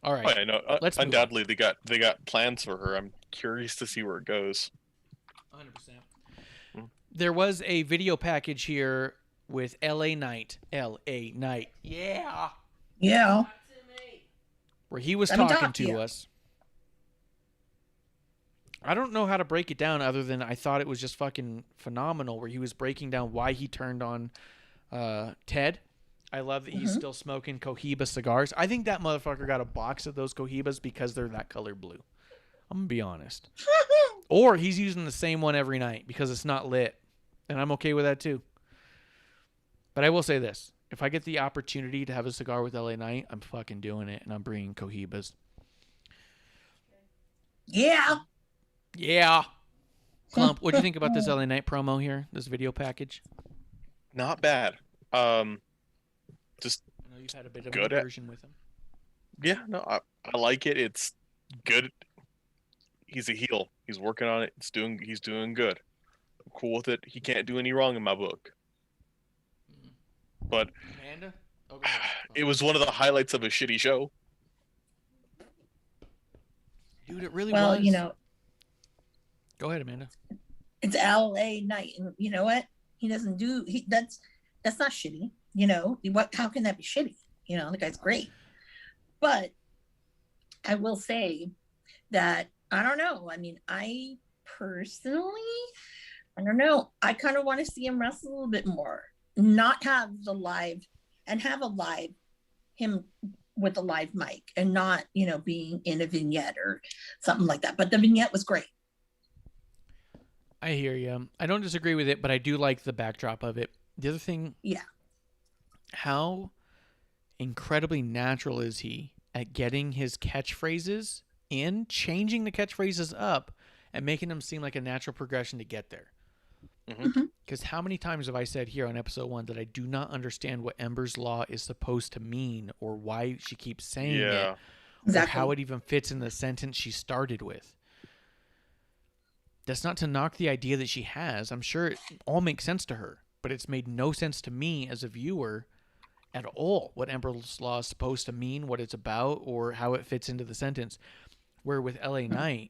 All right. I know. Let's undoubtedly they got plans for her. I'm curious to see where it goes. 100%. There was a video package here with LA Knight. LA Knight. Yeah. Yeah. Where he was talking to us. I don't know how to break it down other than I thought it was just fucking phenomenal, where he was breaking down why he turned on Ted. I love that he's still smoking Cohiba cigars. I think that motherfucker got a box of those Cohibas because they're that color blue. I'm going to be honest. Or he's using the same one every night because it's not lit. And I'm okay with that too. But I will say this. If I get the opportunity to have a cigar with LA Knight, I'm fucking doing it, and I'm bringing Cohibas. Yeah. Yeah. Klump, what do you think about this LA Knight promo here, this video package? Not bad. Just I know you've had a bit of good a version with him. Yeah, no, I like it. It's good. He's a heel. He's working on it. He's doing good. I'm cool with it. He can't do any wrong in my book. But Amanda? Oh, go ahead. it was one of the highlights of a shitty show. Dude, it really Well, was. Go ahead, Amanda. it's LA night, and you know what? He doesn't do that's not shitty. How can that be shitty? The guy's great. But I will say that I don't know. I mean, I personally, I don't know. I kind of want to see him wrestle a little bit more. Not have the live and have a live him with a live mic and not, being in a vignette or something like that. But the vignette was great. I hear you. I don't disagree with it, but I do like the backdrop of it. The other thing, Yeah. how incredibly natural is he at getting his catchphrases in, changing the catchphrases up, and making them seem like a natural progression to get there. Because how many times have I said here on episode 1 that I do not understand what Ember's Law is supposed to mean or why she keeps saying it, Exactly. or how it even fits in the sentence she started with. That's not to knock the idea that she has. I'm sure it all makes sense to her, but it's made no sense to me as a viewer at all what Ember's Law is supposed to mean, what it's about, or how it fits into the sentence. Where with LA Knight,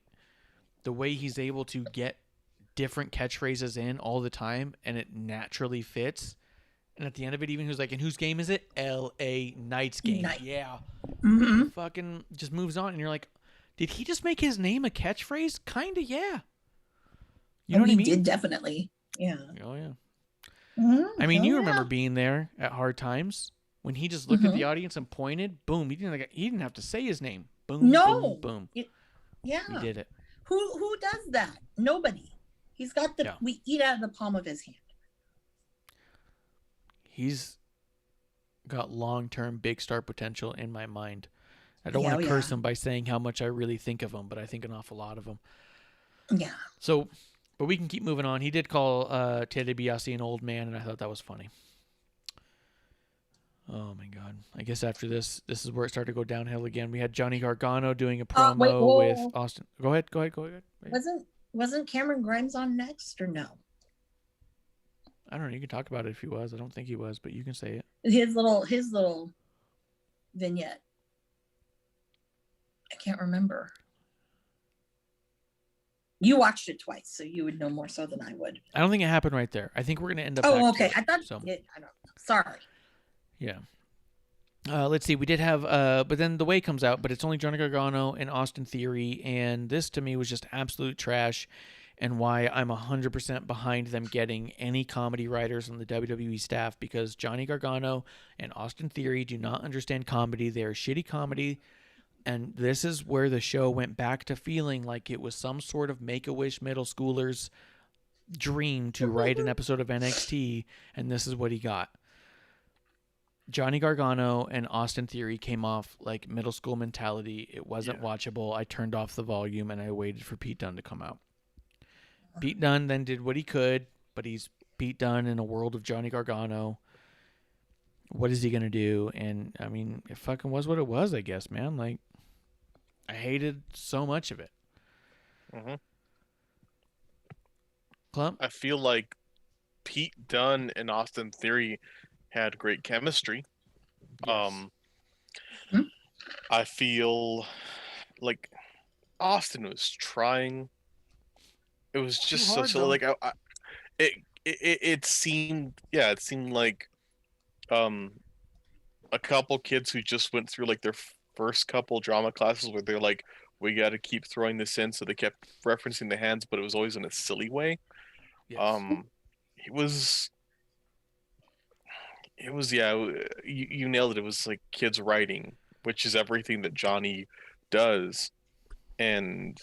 the way he's able to get different catchphrases in all the time and it naturally fits. And at the end of it, even he was like, and whose game is it? LA Knight's game. Knight. Yeah. Mm-hmm. Fucking just moves on. And you're like, did he just make his name a catchphrase? Kind of, yeah. You know what I mean? He did definitely. Yeah. Oh, yeah. Mhm. I mean, Oh, you yeah. remember being there at Hard Times when he just looked at the audience and pointed. Boom. He didn't have to say his name. Boom. No. Boom. Boom. Yeah. He did it. Who does that? Nobody. He's got Yeah. we eat out of the palm of his hand. He's got long-term big star potential in my mind. I don't Yeah, want to oh, curse yeah. him by saying how much I really think of him, but I think an awful lot of him. Yeah. So, but we can keep moving on. He did call Ted DiBiase an old man, and I thought that was funny. Oh my God! I guess after this is where it started to go downhill again. We had Johnny Gargano doing a promo Wait, whoa. with Austin. Go ahead. Wait. Wasn't Cameron Grimes on next or no? I don't know. You can talk about it if he was. I don't think he was, but you can say it. His little vignette. I can't remember. You watched it twice, so you would know more so than I would. I don't think it happened right there. I think we're going to end up. Oh, back okay. to it, I thought so. it. I don't know. Sorry. Yeah. Let's see. We did have, but then the way comes out, but it's only Johnny Gargano and Austin Theory, and this to me was just absolute trash, and why I'm 100% behind them getting any comedy writers on the WWE staff, because Johnny Gargano and Austin Theory do not understand comedy. They are shitty comedy, and this is where the show went back to feeling like it was some sort of Make-A-Wish middle schooler's dream to write an episode of NXT, and this is what he got. Johnny Gargano and Austin Theory came off like middle school mentality. It wasn't watchable. I turned off the volume and I waited for Pete Dunne to come out. Pete Dunne then did what he could, but he's Pete Dunne in a world of Johnny Gargano. What is he going to do? And I mean, it fucking was what it was, I guess, man. Like, I hated so much of it. Klump? I feel like Pete Dunne and Austin Theory had great chemistry. Yes. I feel like Austin was trying. It was just hard, so though. like it seemed like a couple kids who just went through like their first couple drama classes where they're like, we got to keep throwing this in, so they kept referencing the hands, but it was always in a silly way. Yes. You nailed it. It was like kids writing, which is everything that Johnny does. And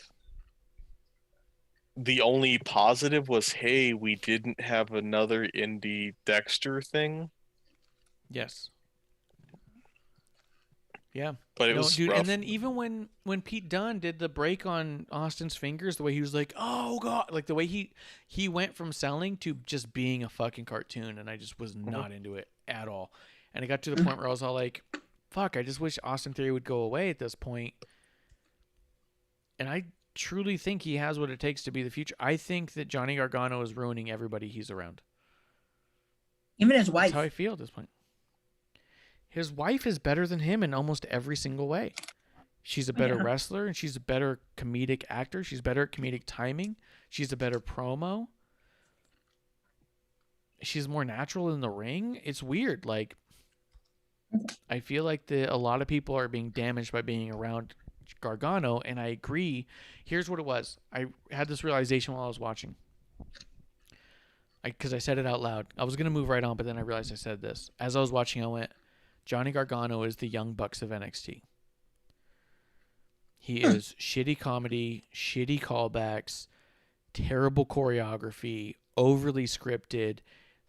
the only positive was, hey, we didn't have another indie Dexter thing. Yes. Yeah. But it was rough. And then even when Pete Dunne did the break on Austin's fingers, the way he was like, oh God, like the way he went from selling to just being a fucking cartoon, and I just was not into it at all. And it got to the point where I was all like, fuck, I just wish Austin Theory would go away at this point. And truly think he has what it takes to be the future. I think that Johnny Gargano is ruining everybody he's around. Even his wife. That's how I feel at this point. His wife is better than him in almost every single way. She's a better wrestler, and she's a better comedic actor. She's better at comedic timing. She's a better promo. She's more natural in the ring. It's weird. Like, I feel like a lot of people are being damaged by being around Gargano, and I agree. Here's what it was. I had this realization while I was watching. Because I said it out loud. I was going to move right on, but then I realized I said this. As I was watching, I went, Johnny Gargano is the Young Bucks of NXT. He is shitty comedy, shitty callbacks, terrible choreography, overly scripted,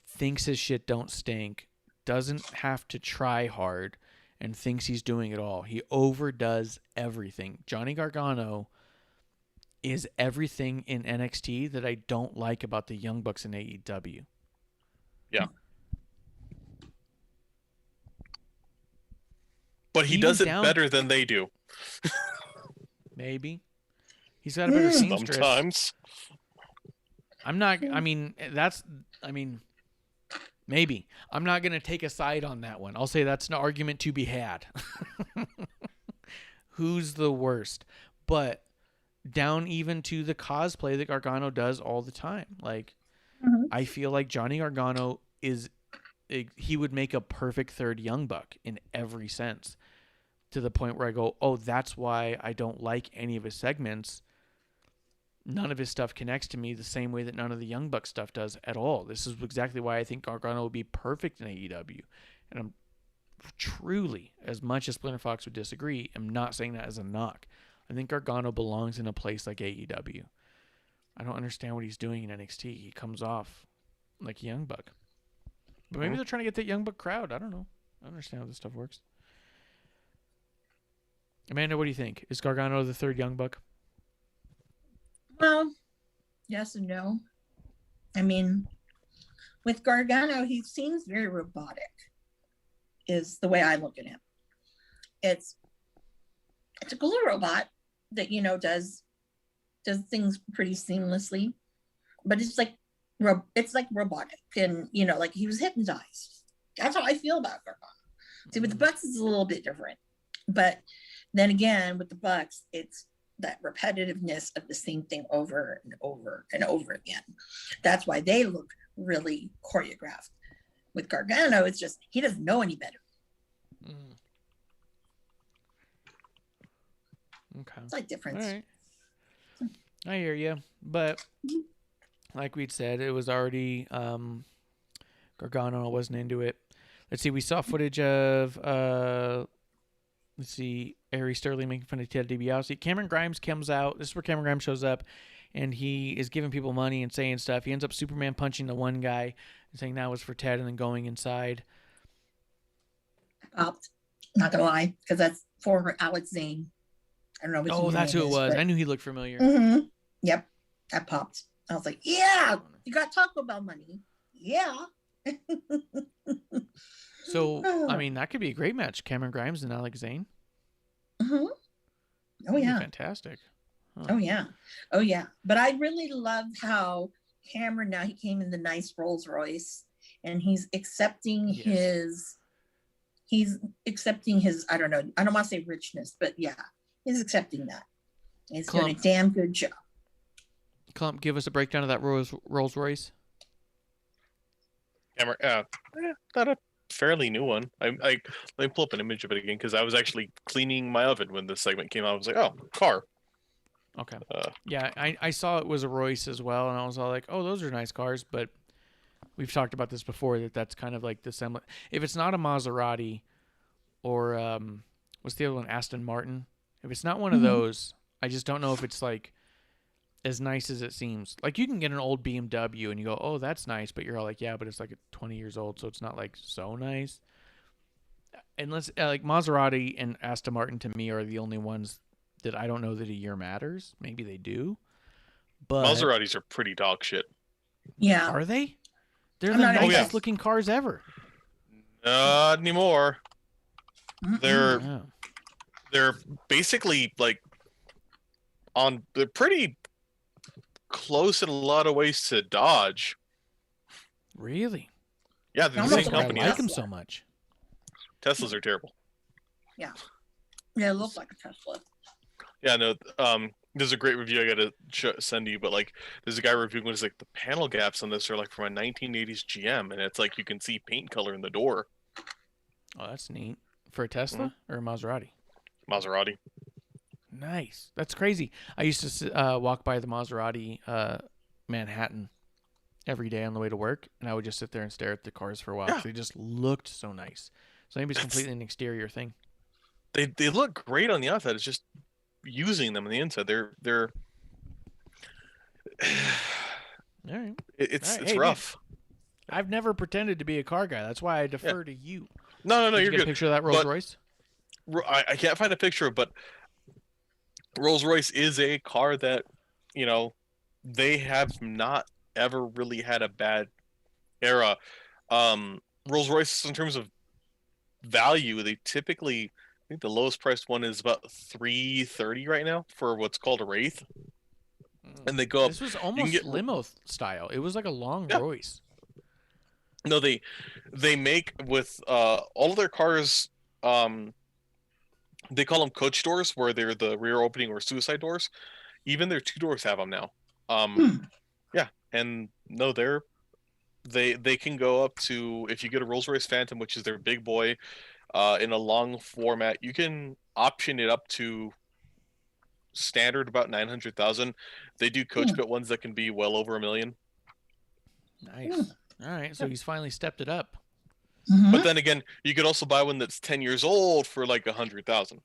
thinks his shit don't stink, doesn't have to try hard, and thinks he's doing it all. He overdoes everything. Johnny Gargano is everything in NXT that I don't like about the Young Bucks in AEW. Yeah. But he Even does it down- better than they do. Maybe. He's got a better seamstress. Sometimes. Maybe. I'm not going to take a side on that one. I'll say that's an argument to be had. Who's the worst? But down even to the cosplay that Gargano does all the time. Like, I feel like Johnny Gargano he would make a perfect third Young Buck in every sense. To the point where I go, oh, that's why I don't like any of his segments. None of his stuff connects to me the same way that none of the Young Buck stuff does at all. This is exactly why I think Gargano would be perfect in AEW. And I'm truly, as much as Splinter Fox would disagree, I'm not saying that as a knock. I think Gargano belongs in a place like AEW. I don't understand what he's doing in NXT. He comes off like a Young Buck. But maybe they're trying to get that Young Buck crowd. I don't know. I don't understand how this stuff works. Amanda, what do you think? Is Gargano the third Young Buck? Well, yes and no. I mean, with Gargano, he seems very robotic, is the way I look at him. It's a cool robot that, does things pretty seamlessly, but it's like robotic, and like he was hypnotized. That's how I feel about Gargano. See, with the Bucks, it's a little bit different, but then again, with the Bucks, it's that repetitiveness of the same thing over and over and over again. That's why they look really choreographed. With Gargano, it's just he doesn't know any better. Okay. It's like difference. All right. I hear you, but like we'd said, it was already Gargano wasn't into it. Let's see. We saw footage of Ari Sterling making fun of Ted DiBiase. Cameron Grimes comes out. This is where Cameron Grimes shows up, and he is giving people money and saying stuff. He ends up Superman punching the one guy and saying that was for Ted, and then going inside. Popped. Not gonna lie, because that's for Alex Zane. I don't know. Oh, that's who it was. But I knew he looked familiar. Mm-hmm. Yep, that popped. I was like, yeah, you got Taco Bell money. Yeah. So, I mean, that could be a great match. Cameron Grimes and Alex Zane. Mm-hmm. Oh, yeah. Fantastic. Huh. Oh, yeah. Oh, yeah. But I really love how Cameron, now he came in the nice Rolls Royce, and he's accepting his, I don't know, I don't want to say richness, but yeah, he's accepting that. He's doing a damn good job. Klump, give us a breakdown of that Rolls Royce. Not a fairly new one. Let me pull up an image of it again, because I was actually cleaning my oven when this segment came out. I was like, oh, car. Okay. Yeah, I saw it was a Royce as well, and I was all like, oh, those are nice cars, but we've talked about this before, that's kind of like the semblance. If it's not a Maserati or what's the other one, Aston Martin, if it's not one of those, I just don't know if it's like as nice as it seems. Like, you can get an old BMW and you go, oh, that's nice, but you're all like, yeah, but it's like 20 years old, so it's not like so nice. Unless like Maserati and Aston Martin to me are the only ones that I don't know that a year matters. Maybe they do, but Maseratis are pretty dog shit. Yeah. Are they? They're the nicest looking cars ever. Not anymore. Mm-mm. They're basically like they're pretty close in a lot of ways to Dodge. Really? Yeah, they're I'm the not same gonna I company. like them Tesla. so much. Teslas are terrible. Yeah, it looks like a Tesla. Yeah, no. There's a great review I gotta send you, but like, there's a guy reviewing it's like the panel gaps on this are like from a 1980s GM, and it's like you can see paint color in the door. Oh, that's neat. For a Tesla or a Maserati? Maserati. Nice. That's crazy. I used to walk by the Maserati Manhattan every day on the way to work, and I would just sit there and stare at the cars for a while because they just looked so nice. So maybe it's completely an exterior thing. They look great on the outside. It's just using them on the inside. They're All right. it's All right. it's Hey, rough. dude, I've never pretended to be a car guy. That's why I defer to you. No, Did you you're get a good. picture of that Rolls But Royce? I can't find a picture, but Rolls Royce is a car that, they have not ever really had a bad era. Rolls Royce, in terms of value, they typically, I think the lowest priced one is about $330 right now for what's called a Wraith, and they go up. This was You can almost get limo style. It was like a long Yeah. Royce. no, they make with all of their cars. They call them coach doors, where they're the rear opening or suicide doors. Even their two doors have them now. Yeah, and no, they can go up to, if you get a Rolls Royce Phantom, which is their big boy, in a long format, you can option it up to standard about 900,000. They do coach bit ones that can be well over $1 million. Nice. All right, so he's finally stepped it up. But then again, you could also buy one that's 10 years old for like 100,000.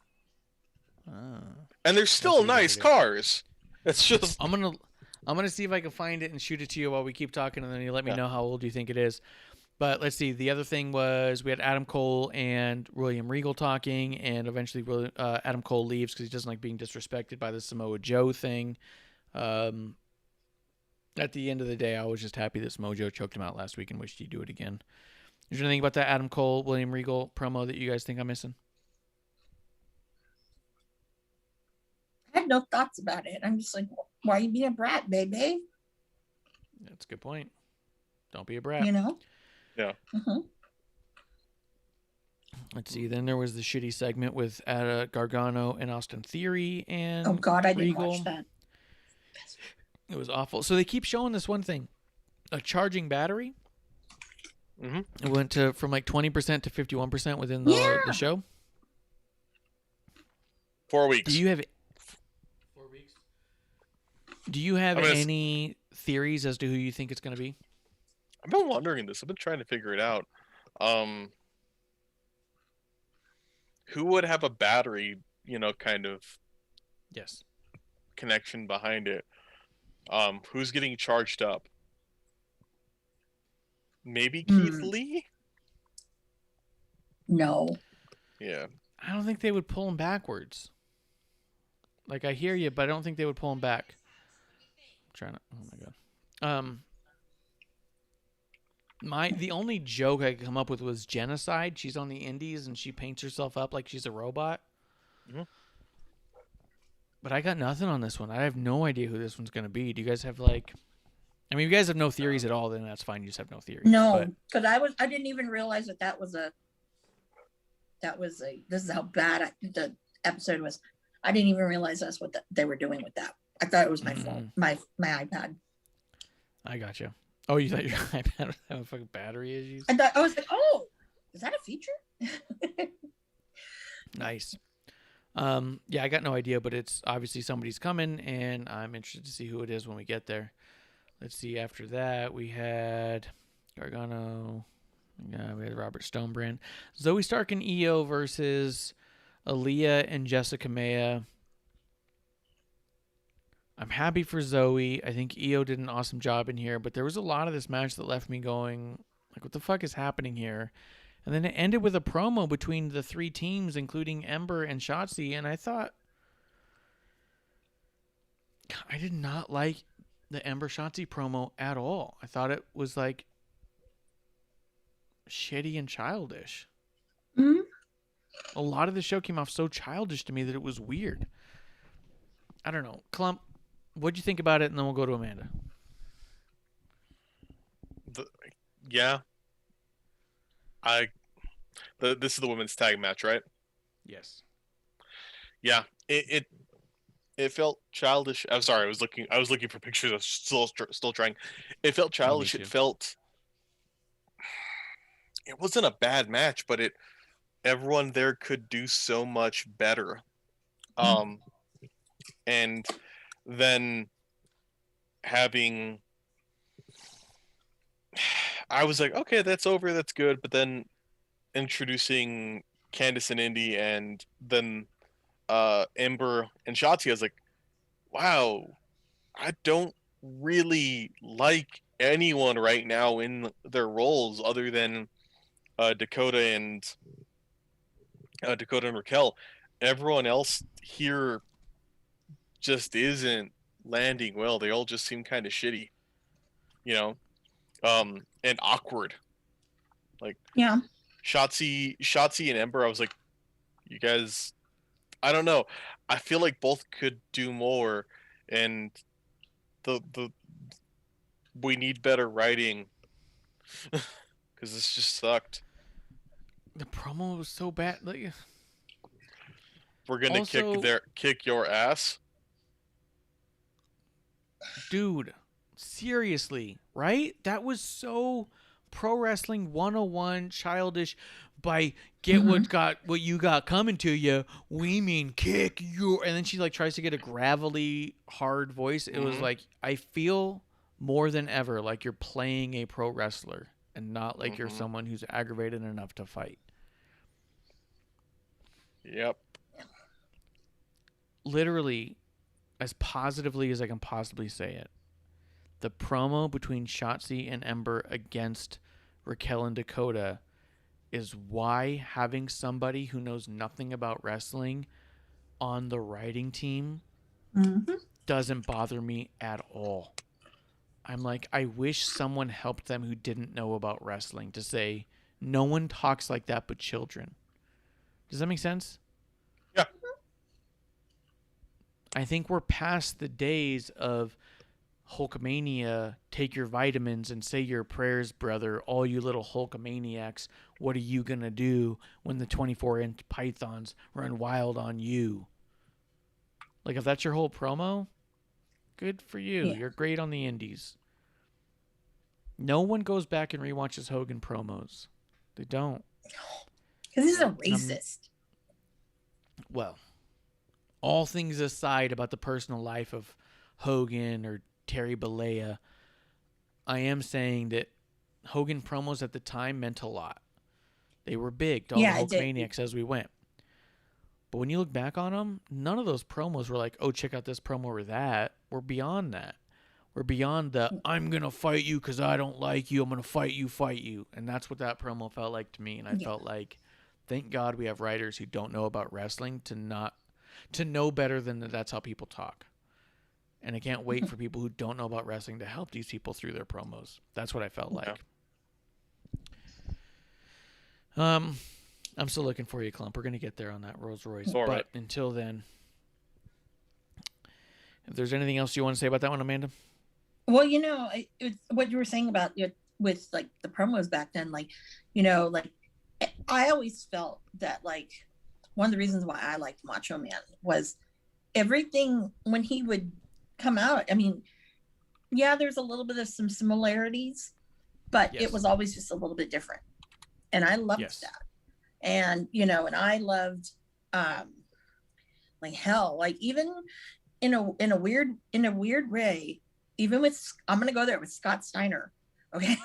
And they're still nice cars. It's just I'm gonna see if I can find it and shoot it to you while we keep talking, and then you let me know how old you think it is. But let's see. The other thing was we had Adam Cole and William Regal talking, and eventually Adam Cole leaves because he doesn't like being disrespected by the Samoa Joe thing. At the end of the day, I was just happy that Samoa Joe choked him out last week and wished he'd do it again. Is there anything about that Adam Cole, William Regal promo that you guys think I'm missing? I had no thoughts about it. I'm just like, why are you being a brat, baby? That's a good point. Don't be a brat. Yeah. Let's see. Then there was the shitty segment with Gargano and Austin Theory and Oh God, I didn't Regal. watch that. It was awful. So they keep showing this one thing, a charging battery. It went from like 20% to 51% within the show. 4 weeks. Do you have 4 weeks? Do you have any theories as to who you think it's going to be? I've been wondering this. I've been trying to figure it out. Who would have a battery, kind of connection behind it? Who's getting charged up? Maybe Keith Lee? No. Yeah. I don't think they would pull him backwards. Like, I hear you, but I don't think they would pull him back. I'm trying to... Oh, my God. The only joke I could come up with was Genocide. She's on the indies, and she paints herself up like she's a robot. But I got nothing on this one. I have no idea who this one's going to be. Do you guys have, like... I mean, if you guys have no theories at all, then that's fine. You just have no theories. No, because I didn't even realize that was this is how bad the episode was. I didn't even realize that's what they were doing with that. I thought it was my phone, my iPad. I got you. Oh, you thought your iPad was having fucking battery issues? I was like, oh, is that a feature? Nice. Yeah, I got no idea, but it's obviously somebody's coming, and I'm interested to see who it is when we get there. Let's see. After that, we had Gargano. We had Robert Stonebrand. Zoe Stark and Io versus Aaliyah and Jessica Maya. I'm happy for Zoe. I think Io did an awesome job in here, but there was a lot of this match that left me going, like, what the fuck is happening here? And then it ended with a promo between the three teams, including Ember and Shotzi, and I thought, I did not like the Ember Shotzi promo at all. I thought it was like shitty and childish. A lot of the show came off so childish to me that it was weird. I don't know. Klump, what'd you think about it? And then we'll go to Amanda. Yeah, this is the women's tag match, right? Yes. Yeah, it felt childish. I'm sorry, I was looking for pictures. I was still trying. It felt childish. too. It wasn't a bad match, but everyone there could do so much better. And then having, I was like, okay, that's over, that's good. But then introducing Candice and Indy, and then Ember and Shotzi, I was like, wow, I don't really like anyone right now in their roles other than Dakota and Raquel. Everyone else here just isn't landing well. They all just seem kind of shitty, you know, and awkward. Like, Yeah. Shotzi and Ember, I was like, you guys, I don't know. I feel like both could do more, and the we need better writing because this just sucked. The promo was so bad. Like, We're gonna Also- kick your ass. dude, seriously, right? That was so Pro Wrestling 101 childish. By get what you got coming to you, we mean kick your, and then she like tries to get a gravelly hard voice. It was like, I feel more than ever like you're playing a pro wrestler and not like you're someone who's aggravated enough to fight. Yep. Literally, as positively as I can possibly say it, the promo between Shotzi and Ember against Raquel and Dakota is why having somebody who knows nothing about wrestling on the writing team doesn't bother me at all. I'm like, I wish someone helped them who didn't know about wrestling to say, no one talks like that but children. Does that make sense? Yeah. I think we're past the days of Hulkamania, take your vitamins and say your prayers, brother. All you little Hulkamaniacs, what are you going to do when the 24-inch pythons run wild on you? Like, if that's your whole promo, good for you. Yeah. You're great on the indies. No one goes back and rewatches Hogan promos. They don't. Because he's a racist. Well, all things aside about the personal life of Hogan or Terry Bollea, I am saying that Hogan promos at the time meant a lot. They were big to all the Hulkamaniacs as we went. But when you look back on them, none of those promos were like, oh, check out this promo or that. We're beyond that. We're beyond the, I'm going to fight you because I don't like you. I'm going to fight you. And that's what that promo felt like to me. And I felt like, thank God we have writers who don't know about wrestling to know better than that's how people talk. And I can't wait for people who don't know about wrestling to help these people through their promos. That's what I felt like. I'm still looking for you, Klump. We're going to get there on that Rolls Royce. All but right. until then, if there's anything else you want to say about that one, Amanda? Well, it's what you were saying about with like the promos back then, like, like I always felt that like one of the reasons why I liked Macho Man was everything when he would come out. I mean, yeah, there's a little bit of some similarities, but it was always just a little bit different. And I loved that. And, and I loved, like hell, like even in a weird way, even with, I'm going to go there with Scott Steiner. Okay.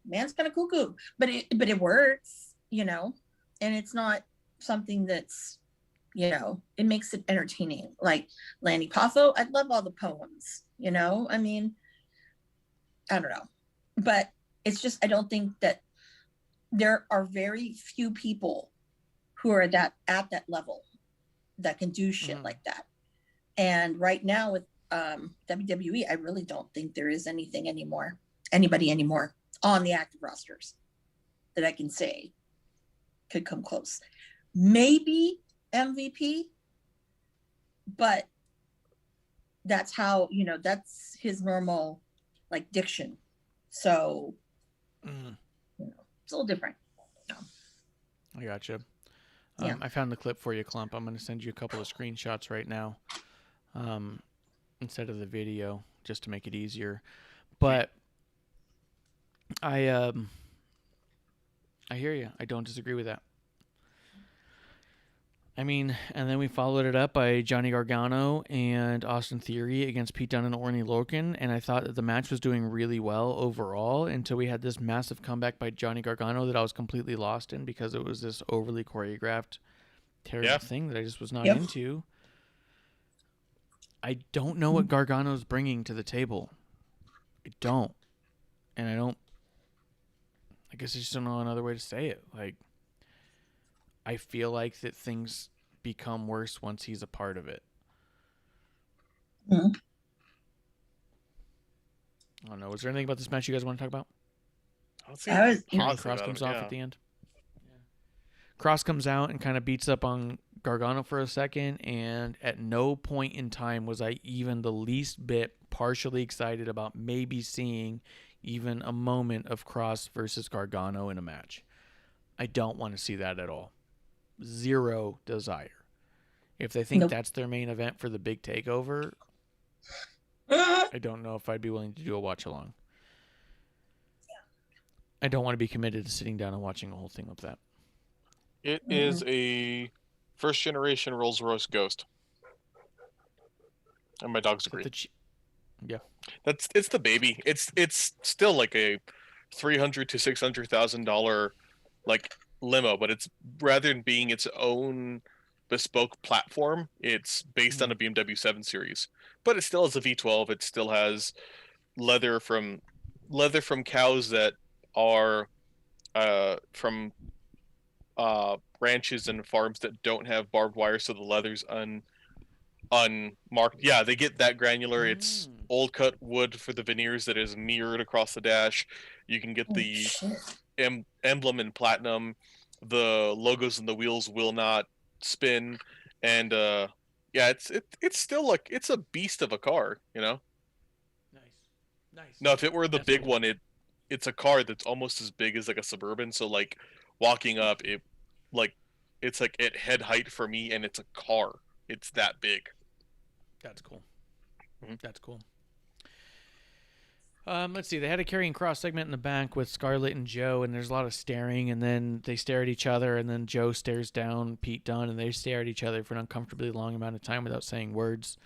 Man's kind of cuckoo, but it works, and it's not something that's, it makes it entertaining. Like Lanny Poffo, I love all the poems, I mean, I don't know, but it's just, I don't think that there are very few people who are at that level that can do shit like that. And right now with WWE, I really don't think there is anybody anymore on the active rosters that I can say could come close. Maybe MVP, but that's how, that's his normal like diction. So, it's a little different. I gotcha. Yeah. I found the clip for you, Klump. I'm going to send you a couple of screenshots right now, instead of the video, just to make it easier. But I hear you. I don't disagree with that. I mean, and then we followed it up by Johnny Gargano and Austin Theory against Pete Dunne and Orny Lorcan, and I thought that the match was doing really well overall until we had this massive comeback by Johnny Gargano that I was completely lost in because it was this overly choreographed, terrible thing that I just was not into. I don't know what Gargano's bringing to the table. I don't. And I guess I just don't know another way to say it. Like, I feel like that things become worse once he's a part of it. Mm-hmm. I don't know. Was there anything about this match you guys want to talk about? Cross comes off at the end. Yeah. Cross comes out and kind of beats up on Gargano for a second, and at no point in time was I even the least bit partially excited about maybe seeing even a moment of Cross versus Gargano in a match. I don't want to see that at all. Zero desire. If they think that's their main event for the big takeover, I don't know if I'd be willing to do a watch along. I don't want to be committed to sitting down and watching a whole thing of that. It is a first generation Rolls Royce Ghost, and my dogs agree. Yeah, it's the baby. It's still like a $300,000 to $600,000 like limo, but it's rather than being its own bespoke platform, it's based on a BMW 7 Series. But it still has a V12. It still has leather from cows that are from ranches and farms that don't have barbed wire, so the leather's unmarked. Yeah, they get that granular. It's old cut wood for the veneers that is mirrored across the dash. You can get the emblem in platinum. The logos and the wheels will not spin, and it's still like it's a beast of a car, Nice. Now, if it were the big one, it's a car that's almost as big as like a Suburban. So like walking up, it's like at head height for me, and it's a car. It's that big. That's cool. That's cool. Let's see. They had a carrying cross segment in the back with Scarlett and Joe, and there's a lot of staring, and then they stare at each other, and then Joe stares down Pete Dunne, and they stare at each other for an uncomfortably long amount of time without saying words.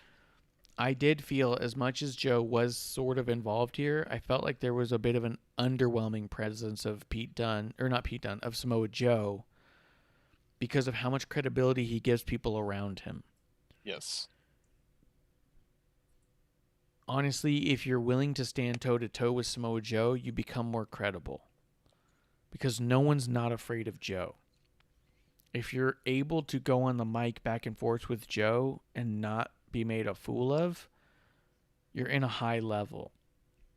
I did feel, as much as Joe was sort of involved here, I felt like there was a bit of an underwhelming presence of of Samoa Joe, because of how much credibility he gives people around him. Yes. Honestly, if you're willing to stand toe-to-toe with Samoa Joe, you become more credible. Because no one's not afraid of Joe. If you're able to go on the mic back and forth with Joe and not be made a fool of, you're in a high level.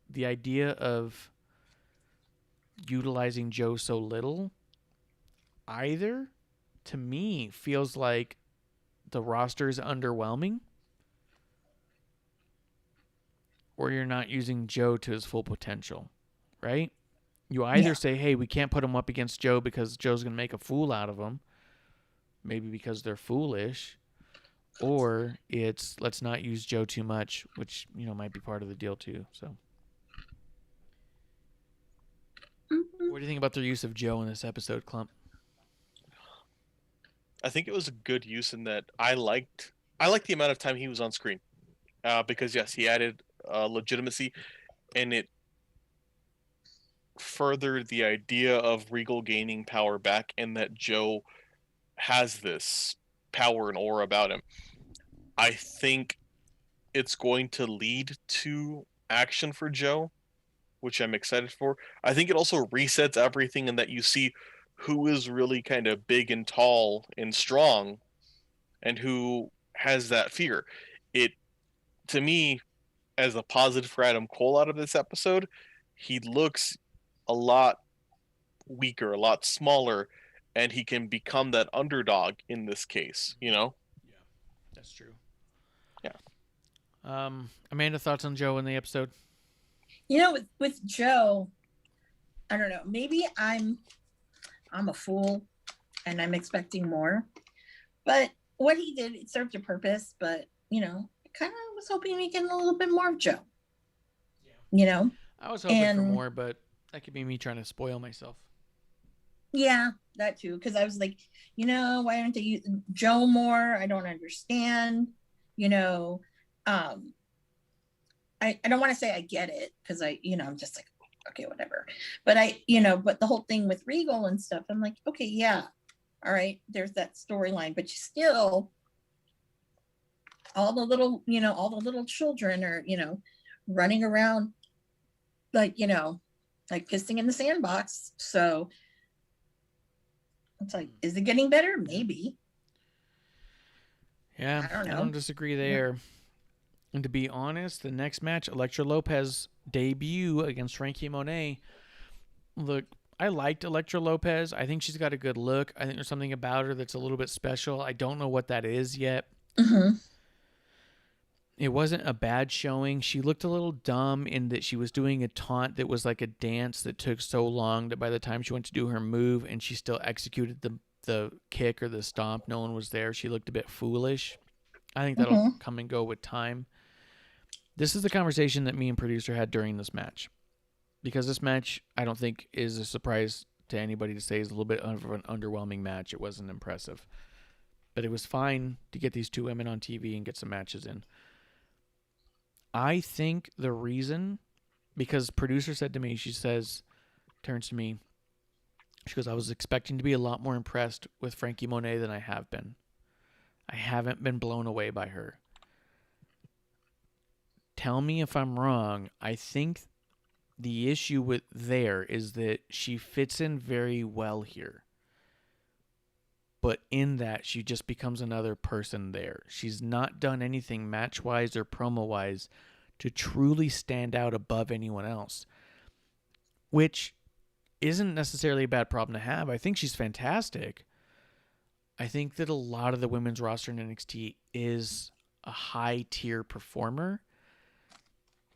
The idea of utilizing Joe so little, either, to me, feels like the roster is underwhelming, or you're not using Joe to his full potential, right? You either say, hey, we can't put him up against Joe because Joe's going to make a fool out of him, maybe because they're foolish, or it's let's not use Joe too much, which, might be part of the deal too. So what do you think about their use of Joe in this episode, Klump? I think it was a good use in that I liked the amount of time he was on screen, because yes, he added legitimacy, and it furthered the idea of Regal gaining power back, and that Joe has this power and aura about him. I think it's going to lead to action for Joe, which I'm excited for. I think it also resets everything in that you see who is really kind of big and tall and strong and who has that fear. It, to me, as a positive for Adam Cole out of this episode, he looks a lot weaker, a lot smaller, and he can become that underdog in this case, Yeah, that's true. Yeah. Amanda, thoughts on Joe in the episode? You know, with Joe, I don't know. Maybe I'm a fool and I'm expecting more. But what he did, it served a purpose. But, you know, kind of was hoping we get a little bit more of Joe. Yeah. You know? I was hoping for more, but that could be me trying to spoil myself. Yeah, that too. Because I was like, you know, why aren't they using Joe more? I don't understand. You know, I don't want to say I get it because I'm just like, okay, whatever. But but the whole thing with Regal and stuff, I'm like, okay, yeah, all right, there's that storyline, but you still, all the little children are, running around like, like pissing in the sandbox. So it's like, is it getting better? Maybe. Yeah, I don't know. I don't disagree there. And to be honest, the next match, Elektra Lopez debut against Frankie Monet. Look, I liked Elektra Lopez. I think she's got a good look. I think there's something about her that's a little bit special. I don't know what that is yet. Mm-hmm. It wasn't a bad showing. She looked a little dumb in that she was doing a taunt that was like a dance that took so long that by the time she went to do her move and she still executed the kick or the stomp, no one was there. She looked a bit foolish. I think that'll come and go with time. This is the conversation that me and producer had during this match. Because this match, I don't think is a surprise to anybody to say is a little bit of an underwhelming match. It wasn't impressive. But it was fine to get these two women on TV and get some matches in. I think the reason, because producer said to me, turns to me, she goes, I was expecting to be a lot more impressed with Frankie Monet than I have been. I haven't been blown away by her. Tell me if I'm wrong. I think the issue with there is that she fits in very well here. But in that, she just becomes another person there. She's not done anything match-wise or promo-wise to truly stand out above anyone else. Which isn't necessarily a bad problem to have. I think she's fantastic. I think that a lot of the women's roster in NXT is a high-tier performer.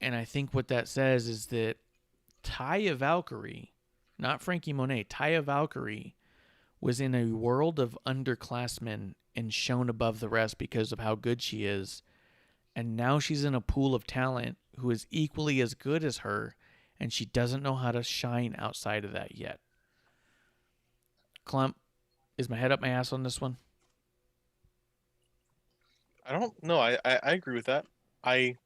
And I think what that says is that Taya Valkyrie, not Frankie Monet, Taya Valkyrie was in a world of underclassmen and shown above the rest because of how good she is. And now she's in a pool of talent who is equally as good as her, and she doesn't know how to shine outside of that yet. Klump, is my head up my ass on this one? I don't know. I agree with that. I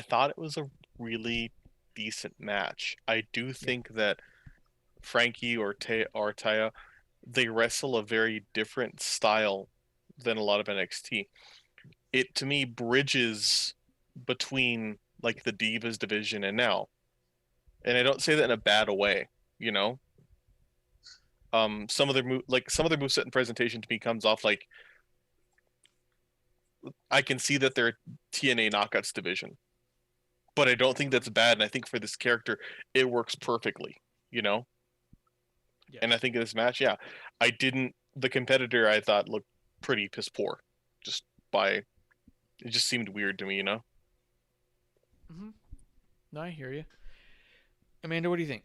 thought it was a really decent match. I do think that Frankie or Taya, they wrestle a very different style than a lot of NXT. It, to me, bridges between like the Divas division and now. And I don't say that in a bad way, you know? Some of their moveset and presentation to me comes off like I can see that they're TNA Knockouts division. But I don't think that's bad, and I think for this character, it works perfectly, you know? Yeah. And I think in this match, the competitor I thought looked pretty piss poor. It just seemed weird to me, you know? Mm-hmm. No, I hear you. Amanda, what do you think?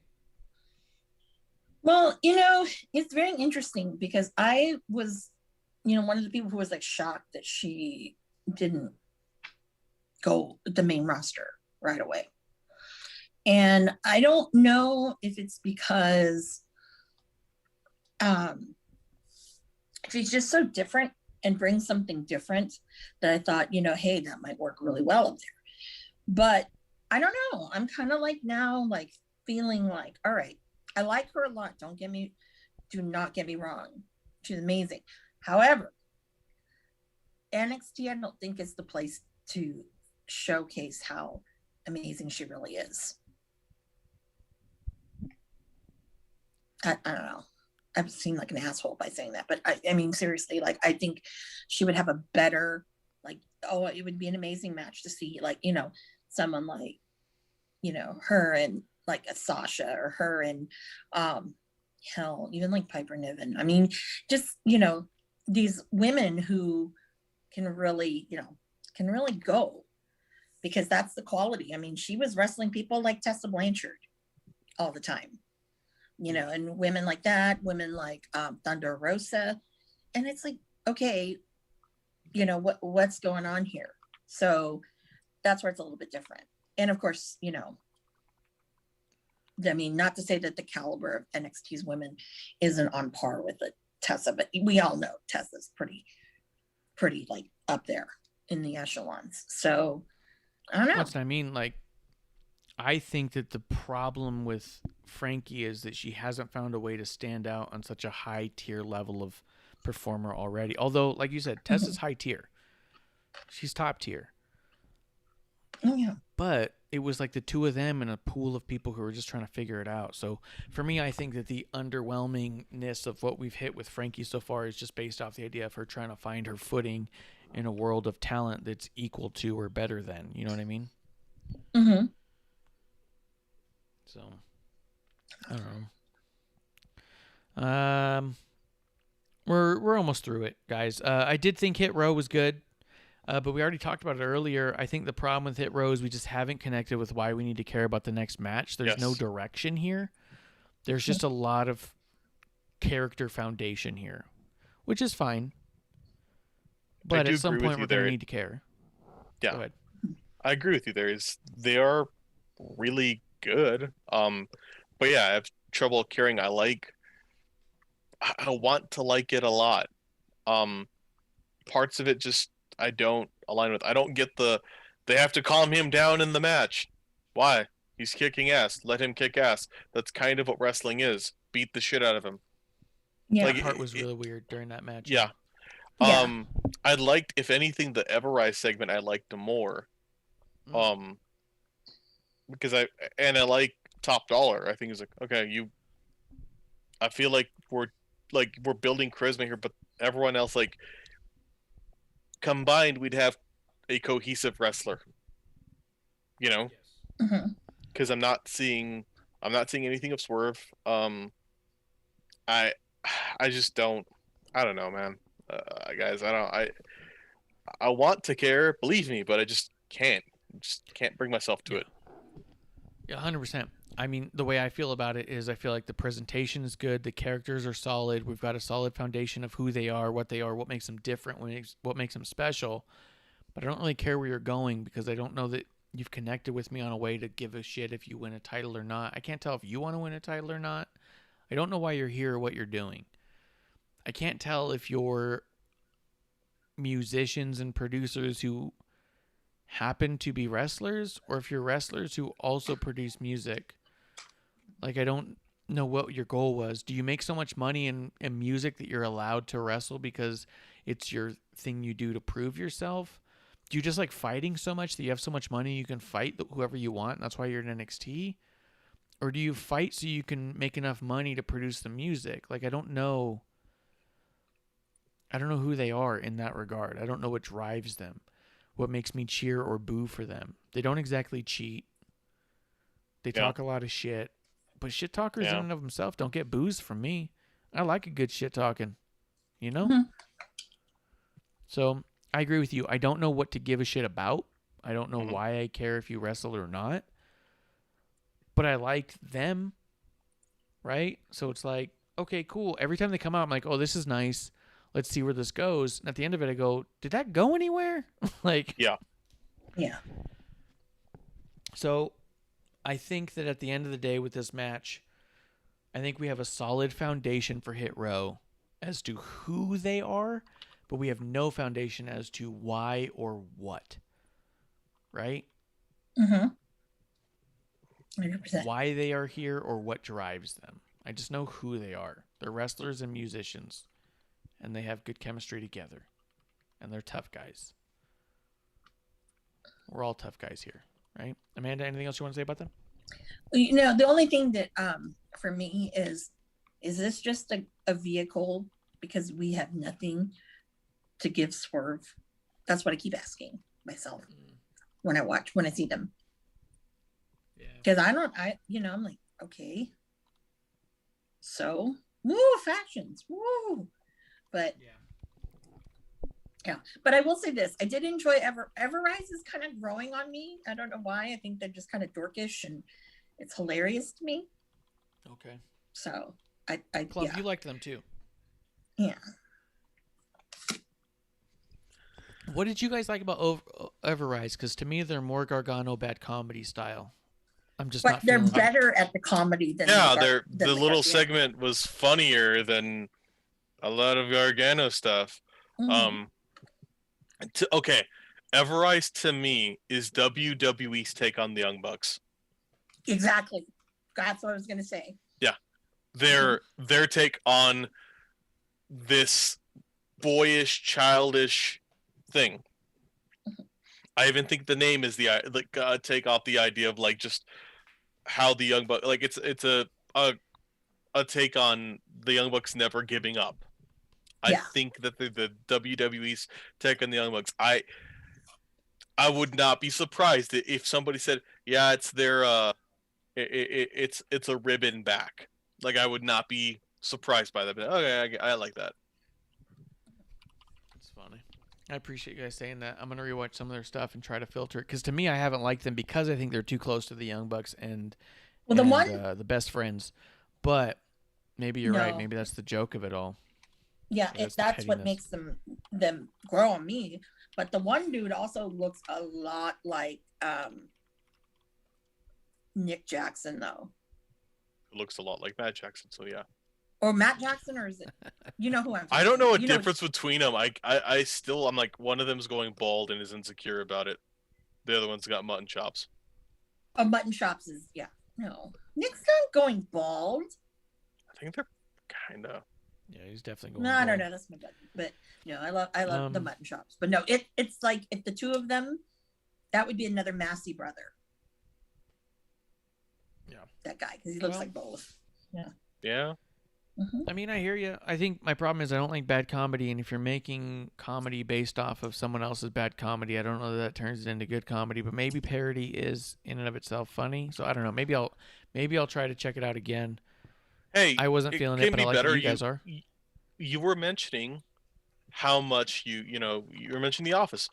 Well, it's very interesting because I was, one of the people who was like shocked that she didn't go the main roster right away. And I don't know if it's because she's just so different and brings something different that I thought, hey, that might work really well up there. But I don't know. I'm kind of like now, like feeling like, all right, I like her a lot. Do not get me wrong. She's amazing. However, NXT, I don't think is the place to showcase how amazing she really is. I don't know. I've seen like an asshole by saying that, but I mean, seriously, like, I think she would have a better, like, it would be an amazing match to see, like, someone like, her and like a Sasha or her and, hell, even like Piper Niven. I mean, just, these women who can really, can really go, because that's the quality. I mean, she was wrestling people like Tessa Blanchard all the time, and women like that, women like Thunder Rosa. And it's like, okay, what's going on here? So that's where it's a little bit different. And of course, I mean, not to say that the caliber of NXT's women isn't on par with the Tessa, but we all know Tessa's pretty like up there in the echelons. So I don't know. That's what I mean. Like, I think that the problem with Frankie is that she hasn't found a way to stand out on such a high tier level of performer already. Although, like you said, Tessa's high tier. She's top tier. Oh, yeah. But it was like the two of them in a pool of people who were just trying to figure it out. So for me, I think that the underwhelmingness of what we've hit with Frankie so far is just based off the idea of her trying to find her footing in a world of talent that's equal to or better than. You know what I mean? Mm-hmm. So, I don't know. We're almost through it, guys. I did think Hit Row was good. But we already talked about it earlier. I think the problem with Hit Row is we just haven't connected with why we need to care about the next match. There's no direction here. There's just a lot of character foundation here, which is fine. But at some point, we're going to need to care. Yeah. Go ahead. I agree with you. They are really good. But yeah, I have trouble caring. I want to like it a lot. Parts of it just I don't align with. I don't get they have to calm him down in the match. Why? He's kicking ass. Let him kick ass. That's kind of what wrestling is. Beat the shit out of him. Yeah. That part was really weird during that match. Yeah. I liked, if anything, the Everrise segment. I liked more. Because I like Top Dollar. I think it's like, okay, I feel like we're building charisma here, but everyone else, like, combined, we'd have a cohesive wrestler. Because I'm not seeing anything of Swerve. I just don't. I don't know, man. Guys, I want to care, believe me, but I just can't. Bring myself to it. Yeah, 100%. I mean, the way I feel about it is I feel like the presentation is good. The characters are solid. We've got a solid foundation of who they are, what makes them different, what makes them special. But I don't really care where you're going because I don't know that you've connected with me on a way to give a shit if you win a title or not. I can't tell if you want to win a title or not. I don't know why you're here or what you're doing. I can't tell if you're musicians and producers who happen to be wrestlers or if you're wrestlers who also produce music. Like, I don't know what your goal was. Do you make so much money in music that you're allowed to wrestle because it's your thing you do to prove yourself? Do you just like fighting so much that you have so much money you can fight whoever you want and that's why you're in NXT? Or do you fight so you can make enough money to produce the music? Like, I don't know who they are in that regard. I don't know what drives them, what makes me cheer or boo for them. They don't exactly cheat. They talk a lot of shit. But shit talkers in and of themselves don't get boos from me. I like a good shit talking, Mm-hmm. So I agree with you. I don't know what to give a shit about. I don't know why I care if you wrestle or not. But I like them, right? So it's like, okay, cool. Every time they come out, I'm like, oh, this is nice. Let's see where this goes. And at the end of it, I go, did that go anywhere? Yeah. So I think that at the end of the day with this match, I think we have a solid foundation for Hit Row as to who they are, but we have no foundation as to why or what. Right? Mm-hmm. 100%. Why they are here or what drives them. I just know who they are. They're wrestlers and musicians, and they have good chemistry together, and they're tough guys. We're all tough guys here, right? Amanda, anything else you want to say about them? The only thing that for me is this just a vehicle because we have nothing to give Swerve? That's what I keep asking myself when I see them. Because I'm like, okay, so woo, factions, woo, but Yeah, but I will say this: I did enjoy Everrise is kind of growing on me. I don't know why. I think they're just kind of dorkish, and it's hilarious to me. Okay. So Klump, yeah. you liked them too. Yeah. What did you guys like about Everrise? Because to me, they're more Gargano bad comedy style. I'm just But not they're feeling it. better at the comedy than Yeah, than the little Gargano. segment was funnier than a lot of Gargano stuff. Mhm. Okay, Everrise to me is WWE's take on the Young Bucks. Exactly. That's what I was gonna say. Yeah, their take on this boyish, childish thing. I even think the name is the take off the idea of like just how the Young Bucks, like it's a take on the Young Bucks never giving up. I Yeah. think that the WWE's take on the Young Bucks. I would not be surprised if somebody said, "Yeah, it's their it's a ribbon back." Like I would not be surprised by that. But okay, I like that. It's funny. I appreciate you guys saying that. I'm gonna rewatch some of their stuff and try to filter it because to me, I haven't liked them because I think they're too close to the Young Bucks and the best friends. But maybe you're right. Maybe that's the joke of it all. Yeah, that's what makes them grow on me. But the one dude also looks a lot like Nick Jackson, though. It looks a lot like Matt Jackson, so yeah. Or Matt Jackson, or is it? You know who I'm talking I don't know a you difference between them. I'm like, one of them's going bald and is insecure about it. The other one's got mutton chops. Oh, mutton chops is, yeah. No. Nick's not going bald. I think they're kind of. Yeah, he's definitely going No, bald. I don't know. That's my buddy. But no, I love the mutton chops. But no, it's like if the two of them, that would be another Massey brother. Yeah. That guy, because he looks like both. Yeah. Yeah. Mm-hmm. I mean, I hear you. I think my problem is I don't like bad comedy, and if you're making comedy based off of someone else's bad comedy, I don't know that turns it into good comedy. But maybe parody is in and of itself funny. So I don't know. Maybe I'll try to check it out again. Hey, I wasn't feeling it, but I like better. what you guys are. You were mentioning how much you were mentioning The Office.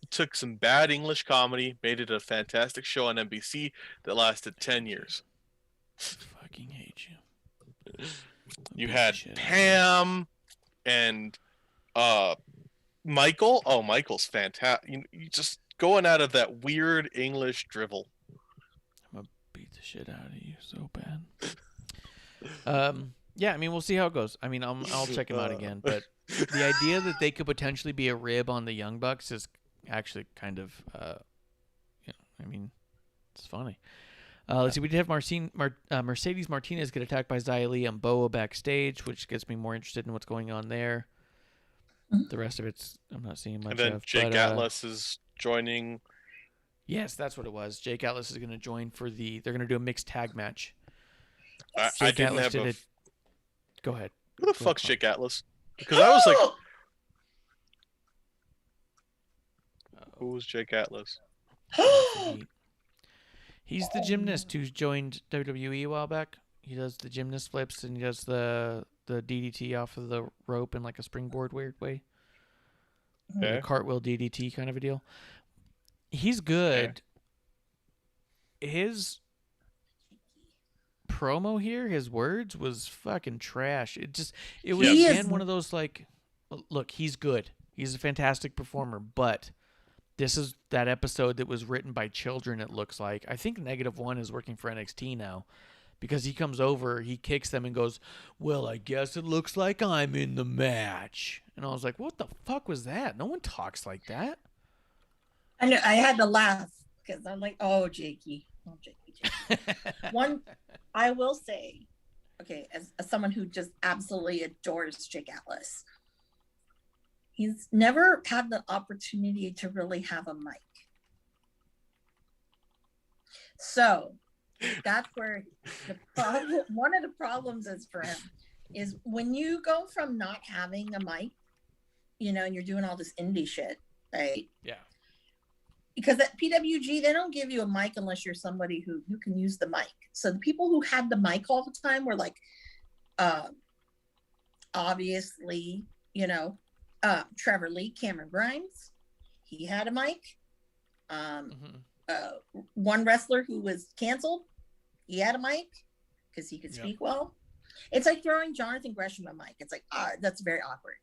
Took some bad English comedy, made it a fantastic show on NBC that lasted 10 years. I fucking hate you. You had Pam and Michael. Oh, Michael's fantastic. You just going out of that weird English drivel. I'm gonna beat the shit out of you so bad. Yeah, I mean, we'll see how it goes. I mean, I'll check him out again. But the idea that they could potentially be a rib on the Young Bucks is actually kind of, I mean, it's funny. Let's see. We did have Mercedes Martinez get attacked by Xia Li and Boa backstage, which gets me more interested in what's going on there. The rest of I'm not seeing much of. And then Jake Atlas is joining. Yes, that's what it was. Jake Atlas is going to join they're going to do a mixed tag match. I didn't have Go ahead. Who the fuck's Jake Atlas? Because I was like, who's Jake Atlas? He's the gymnast who's joined WWE a while back. He does the gymnast flips and he does the DDT off of the rope in like a springboard weird way. Okay. Like a cartwheel DDT kind of a deal. He's good. Okay. His promo here, his words was fucking trash. It was again one of those like, look, he's good. He's a fantastic performer, but this is that episode that was written by children, it looks like. I think -1 is working for NXT now because he comes over, he kicks them and goes, well, I guess it looks like I'm in the match. And I was like, what the fuck was that? No one talks like that. I know. I had to laugh because I'm like, oh, Jakey. Oh, Jakey. One, I will say, okay, as someone who just absolutely adores Jake Atlas, he's never had the opportunity to really have a mic. So that's where one of the problems is for him is when you go from not having a mic, and you're doing all this indie shit, right? Yeah. Because at PWG, they don't give you a mic unless you're somebody who can use the mic. So the people who had the mic all the time were like, obviously, Trevor Lee, Cameron Grimes, he had a mic. One wrestler who was canceled, he had a mic because he could speak well. It's like throwing Jonathan Gresham a mic. It's like, that's very awkward.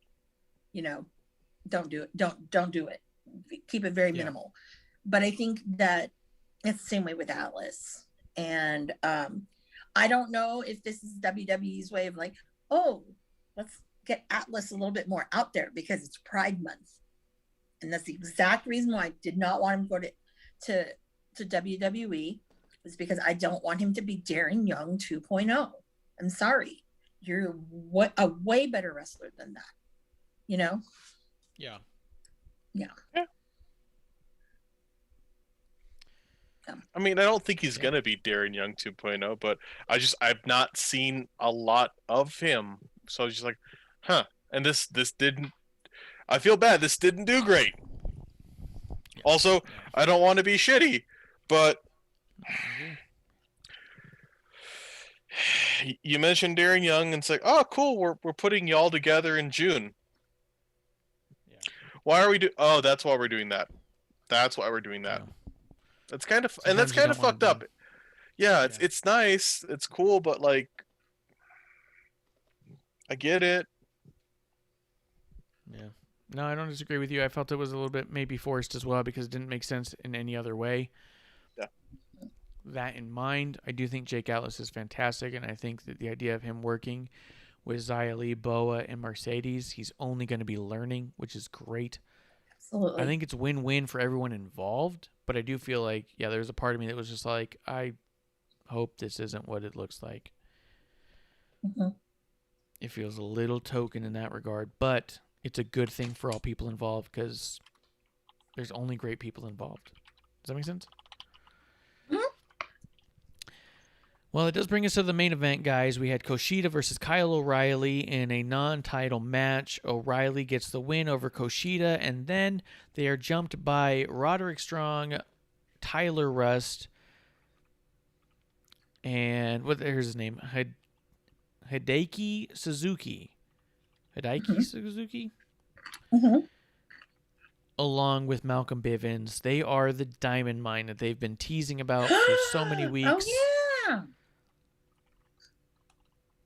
You know, don't do it. Don't do it. Keep it very minimal. But I think that it's the same way with Atlas. And I don't know if this is WWE's way of like, oh, let's get Atlas a little bit more out there because it's Pride Month. And that's the exact reason why I did not want him to go to WWE, was because I don't want him to be Darren Young 2.0. I'm sorry. You're a way better wrestler than that. You know? Yeah. I mean, I don't think he's gonna be Darren Young 2.0, but I've not seen a lot of him, so I was just like, huh. And this didn't. I feel bad. This didn't do great. Also, I don't want to be shitty, but you mentioned Darren Young, and it's like, oh, cool. We're putting y'all together in June. Yeah. Why are we Oh, that's why we're doing that. That's why we're doing that. Yeah. That's kind of Sometimes that's kind of fucked up. Yeah, it's nice, it's cool, but like, I get it. Yeah. No, I don't disagree with you. I felt it was a little bit maybe forced as well because it didn't make sense in any other way. Yeah. That in mind, I do think Jake Atlas is fantastic, and I think that the idea of him working with Xia Li, Boa, and Mercedes, he's only going to be learning, which is great. Absolutely. I think it's win-win for everyone involved, but I do feel like, there's a part of me that was just like, I hope this isn't what it looks like. Mm-hmm. It feels a little token in that regard, but it's a good thing for all people involved because there's only great people involved. Does that make sense? Mm-hmm. Well, it does bring us to the main event, guys. We had Kushida versus Kyle O'Reilly in a non-title match. O'Reilly gets the win over Kushida, and then they are jumped by Roderick Strong, Tyler Rust, and here's his name, Hideki Suzuki. Suzuki? Mm-hmm. Along with Malcolm Bivens. They are the diamond mine that they've been teasing about for so many weeks. Oh, yeah.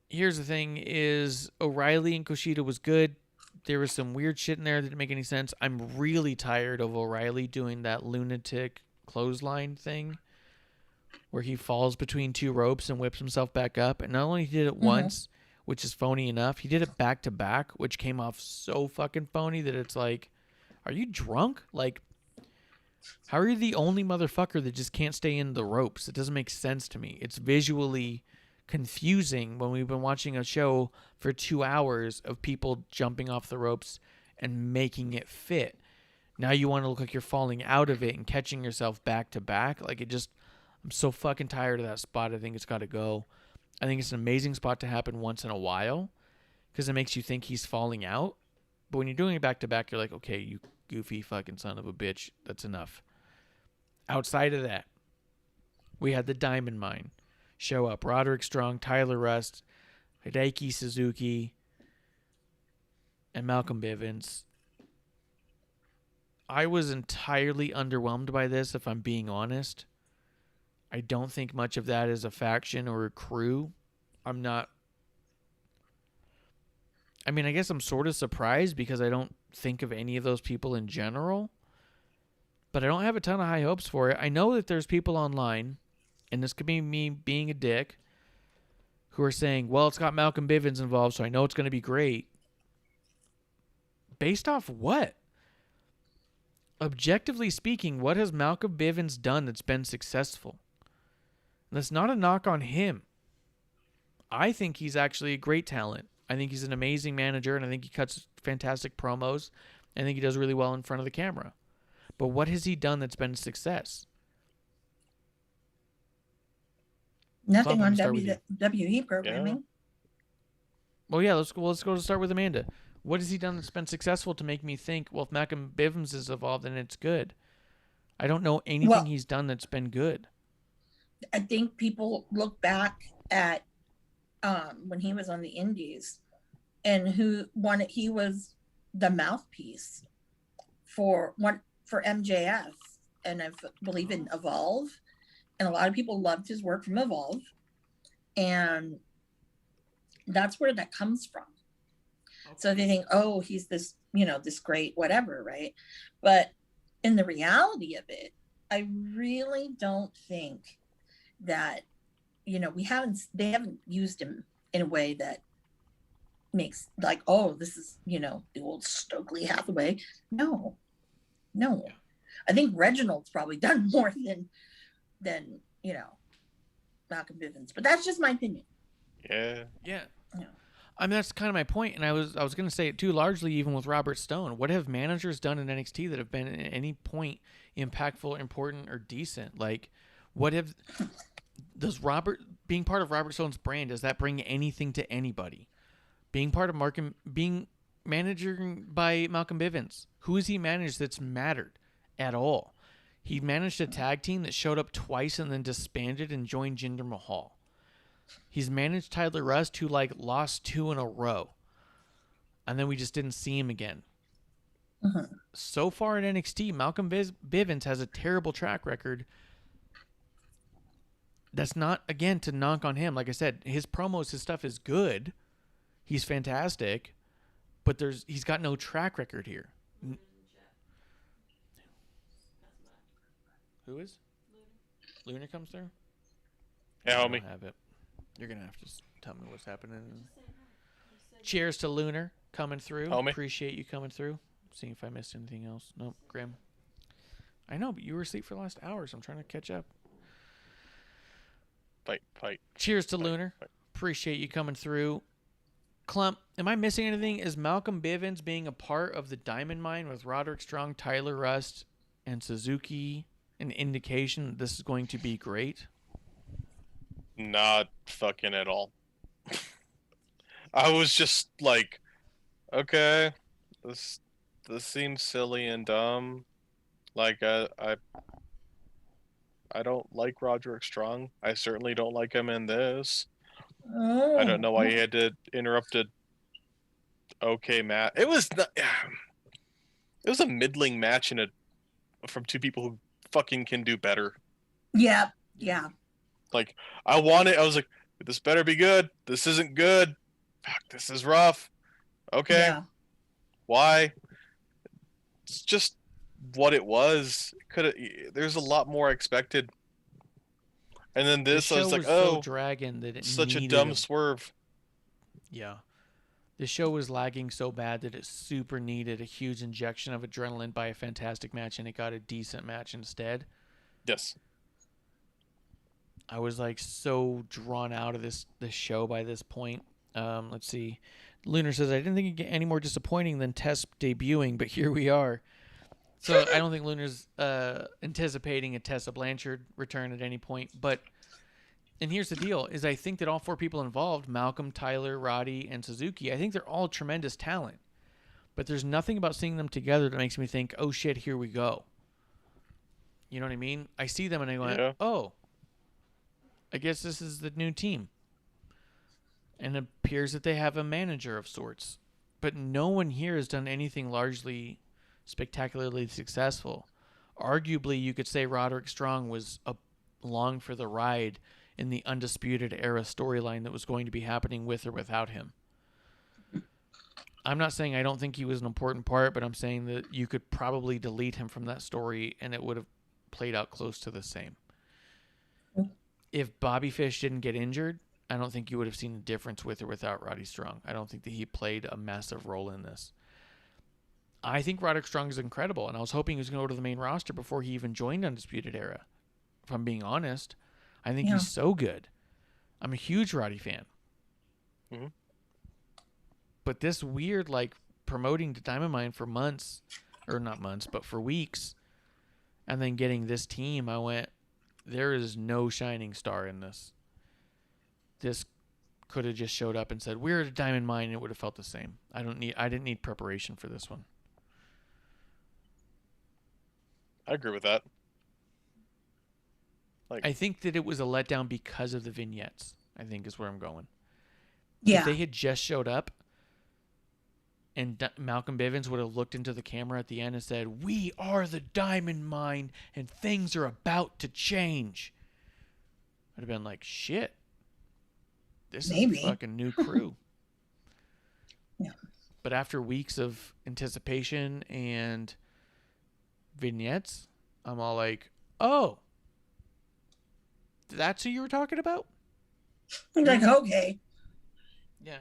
Here's the thing is O'Reilly and Kushida was good. There was some weird shit in there that didn't make any sense. I'm really tired of O'Reilly doing that lunatic clothesline thing where he falls between two ropes and whips himself back up. And not only did it once, which is phony enough, he did it back to back, which came off so fucking phony that it's like, are you drunk? Like, how are you the only motherfucker that just can't stay in the ropes? It doesn't make sense to me. It's visually confusing when we've been watching a show for 2 hours of people jumping off the ropes and making it fit. Now you want to look like you're falling out of it and catching yourself back to back. Like, I'm so fucking tired of that spot. I think it's got to go. I think it's an amazing spot to happen once in a while because it makes you think he's falling out. But when you're doing it back to back, you're like, okay, you goofy fucking son of a bitch. That's enough. Outside of that, we had the Diamond Mine show up. Roderick Strong, Tyler Rust, Hideki Suzuki, and Malcolm Bivens. I was entirely underwhelmed by this, if I'm being honest. I don't think much of that is a faction or a crew. I guess I'm sort of surprised because I don't think of any of those people in general. But I don't have a ton of high hopes for it. I know that there's people online, and this could be me being a dick, who are saying, well, it's got Malcolm Bivens involved, so I know it's going to be great. Based off what? Objectively speaking, what has Malcolm Bivens done that's been successful? And that's not a knock on him. I think he's actually a great talent. I think he's an amazing manager, and I think he cuts fantastic promos. I think he does really well in front of the camera. But what has he done that's been a success? Nothing on start with you. WWE programming. Well, yeah, let's go to start with Amanda. What has he done that's been successful to make me think, well, if Malcolm Bivens is involved, then it's good? I don't know anything he's done that's been good. I think people look back at when he was on the Indies and he was the mouthpiece for MJF, and I believe in Evolve, and a lot of people loved his work from Evolve, and that's where that comes from. So they think, oh, he's this, this great whatever, right? But in the reality of it, I really don't think that, they haven't used him in a way that makes like, oh, this is, the old Stokely Hathaway. No. I think Reginald's probably done more than Malcolm Bivens, but that's just my opinion. Yeah. I mean, that's kind of my point, and I was going to say it too. Largely, even with Robert Stone, what have managers done in NXT that have been at any point impactful, important, or decent? Like, being part of Robert Stone's brand, does that bring anything to anybody? Being part of being manager by Malcolm Bivens, who has he managed that's mattered at all? He managed a tag team that showed up twice and then disbanded and joined Jinder Mahal. He's managed Tyler Rust, who lost 2 in a row, and then we just didn't see him again. So far in NXT, Malcolm Bivens has a terrible track record. That's not, again, to knock on him. Like I said, his promos, his stuff is good. He's fantastic, but he's got no track record here. Who is? Lunar comes through? Yeah, I homie. don't have it. You're going to have to tell me what's happening. Cheers to Lunar coming through. Homie. Appreciate you coming through. Seeing if I missed anything else. Nope, Grim. I know, but you were asleep for the last hour, so I'm trying to catch up. Fight. Cheers to Lunar. Appreciate you coming through. Klump, am I missing anything? Is Malcolm Bivens being a part of the Diamond Mine with Roderick Strong, Tyler Rust, and Suzuki an indication that this is going to be great? Not fucking at all. I was just like, okay, this seems silly and dumb. Like I don't like Roderick Strong. I certainly don't like him in this. I don't know why he had to interrupt a okay match. It was a middling match from two people who fucking can do better. Yeah. Like, I was like, this better be good. This isn't good. Fuck, this is rough. Okay. Yeah. Why? It's just what it was. There's a lot more expected. And then this I was like, so dragging that it such a needed dumb swerve. Yeah. The show was lagging so bad that it super needed a huge injection of adrenaline by a fantastic match, and it got a decent match instead. Yes. I was so drawn out of this show by this point. Let's see. Lunar says, I didn't think it'd get any more disappointing than Tess debuting, but here we are. So I don't think Lunar's anticipating a Tessa Blanchard return at any point. And here's the deal, is I think that all 4 people involved, Malcolm, Tyler, Roddy, and Suzuki, I think they're all tremendous talent. But there's nothing about seeing them together that makes me think, oh shit, here we go. You know what I mean? I see them and I go, oh, I guess this is the new team. And it appears that they have a manager of sorts. But no one here has done anything largely spectacularly successful. Arguably, you could say Roderick Strong was along for the ride in the Undisputed Era storyline that was going to be happening with or without him. I'm not saying I don't think he was an important part, but I'm saying that you could probably delete him from that story and it would have played out close to the same. If Bobby Fish didn't get injured, I don't think you would have seen a difference with or without Roddy Strong. I don't think that he played a massive role in this. I think Roderick Strong is incredible, and I was hoping he was going to go to the main roster before he even joined Undisputed Era. If I'm being honest, I think he's so good. I'm a huge Roddy fan. Mm-hmm. But this weird, promoting to Diamond Mine for months, or not months, but for weeks, and then getting this team, I went, there is no shining star in this. This could have just showed up and said, we're at a Diamond Mine, and it would have felt the same. I didn't need preparation for this one. I agree with that. I think that it was a letdown because of the vignettes, I think is where I'm going. Yeah. If they had just showed up, and Malcolm Bivens would have looked into the camera at the end and said, "We are the Diamond Mine, and things are about to change," I'd have been like, "Shit, this Maybe. is a fucking new crew." Yeah. But after weeks of anticipation and vignettes, I'm all like, "Oh, that's who you were talking about?" I'm like, okay. Yeah.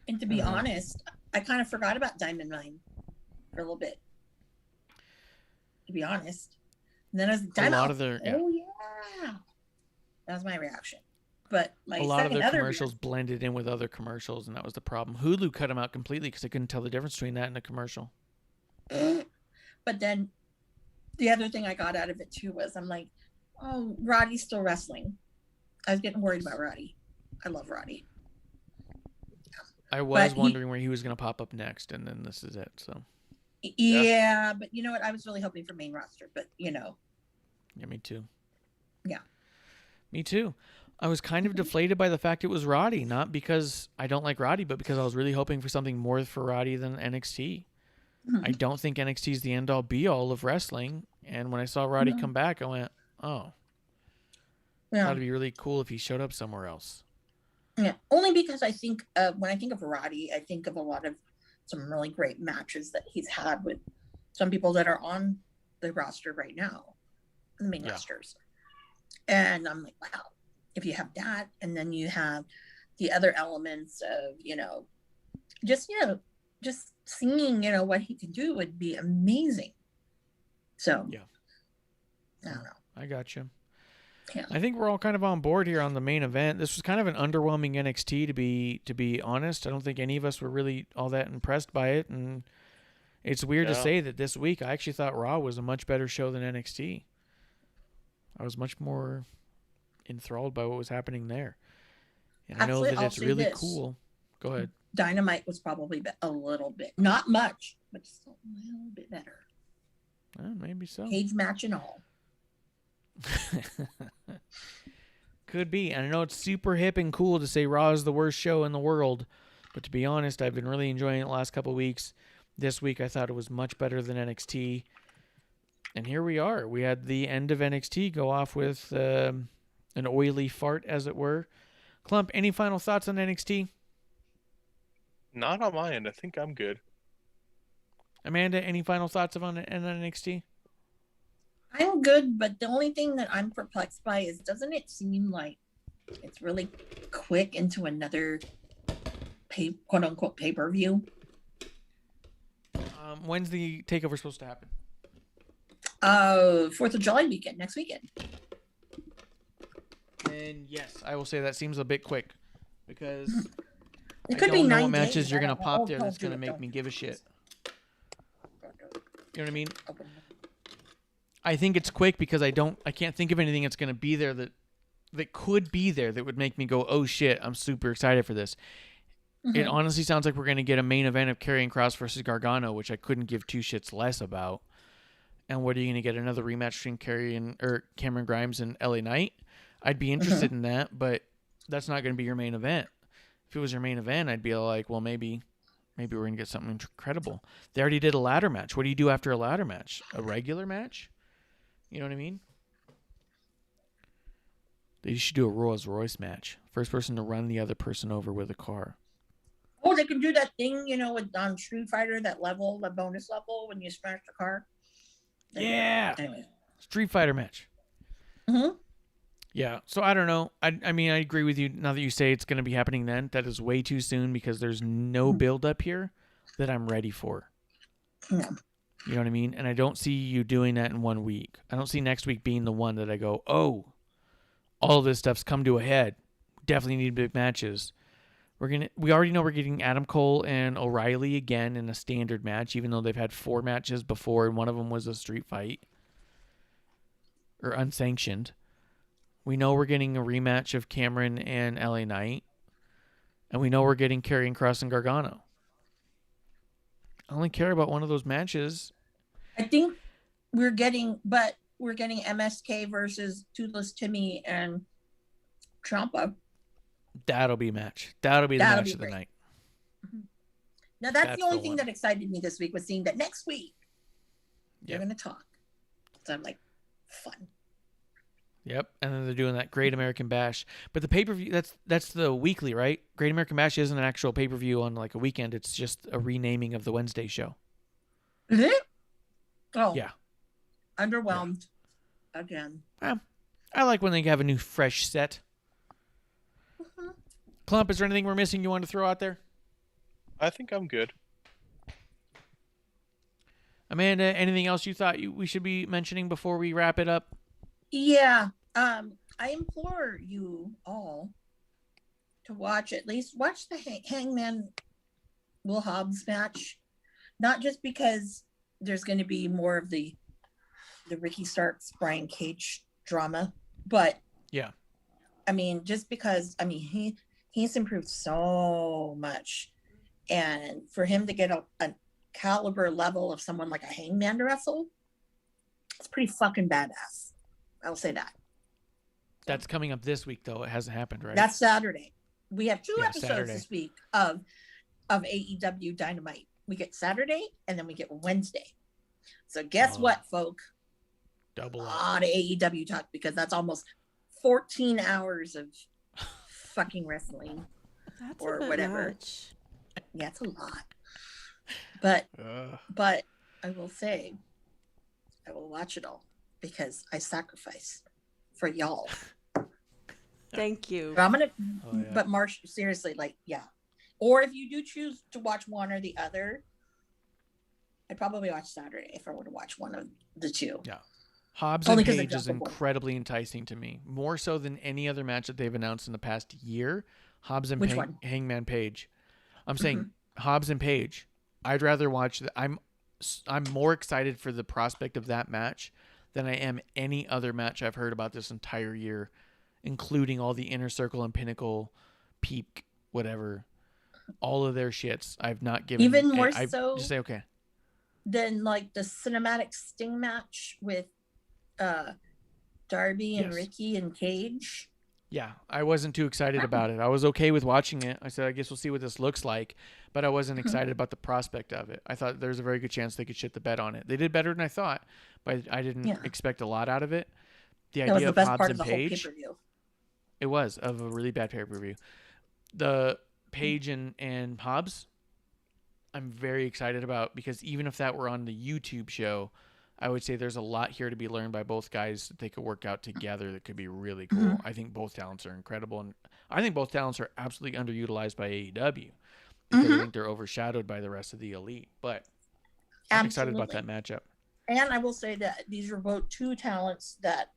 And to be honest, I kind of forgot about Diamond Mine for a little bit. To be honest. And then as A lot of their oh yeah. That was my reaction. But my a lot of their other commercials blended in with other commercials, and that was the problem. Hulu cut them out completely because they couldn't tell the difference between that and a commercial. But then the other thing I got out of it too was I'm like, oh, Roddy's still wrestling. I was getting worried about Roddy. I love Roddy. I was wondering where he was going to pop up next, and then this is it. So yeah, but you know what? I was really hoping for main roster, but you know. Yeah, me too. Yeah. Me too. I was kind of deflated by the fact it was Roddy, not because I don't like Roddy, but because I was really hoping for something more for Roddy than NXT. I don't think NXT is the end-all be-all of wrestling, and when I saw Roddy come back, I went, oh. Yeah. Thought it'd be really cool if he showed up somewhere else. Yeah, only because I think when I think of Roddy, I think of a lot of some really great matches that he's had with some people that are on the roster right now, the main rosters. And I'm like, wow, if you have that, and then you have the other elements of, just seeing, what he can do would be amazing. So, yeah, I don't know. I got you. Yeah. I think we're all kind of on board here on the main event. This was kind of an underwhelming NXT, to be honest. I don't think any of us were really all that impressed by it, and it's weird to say that this week I actually thought Raw was a much better show than NXT. I was much more enthralled by what was happening there, and I know that it's really cool. Go ahead. Dynamite was probably a little bit, not much, but just a little bit better. Maybe so. Cage match and all. Could be. And I know it's super hip and cool to say Raw is the worst show in the world, but to be honest, I've been really enjoying it the last couple of weeks. This week I thought it was much better than NXT, and here we are. We had the end of NXT go off with an oily fart, as it were. Klump, any final thoughts on NXT? Not on my end. I think I'm good. Amanda, any final thoughts on NXT? I'm good, but the only thing that I'm perplexed by is, doesn't it seem like it's really quick into another quote unquote pay-per-view? When's the takeover supposed to happen? 4th of July weekend, next weekend. And yes, I will say that seems a bit quick because it could be 9 know what days. matches you're gonna pop there that's gonna make me give a shit. You know what I mean? I think it's quick because I can't think of anything that's gonna be there that could be there that would make me go, oh shit, I'm super excited for this. It honestly sounds like we're gonna get a main event of Karrion Kross versus Gargano, which I couldn't give two shits less about. And what are you gonna get? Another rematch between Cameron Grimes and LA Knight? I'd be interested in that, but that's not gonna be your main event. If it was your main event, I'd be like, well, maybe we're going to get something incredible. They already did a ladder match. What do you do after a ladder match? A regular match? You know what I mean? They should do a Rolls Royce match. First person to run the other person over with a car. Oh, they can do that thing, with Street Fighter, that level, the bonus level, when you smash the car. Yeah. Anyway. Street Fighter match. Mm-hmm. Yeah, so I don't know. I mean, I agree with you. Now that you say it's going to be happening then, that is way too soon because there's no build-up here that I'm ready for. Yeah. You know what I mean? And I don't see you doing that in 1 week. I don't see next week being the one that I go, oh, all of this stuff's come to a head. Definitely need big matches. We already know we're getting Adam Cole and O'Reilly again in a standard match, even though they've had 4 matches before, and one of them was a street fight. Or unsanctioned. We know we're getting a rematch of Cameron and LA Knight. And we know we're getting Karrion Kross and Gargano. I only care about one of those matches. I think we're getting MSK versus Toothless Timmy and Ciampa. That'll be a match. That'll be the match of the night. Now that's That's the only the thing one. that excited me this week was seeing that next week they're Yep. going to talk. So I'm like, fun. Yep, and then they're doing that Great American Bash. But the pay-per-view, that's the weekly, right? Great American Bash isn't an actual pay-per-view on like a weekend. It's just a renaming of the Wednesday show. Is it? Oh, Yeah. Underwhelmed again. I like when they have a new fresh set. Klump, is there anything we're missing you want to throw out there? I think I'm good. Amanda, anything else you thought we should be mentioning before we wrap it up? Yeah. I implore you all to watch the Hangman Will Hobbs match, not just because there's going to be more of the Ricky Starks Brian Cage drama, but Yeah. I mean, just because he's improved so much, and for him to get a caliber level of someone like a Hangman to wrestle, it's pretty fucking badass. I'll say that. That's coming up this week, though. It hasn't happened, right? That's Saturday. We have two Yeah, episodes Saturday. this week of AEW Dynamite. We get Saturday and then we get Wednesday. So guess Oh. what, folk? Double A up. lot of AEW talk because that's almost 14 hours of fucking wrestling. That's Or a bit whatever. much. Yeah, it's a lot. But Ugh. I will say, I will watch it all because I sacrifice for y'all. Thank you. But I'm gonna. Oh, yeah. But Marsh, seriously, like, yeah. Or if you do choose to watch one or the other, I'd probably watch Saturday if I were to watch one of the two. Yeah. Hobbs Only and 'cause they're Page is jumpable. incredibly enticing to me, more so than any other match that they've announced in the past year. Hobbs and Which one? Hangman Page. I'm saying Hobbs and Page. I'd rather watch that. I'm more excited for the prospect of that match than I am any other match I've heard about this entire year, including all the Inner Circle and Pinnacle, Peak, whatever, all of their shits. I've not given Even more I so just say okay. Then like the cinematic Sting match with Darby and Yes. Ricky and Cage. Yeah, I wasn't too excited about it. I was okay with watching it. I said, I guess we'll see what this looks like, but I wasn't excited about the prospect of it. I thought there's a very good chance they could shit the bed on it. They did better than I thought, but I didn't Yeah. expect a lot out of it. The That was idea the of best Hobbs part and of the whole Page, pay-per-view. it was of a really bad pay-per-view. The Page and Hobbs, I'm very excited about because even if that were on the YouTube show, I would say there's a lot here to be learned by both guys that they could work out together that could be really cool. I think both talents are incredible, and I think both talents are absolutely underutilized by AEW because I think they're overshadowed by the rest of the elite. But I'm excited about that matchup. And I will say that these are both two talents that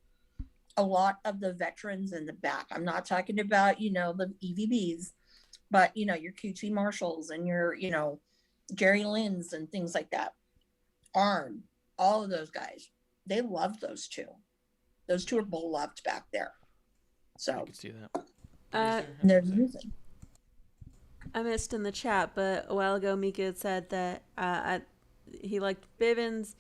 a lot of the veterans in the back, I'm not talking about, the EVBs, but, your QT Marshalls and your, Jerry Lynn's and things like that. Arn, all of those guys, they love those two. Those two are beloved back there. I So can see that. they're using. I missed in the chat, but a while ago Mika had said that he liked Bivens.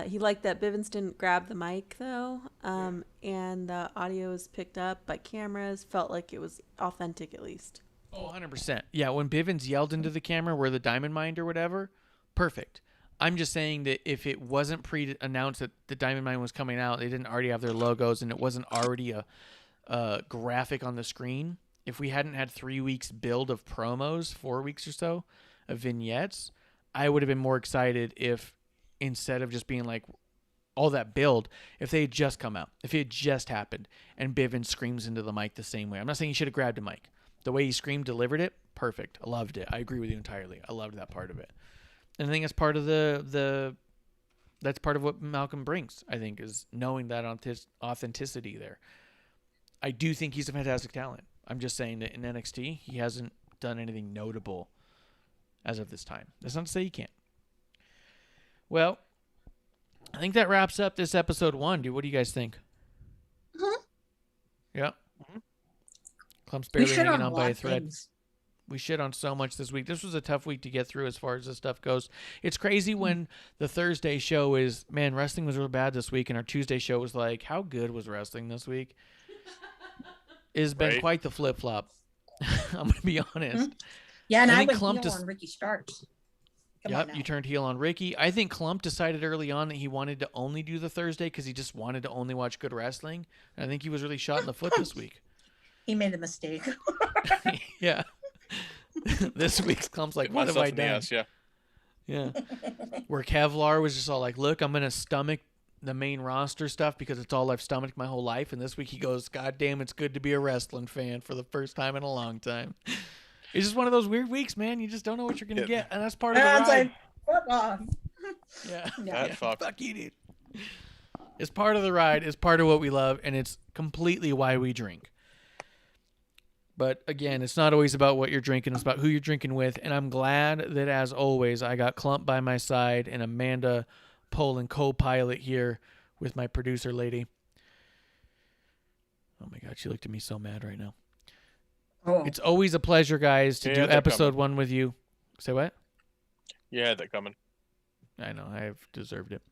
He liked that Bivens didn't grab the mic though, and the audio was picked up by cameras. Felt like it was authentic at least. Oh, 100%. Yeah, when Bivens yelled into the camera where the Diamond Mine or whatever, perfect. I'm just saying that if it wasn't pre-announced that the Diamond Mine was coming out, they didn't already have their logos, and it wasn't already a graphic on the screen, if we hadn't had 3 weeks build of promos, 4 weeks or so, of vignettes, I would have been more excited if instead of just being like all that build, if they had just come out, if it had just happened, and Bivens screams into the mic the same way. I'm not saying he should have grabbed a mic. The way he screamed, delivered it, perfect. I loved it. I agree with you entirely. I loved that part of it. And I think that's part of that's part of what Malcolm brings, I think, is knowing that authenticity there. I do think he's a fantastic talent. I'm just saying that in NXT, he hasn't done anything notable as of this time. That's not to say he can't. Well, I think that wraps up this episode 1, dude. What do you guys think? Yeah. Clump's barely hanging on by a thread. We shit on so much this week. This was a tough week to get through as far as this stuff goes. It's crazy when the Thursday show is, man, wrestling was real bad this week, and our Tuesday show was like, how good was wrestling this week? It's been Right. quite the flip-flop. I'm going to be honest. Yeah, and I think went Klump heel on Ricky Starks. Come on Yep, now. you turned heel on Ricky. I think Klump decided early on that he wanted to only do the Thursday because he just wanted to only watch good wrestling. And I think he was really shot in the foot this week. He made a mistake. Yeah. This week's Klump's like, what have I done? Ass, yeah. Yeah. Where Kevlar was just all like, look, I'm going to stomach the main roster stuff because it's all I've stomached my whole life. And this week he goes, God damn, it's good to be a wrestling fan for the first time in a long time. It's just one of those weird weeks, man. You just don't know what you're going to get. And that's part of the ride. Fuck off. Yeah. That fuck. Fuck you, dude. It's part of the ride. It's part of what we love. And it's completely why we drink. But again, it's not always about what you're drinking. It's about who you're drinking with. And I'm glad that, as always, I got Klump by my side and Amanda Poland co-pilot here with my producer lady. Oh, my God. She looked at me so mad right now. Oh. It's always a pleasure, guys, to Yeah, do they're episode coming. 1 with you. Say what? You had that coming. I know. I've deserved it.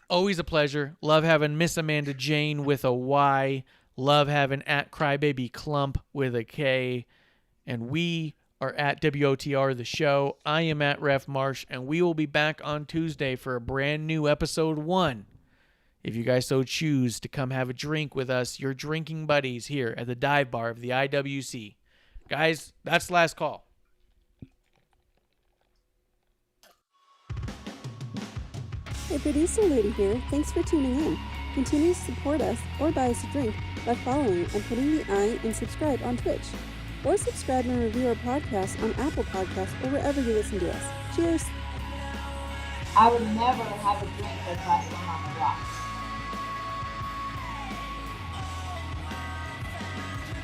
Always a pleasure. Love having Miss Amanda Jane with a Y. Love having at Crybaby Klump with a K. And we are at WOTR the show. I am at Ref Marsh. And we will be back on Tuesday for a brand new episode 1. If you guys so choose to come have a drink with us, your drinking buddies here at the dive bar of the IWC. Guys, that's the last call. Hey, producer lady here. Thanks for tuning in. Continue to support us or buy us a drink by following and putting the I in subscribe on Twitch. Or subscribe and review our podcast on Apple Podcasts or wherever you listen to us. Cheers! I would never have a drink with wrestling on the rocks.